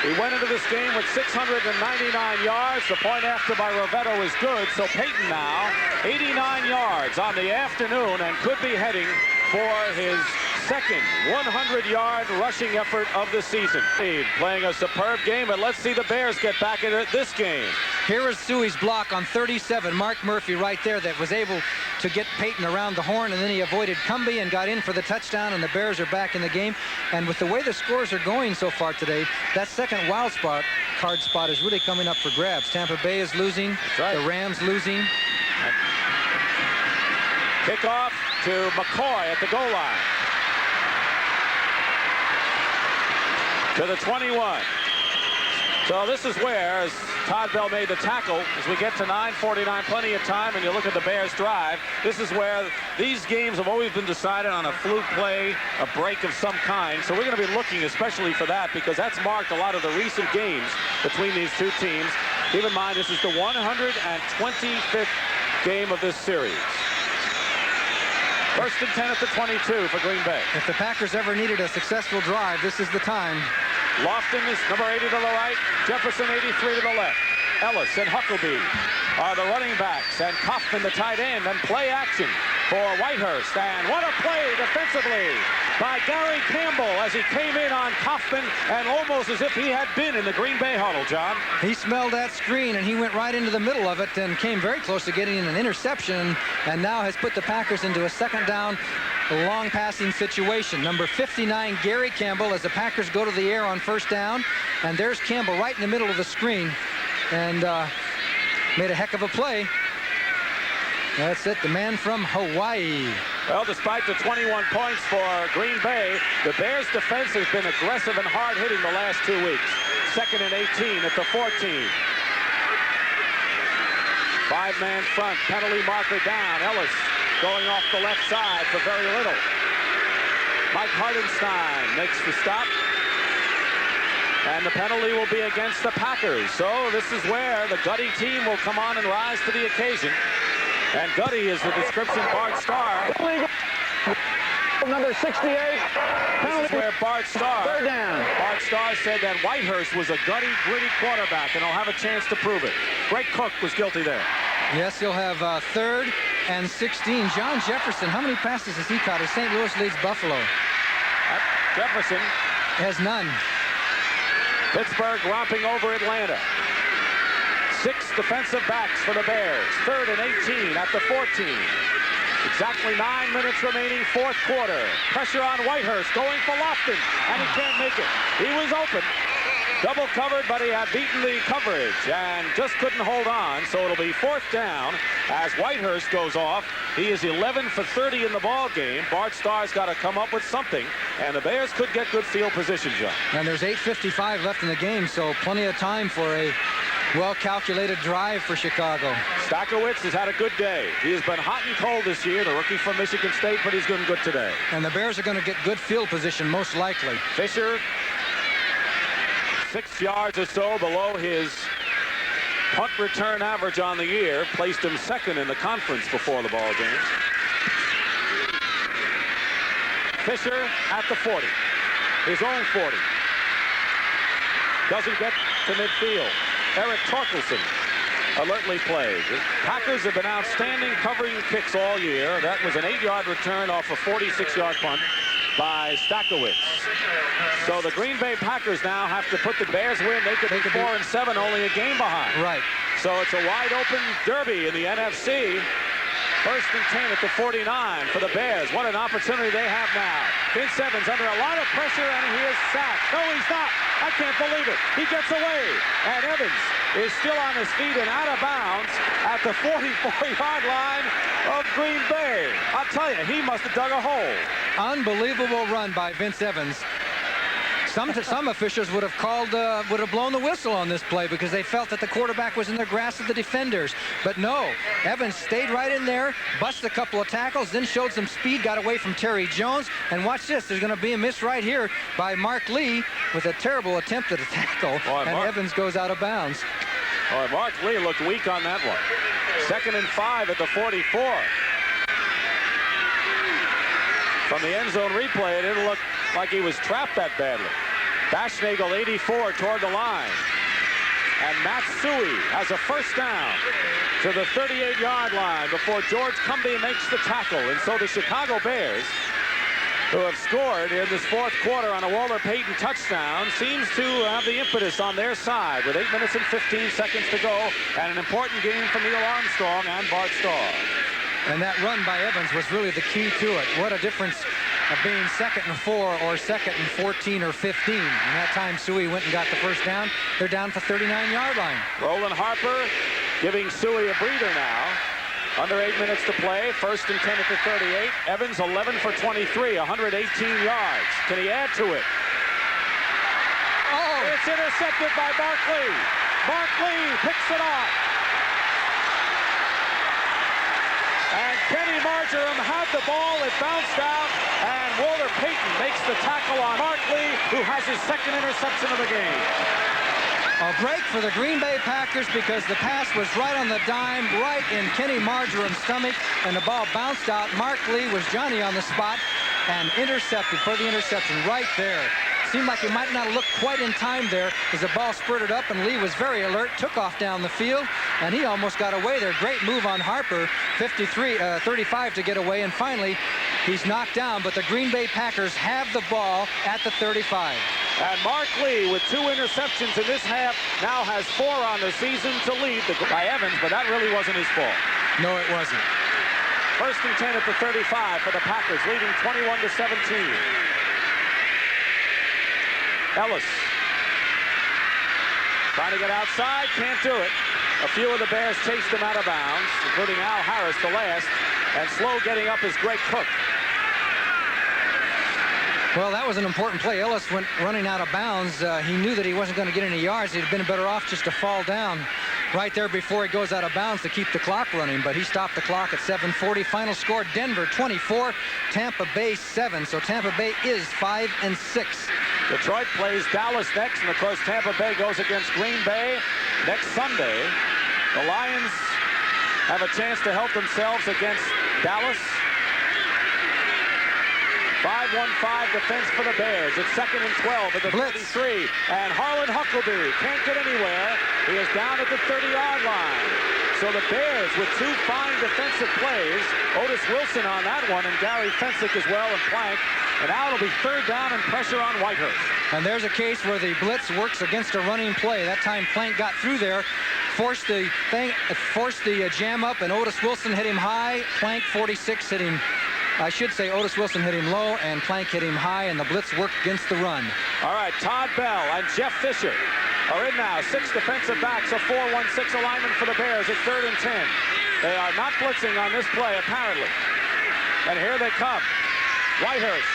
He went into this game with 699 yards. The point after by Rovetto is good. So Payton now 89 yards on the afternoon and could be heading for his second 100-yard rushing effort of the season. Playing a superb game, and let's see the Bears get back into this game. Here is Suey's block on 37. Mark Murphy right there that was able to get Payton around the horn, and then he avoided Cumbie and got in for the touchdown, and the Bears are back in the game. And with the way the scores are going so far today, that second wild card spot is really coming up for grabs. Tampa Bay is losing. That's right. The Rams losing. Kickoff to McCoy at the goal line. To the 21. So this is where, as Todd Bell made the tackle, as we get to 9:49, plenty of time, and you look at the Bears drive, this is where these games have always been decided on a fluke play, a break of some kind. So we're going to be looking especially for that, because that's marked a lot of the recent games between these two teams. Keep in mind, this is the 125th game of this series. First and 10 at the 22 for Green Bay. If the Packers ever needed a successful drive, this is the time. Lofton is number 80 to the right. Jefferson 83 to the left. Ellis and Huckabee are the running backs, and Kaufman the tight end, and play action for Whitehurst. And what a play defensively by Gary Campbell as he came in on Kaufman, and almost as if he had been in the Green Bay huddle, John. He smelled that screen, and he went right into the middle of it and came very close to getting an interception, and now has put the Packers into a second down long passing situation. Number 59, Gary Campbell, as the Packers go to the air on first down, and there's Campbell right in the middle of the screen, and made a heck of a play. That's it, the man from Hawaii. Well, despite the 21 points for Green Bay, the Bears' defense has been aggressive and hard-hitting the last 2 weeks. 2nd and 18 at the 14. 5-man front, penalty marker down. Ellis going off the left side for very little. Mike Hartenstein makes the stop. And the penalty will be against the Packers. So this is where the Gutty team will come on and rise to the occasion. And Gutty is the description Bart Starr. Number 68. This is where Bart Starr. Third down. Bart Starr said that Whitehurst was a gutty, gritty quarterback, and he'll have a chance to prove it. Greg Cook was guilty there. Yes, he'll have 3rd and 16. John Jefferson, how many passes has he caught as St. Louis leads Buffalo? Jefferson has none. Pittsburgh romping over Atlanta. 6 defensive backs for the Bears. 3rd and 18 at the 14. Exactly 9 minutes remaining, 4th quarter. Pressure on Whitehurst, going for Lofton, and he can't make it. He was open. Double covered, but he had beaten the coverage and just couldn't hold on. So it'll be 4th down as Whitehurst goes off. He is 11 for 30 in the ball game. Bart Starr's got to come up with something, and the Bears could get good field position, John. And there's 8:55 left in the game, so plenty of time for a well-calculated drive for Chicago. Stakowicz has had a good day. He has been hot and cold this year, the rookie from Michigan State, but he's doing good today. And the Bears are going to get good field position, most likely. Fisher, 6 yards or so below his punt return average on the year placed him second in the conference before the ball game. Fisher at the 40. His own 40. Doesn't get to midfield. Eric Torkelson alertly plays. The Packers have been outstanding covering kicks all year. That was an 8-yard return off a 46-yard punt by Stakowitz. So the Green Bay Packers now have to put the Bears win. They could be 4-7, only a game behind. Right. So it's a wide open derby in the NFC. 1st and 10 at the 49 for the Bears. What an opportunity they have now. Vince Evans under a lot of pressure, and he is sacked. No, he's not. I can't believe it. He gets away. And Evans is still on his feet and out of bounds at the 44-yard line of Green Bay. I'll tell you, he must have dug a hole. Unbelievable run by Vince Evans. Some officials would have blown the whistle on this play because they felt that the quarterback was in the grasp of the defenders. But no, Evans stayed right in there, busted a couple of tackles, then showed some speed, got away from Terry Jones. And watch this, there's going to be a miss right here by Mark Lee with a terrible attempt at a tackle. Evans goes out of bounds. Mark Lee looked weak on that one. 2nd and 5 at the 44. From the end zone replay, it didn't look like he was trapped that badly. Bashnagel, 84, toward the line. And Matsui has a 1st down to the 38-yard line before George Cumbie makes the tackle. And so the Chicago Bears, who have scored in this 4th quarter on a Walter Payton touchdown, seems to have the impetus on their side with 8 minutes and 15 seconds to go, and an important game for Neil Armstrong and Bart Starr. And that run by Evans was really the key to it. What a difference of being 2nd and 4 or 2nd and 14 or 15. And that time Suey went and got the 1st down. They're down at the 39-yard line. Roland Harper giving Suey a breather now. Under 8 minutes to play. 1st and 10 at the 38. Evans 11 for 23, 118 yards. Can he add to it? Oh! It's intercepted by Mark Lee. Mark Lee picks it off. And Kenny Marjoram had the ball. It bounced out, and Walter Payton makes the tackle on Mark Lee, who has his 2nd interception of the game. A break for the Green Bay Packers because the pass was right on the dime, right in Kenny Marjoram's stomach, and the ball bounced out. Mark Lee was Johnny on the spot and intercepted for the interception right there. Seemed like he might not have looked quite in time there as the ball spurted up, and Lee was very alert, took off down the field, and he almost got away there. Great move on Harper, 35 to get away, and finally he's knocked down, but the Green Bay Packers have the ball at the 35. And Mark Lee, with 2 interceptions in this half, now has 4 on the season to lead by Evans, but that really wasn't his fault. No, it wasn't. 1st and 10 at the 35 for the Packers, leading 21-17. Ellis trying to get outside, can't do it. A few of the Bears chased him out of bounds, including Al Harris, the last, and slow getting up is Greg Cook. Well, that was an important play. Ellis went running out of bounds. He knew that he wasn't going to get any yards. He'd been better off just to fall down right there before he goes out of bounds to keep the clock running, but he stopped the clock at 7:40. Final score, Denver 24, Tampa Bay 7. So Tampa Bay is 5-6. Detroit plays Dallas next, and of course Tampa Bay goes against Green Bay next Sunday. The Lions have a chance to help themselves against Dallas. 5-1-5 defense for the Bears. It's 2nd and 12 at the 33. And Harlan Huckabee can't get anywhere. He is down at the 30-yard line. So the Bears with 2 fine defensive plays. Otis Wilson on that one, and Gary Fensick as well, and Plank. And now it'll be 3rd down and pressure on Whitehurst. And there's a case where the blitz works against a running play. That time Plank got through there, forced the jam up, and Otis Wilson hit him high. Plank 46 hit him. I should say Otis Wilson hit him low and Plank hit him high, and the blitz worked against the run. All right, Todd Bell and Jeff Fisher are in now. 6 defensive backs, a 4-1-6 alignment for the Bears at 3rd and 10. They are not blitzing on this play, apparently. And here they come. Whitehurst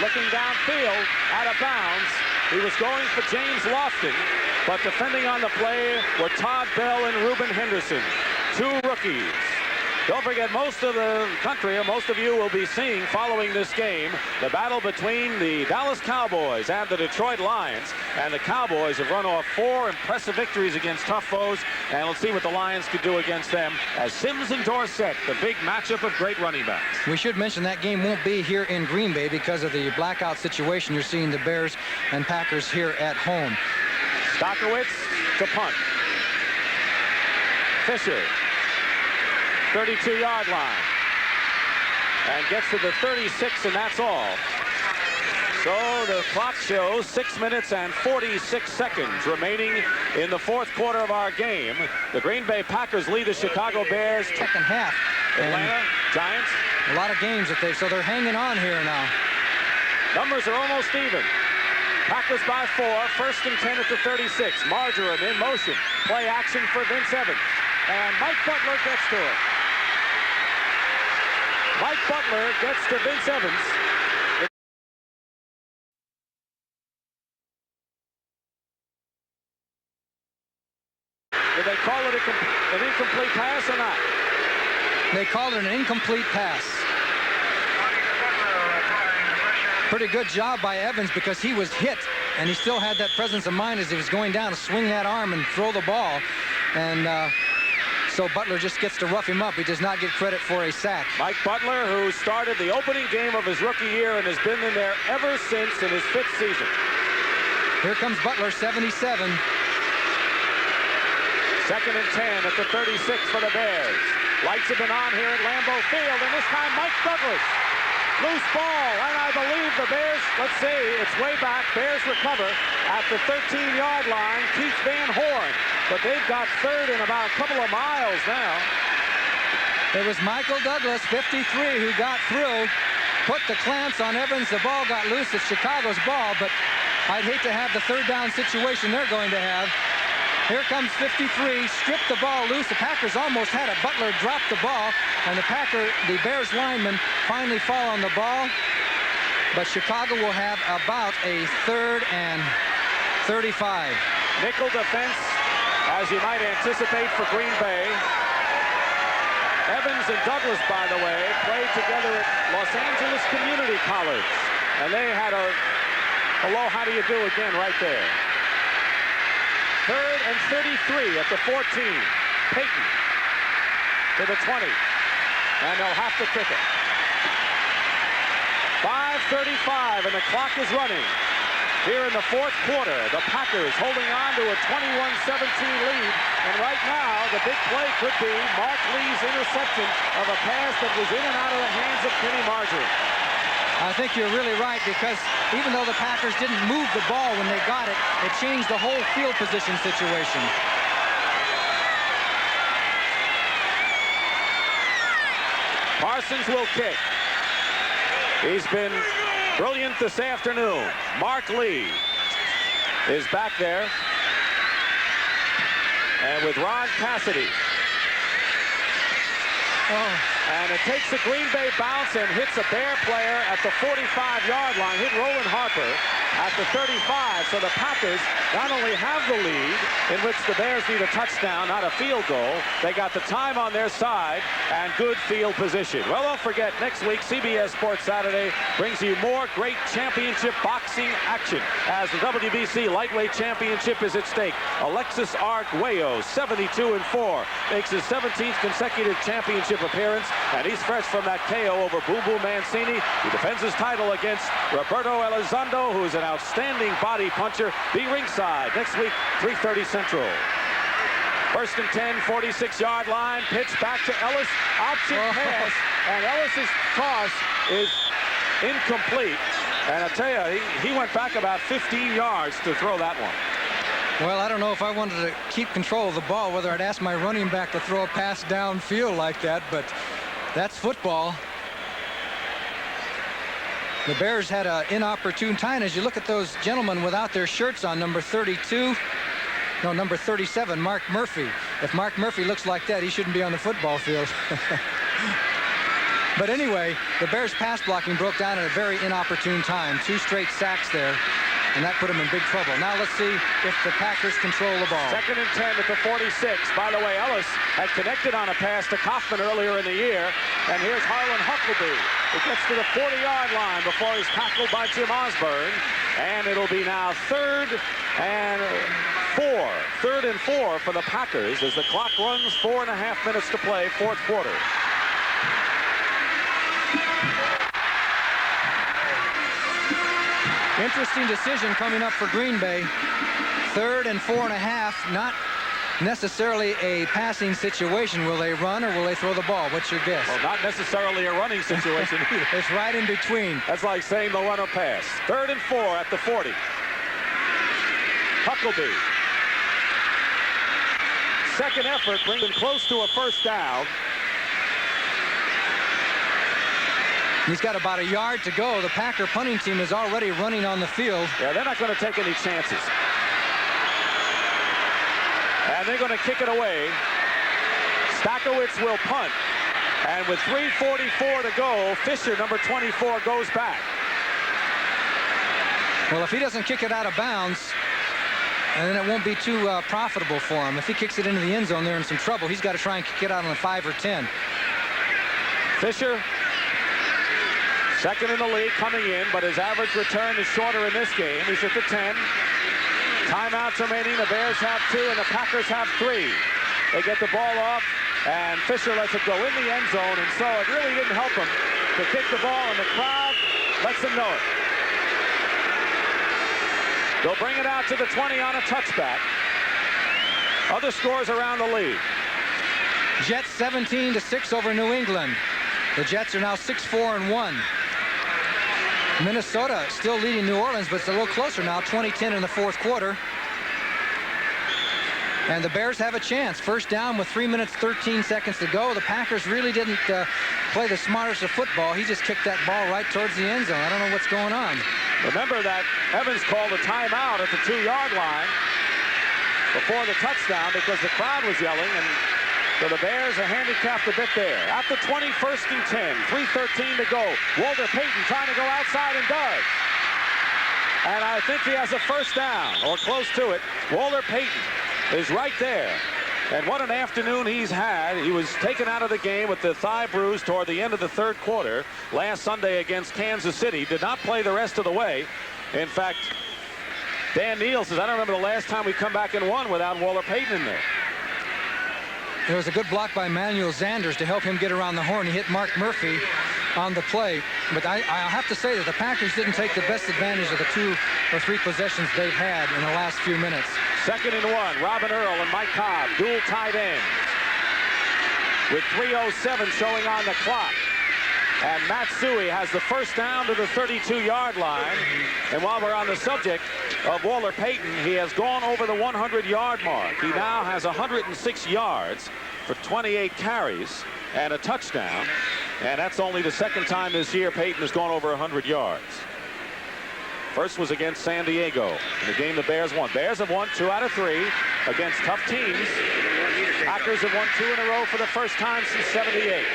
looking downfield, out of bounds. He was going for James Lofton, but defending on the play were Todd Bell and Reuben Henderson, 2 rookies. Don't forget, most of the country, or most of you will be seeing following this game, the battle between the Dallas Cowboys and the Detroit Lions. And the Cowboys have run off 4 impressive victories against tough foes. And let's see what the Lions could do against them as Sims and Dorsett, the big matchup of great running backs. We should mention that game won't be here in Green Bay because of the blackout situation. You're seeing the Bears and Packers here at home. Stockowitz to punt. Fisher, 32-yard line, and gets to the 36, and that's all. So the clock shows 6 minutes and 46 seconds remaining in the fourth quarter of our game. The Green Bay Packers lead the Chicago Bears. Second half. Atlanta Giants. A lot of games that so they're hanging on here now. Numbers are almost even. Packers by 4, 1st and 10 at the 36. Marjoram in motion. Play action for Vince Evans. And Mike Butler gets to it. Mike Butler gets to Vince Evans. Did they call it an incomplete pass or not? They called it an incomplete pass. Pretty good job by Evans because he was hit, and he still had that presence of mind as he was going down to swing that arm and throw the ball. And so Butler just gets to rough him up. He does not get credit for a sack. Mike Butler, who started the opening game of his rookie year and has been in there ever since in his 5th season. Here comes Butler, 77. 2nd and 10 at the 36 for the Bears. Lights have been on here at Lambeau Field, and this time Mike Douglas. Loose ball, and I believe the Bears, let's see, it's way back. Bears recover at the 13-yard line. Keith Van Horn, but they've got 3rd and about a couple of miles now. It was Michael Douglas, 53, who got through, put the clamps on Evans. The ball got loose. It's Chicago's ball, but I'd hate to have the 3rd down situation they're going to have. Here comes 53, stripped the ball loose. The Packers almost had it. Butler dropped the ball, and the Bears linemen finally fall on the ball. But Chicago will have about a 3rd and 35. Nickel defense, as you might anticipate for Green Bay. Evans and Douglas, by the way, played together at Los Angeles Community College. And they had a hello, how do you do again right there. 3rd and 33 at the 14. Peyton to the 20. And they'll have to kick it. 5:35 and the clock is running. Here in the fourth quarter, the Packers holding on to a 21-17 lead. And right now, the big play could be Mark Lee's interception of a pass that was in and out of the hands of Kenny Marjoram. I think you're really right, because even though the Packers didn't move the ball when they got it, it changed the whole field position situation. Parsons will kick. He's been brilliant this afternoon. Mark Lee is back there. And with Ron Cassidy. And it takes a Green Bay bounce and hits a Bear player at the 45-yard line. Hit Roland Harper at the 35. So the Packers not only have the lead, in which the Bears need a touchdown, not a field goal, they got the time on their side and good field position. Well, don't forget, next week, CBS Sports Saturday brings you more great championship boxing action as the WBC Lightweight Championship is at stake. Alexis Arguello, 72-4, makes his 17th consecutive championship appearance, and he's fresh from that KO over Boom Boom Mancini. He defends his title against Roberto Elizondo, who is an outstanding body puncher. Be ringside next week, 3:30 Central. 1st and 10, 46-yard line. Pitch back to Ellis. Option pass. And Ellis's toss is incomplete. And I tell you, he went back about 15 yards to throw that one. Well, I don't know if I wanted to keep control of the ball, whether I'd ask my running back to throw a pass downfield like that, but that's football. The Bears had an inopportune time. As you look at those gentlemen without their shirts on, number 32, no, number 37, Mark Murphy. If Mark Murphy looks like that, he shouldn't be on the football field. But anyway, the Bears' pass blocking broke down at a very inopportune time. 2 straight sacks there. and that put him in big trouble. Now let's see if the Packers control the ball. 2nd and 10 at the 46. By the way, Ellis had connected on a pass to Kaufman earlier in the year, and here's Harlan Huckleby. He gets to the 40-yard line before he's tackled by Jim Osborne, and it'll be now 3rd and 4. 3rd and 4 for the Packers as the clock runs 4.5 minutes to play, 4th quarter. Interesting decision coming up for Green Bay. 3rd and 4.5, not necessarily a passing situation. Will they run or will they throw the ball? What's your guess? Well, not necessarily a running situation either. It's right in between. That's like saying they'll run or pass. 3rd and 4 at the 40. Huckleby. Second effort brings him close to a first down. He's got about a yard to go. The Packer punting team is already running on the field. Yeah, they're not going to take any chances. And they're going to kick it away. Stakowicz will punt. And with 3:44 to go, Fisher, number 24, goes back. Well, if he doesn't kick it out of bounds, and then it won't be too profitable for him. If he kicks it into the end zone, they're in some trouble. He's got to try and kick it out on the 5 or 10. Fisher, second in the league, coming in, but his average return is shorter in this game. He's at the 10. Timeouts remaining. The Bears have 2, and the Packers have 3. They get the ball off, and Fisher lets it go in the end zone, and so it really didn't help him to kick the ball, and the crowd lets him know it. They'll bring it out to the 20 on a touchback. Other scores around the league. Jets 17-6 over New England. The Jets are now 6-4-1. Minnesota still leading New Orleans, but it's a little closer now, 20-10 in the 4th quarter. And the Bears have a chance. First down with 3 minutes, 13 seconds to go. The Packers really didn't play the smartest of football. He just kicked that ball right towards the end zone. I don't know what's going on. Remember that Evans called a timeout at the 2-yard line before the touchdown because the crowd was yelling, and so the Bears are handicapped a bit there. At the 20, 1st and 10, 3:13 to go. Walter Payton trying to go outside and does. And I think he has a first down, or close to it. Walter Payton is right there. And what an afternoon he's had. He was taken out of the game with the thigh bruise toward the end of the 3rd quarter last Sunday against Kansas City. Did not play the rest of the way. In fact, Dan Neal says, I don't remember the last time we come back and won without Walter Payton in there. There was a good block by Manuel Zanders to help him get around the horn. He hit Mark Murphy on the play. But I'll have to say that the Packers didn't take the best advantage of the 2 or 3 possessions they've had in the last few minutes. 2nd and 1. Robin Earl and Mike Cobb, dual tight ends, with 3:07 showing on the clock. And Matt Suhey has the first down to the 32-yard line. And while we're on the subject of Walter Payton, he has gone over the 100-yard mark. He now has 106 yards for 28 carries and a touchdown. And that's only the 2nd time this year Payton has gone over 100 yards. First was against San Diego in the game the Bears won. Bears have won 2 out of 3 against tough teams. Packers have won 2 in a row for the first time since '78.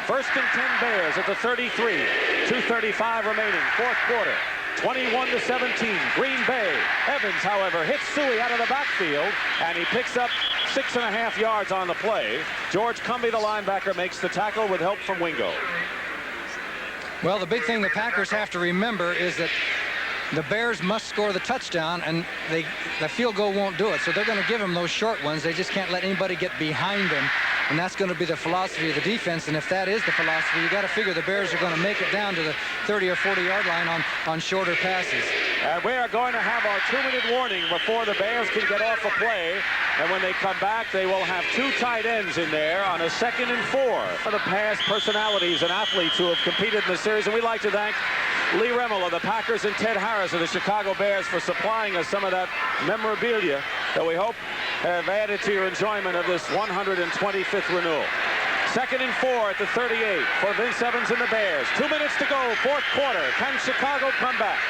1st and 10 Bears at the 33. 2:35 remaining, 4th quarter. 21-17, Green Bay. Evans, however, hits Suhey out of the backfield, and he picks up 6.5 yards on the play. George Cumbie, the linebacker, makes the tackle with help from Wingo. Well, the big thing the Packers have to remember is that the Bears must score the touchdown, and the field goal won't do it. So they're going to give them those short ones. They just can't let anybody get behind them. And that's going to be the philosophy of the defense. And if that is the philosophy, you got to figure the Bears are going to make it down to the 30 or 40-yard line on shorter passes. And we are going to have our 2-minute warning before the Bears can get off a play. And when they come back, they will have 2 tight ends in there on a 2nd and 4 for the past personalities and athletes who have competed in the series. And we'd like to thank Lee Remmel of the Packers and Ted Harris of the Chicago Bears for supplying us some of that memorabilia that we hope have added to your enjoyment of this 125th renewal. 2nd and 4 at the 38 for Vince Evans and the Bears. 2 minutes to go, 4th quarter. Can Chicago come back?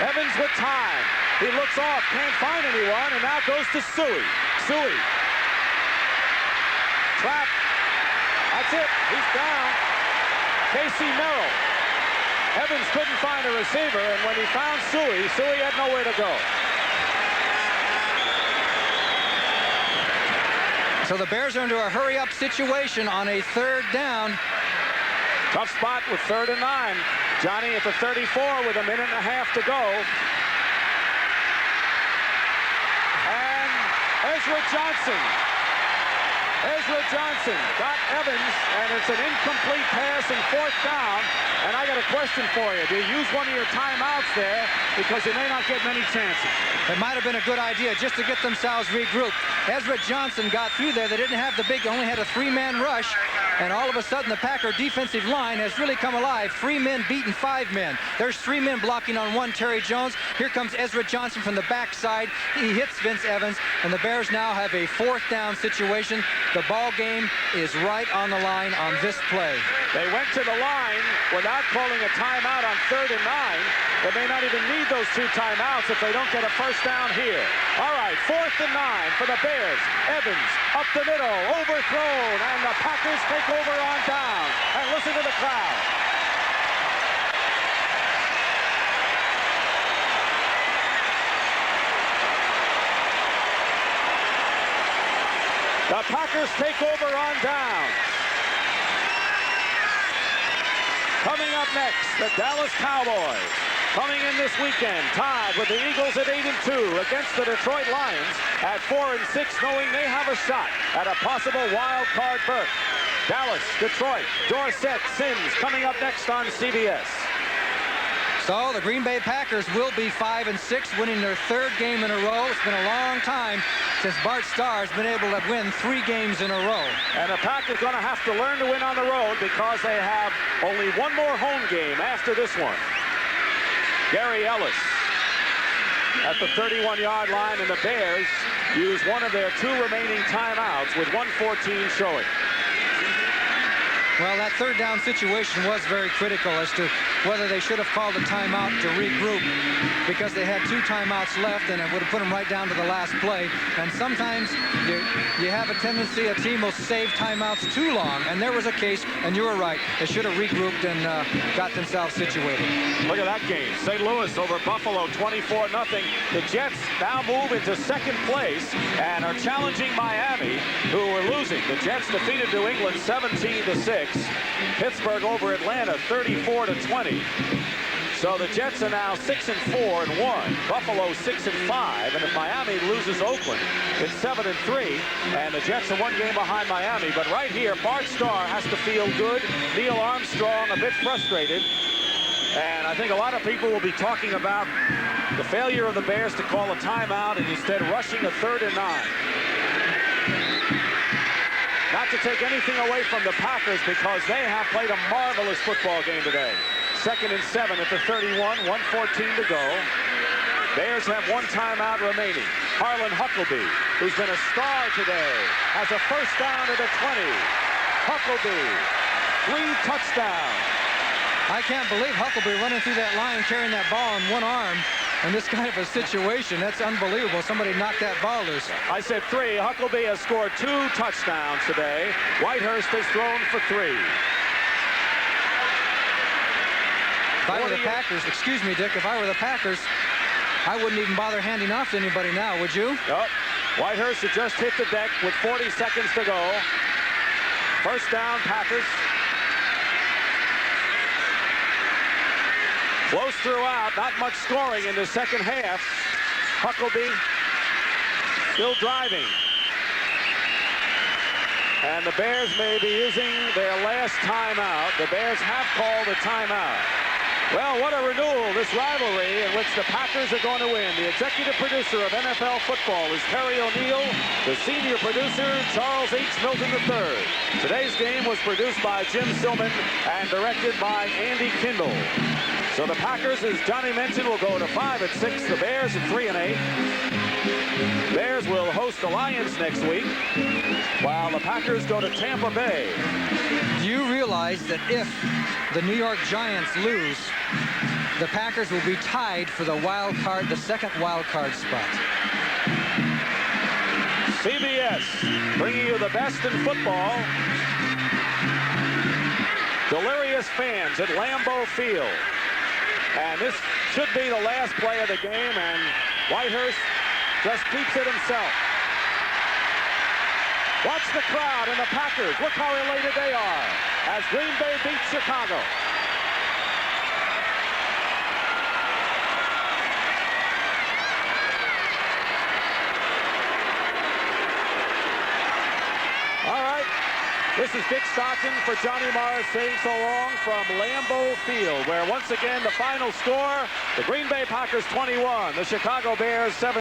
Evans with time. He looks off, can't find anyone, and now goes to Suhey. Suhey. Trap. That's it. He's down. Casey Merrill. Evans couldn't find a receiver, and when he found Suey had nowhere to go. So the Bears are into a hurry-up situation on a 3rd down. Tough spot with 3rd and 9. Johnny at the 34 with a minute and a half to go. And Ezra Johnson got Evans, and it's an incomplete pass and 4th down. And I got a question for you. Do you use one of your timeouts there? Because you may not get many chances. It might have been a good idea just to get themselves regrouped. Ezra Johnson got through there. They didn't have the big, only had a 3-man rush. And all of a sudden, the Packer defensive line has really come alive. 3 men beating 5 men. There's 3 men blocking on 1 Terry Jones. Here comes Ezra Johnson from the backside. He hits Vince Evans, and the Bears now have a 4th down situation. The ball game is right on the line on this play. They went to the line without calling a timeout on 3rd and 9. They may not even need those 2 timeouts if they don't get a 1st down here. All right, 4th and 9 for the Bears. Evans up the middle, overthrown, and the Packers take over on down. And listen to the crowd. The Packers take over on down. Coming up next, the Dallas Cowboys. Coming in this weekend, tied with the Eagles at 8-2 against the Detroit Lions at 4-6, knowing they have a shot at a possible wild card berth. Dallas, Detroit, Dorsett, Sims coming up next on CBS. So the Green Bay Packers will be 5-6, winning their 3rd game in a row. It's been a long time since Bart Starr has been able to win 3 games in a row. And the Packers going to have to learn to win on the road because they have only 1 more home game after this one. Gary Ellis at the 31-yard line, and the Bears use one of their 2 remaining timeouts with 1:14 showing. Well, that 3rd down situation was very critical as to whether they should have called a timeout to regroup, because they had 2 timeouts left, and it would have put them right down to the last play. And sometimes you have a tendency, a team will save timeouts too long, and there was a case, and you were right, they should have regrouped and got themselves situated. Look at that game. St. Louis over Buffalo 24-0. The Jets now move into 2nd place and are challenging Miami, who were losing. The Jets defeated New England 17-6. Pittsburgh over Atlanta 34-20. So the Jets are now 6-4-1. Buffalo 6-5. And if Miami loses Oakland, it's 7-3. And the Jets are 1 game behind Miami. But right here, Bart Starr has to feel good. Neil Armstrong a bit frustrated. And I think a lot of people will be talking about the failure of the Bears to call a timeout and instead rushing a 3rd and 9. Not to take anything away from the Packers, because they have played a marvelous football game today. 2nd and 7 at the 31, 1:14 to go. Bears have 1 timeout remaining. Harlan Huckleby, who's been a star today, has a 1st down at the 20. Huckleby, 3 touchdowns. I can't believe Huckleby running through that line, carrying that ball in 1 arm. In this kind of a situation, that's unbelievable. Somebody knocked that ball loose. I said 3. Huckleby has scored 2 touchdowns today. Whitehurst has thrown for 3. If I were the Packers, excuse me, Dick, if I were the Packers, I wouldn't even bother handing off to anybody now, would you? Nope. Whitehurst had just hit the deck with 40 seconds to go. 1st down, Packers. Close throughout, not much scoring in the 2nd half. Huckleby still driving. And the Bears may be using their last timeout. The Bears have called a timeout. Well, what a renewal, this rivalry in which the Packers are going to win. The executive producer of NFL football is Terry O'Neill. The senior producer, Charles H. Milton III. Today's game was produced by Jim Silman and directed by Andy Kindle. So the Packers, as Johnny mentioned, will go to 5-6. The Bears at 3-8. Bears will host the Lions next week, while the Packers go to Tampa Bay. Do you realize that if the New York Giants lose, the Packers will be tied for the wild card, the 2nd wild card spot? CBS bringing you the best in football. Delirious fans at Lambeau Field. And this should be the last play of the game, and Whitehurst just keeps it himself. Watch the crowd and the Packers. Look how elated they are as Green Bay beats Chicago. All right. This is Dick Stockton for Johnny Morris saying so long from Lambeau Field, where once again the final score, the Green Bay Packers 21, the Chicago Bears 7.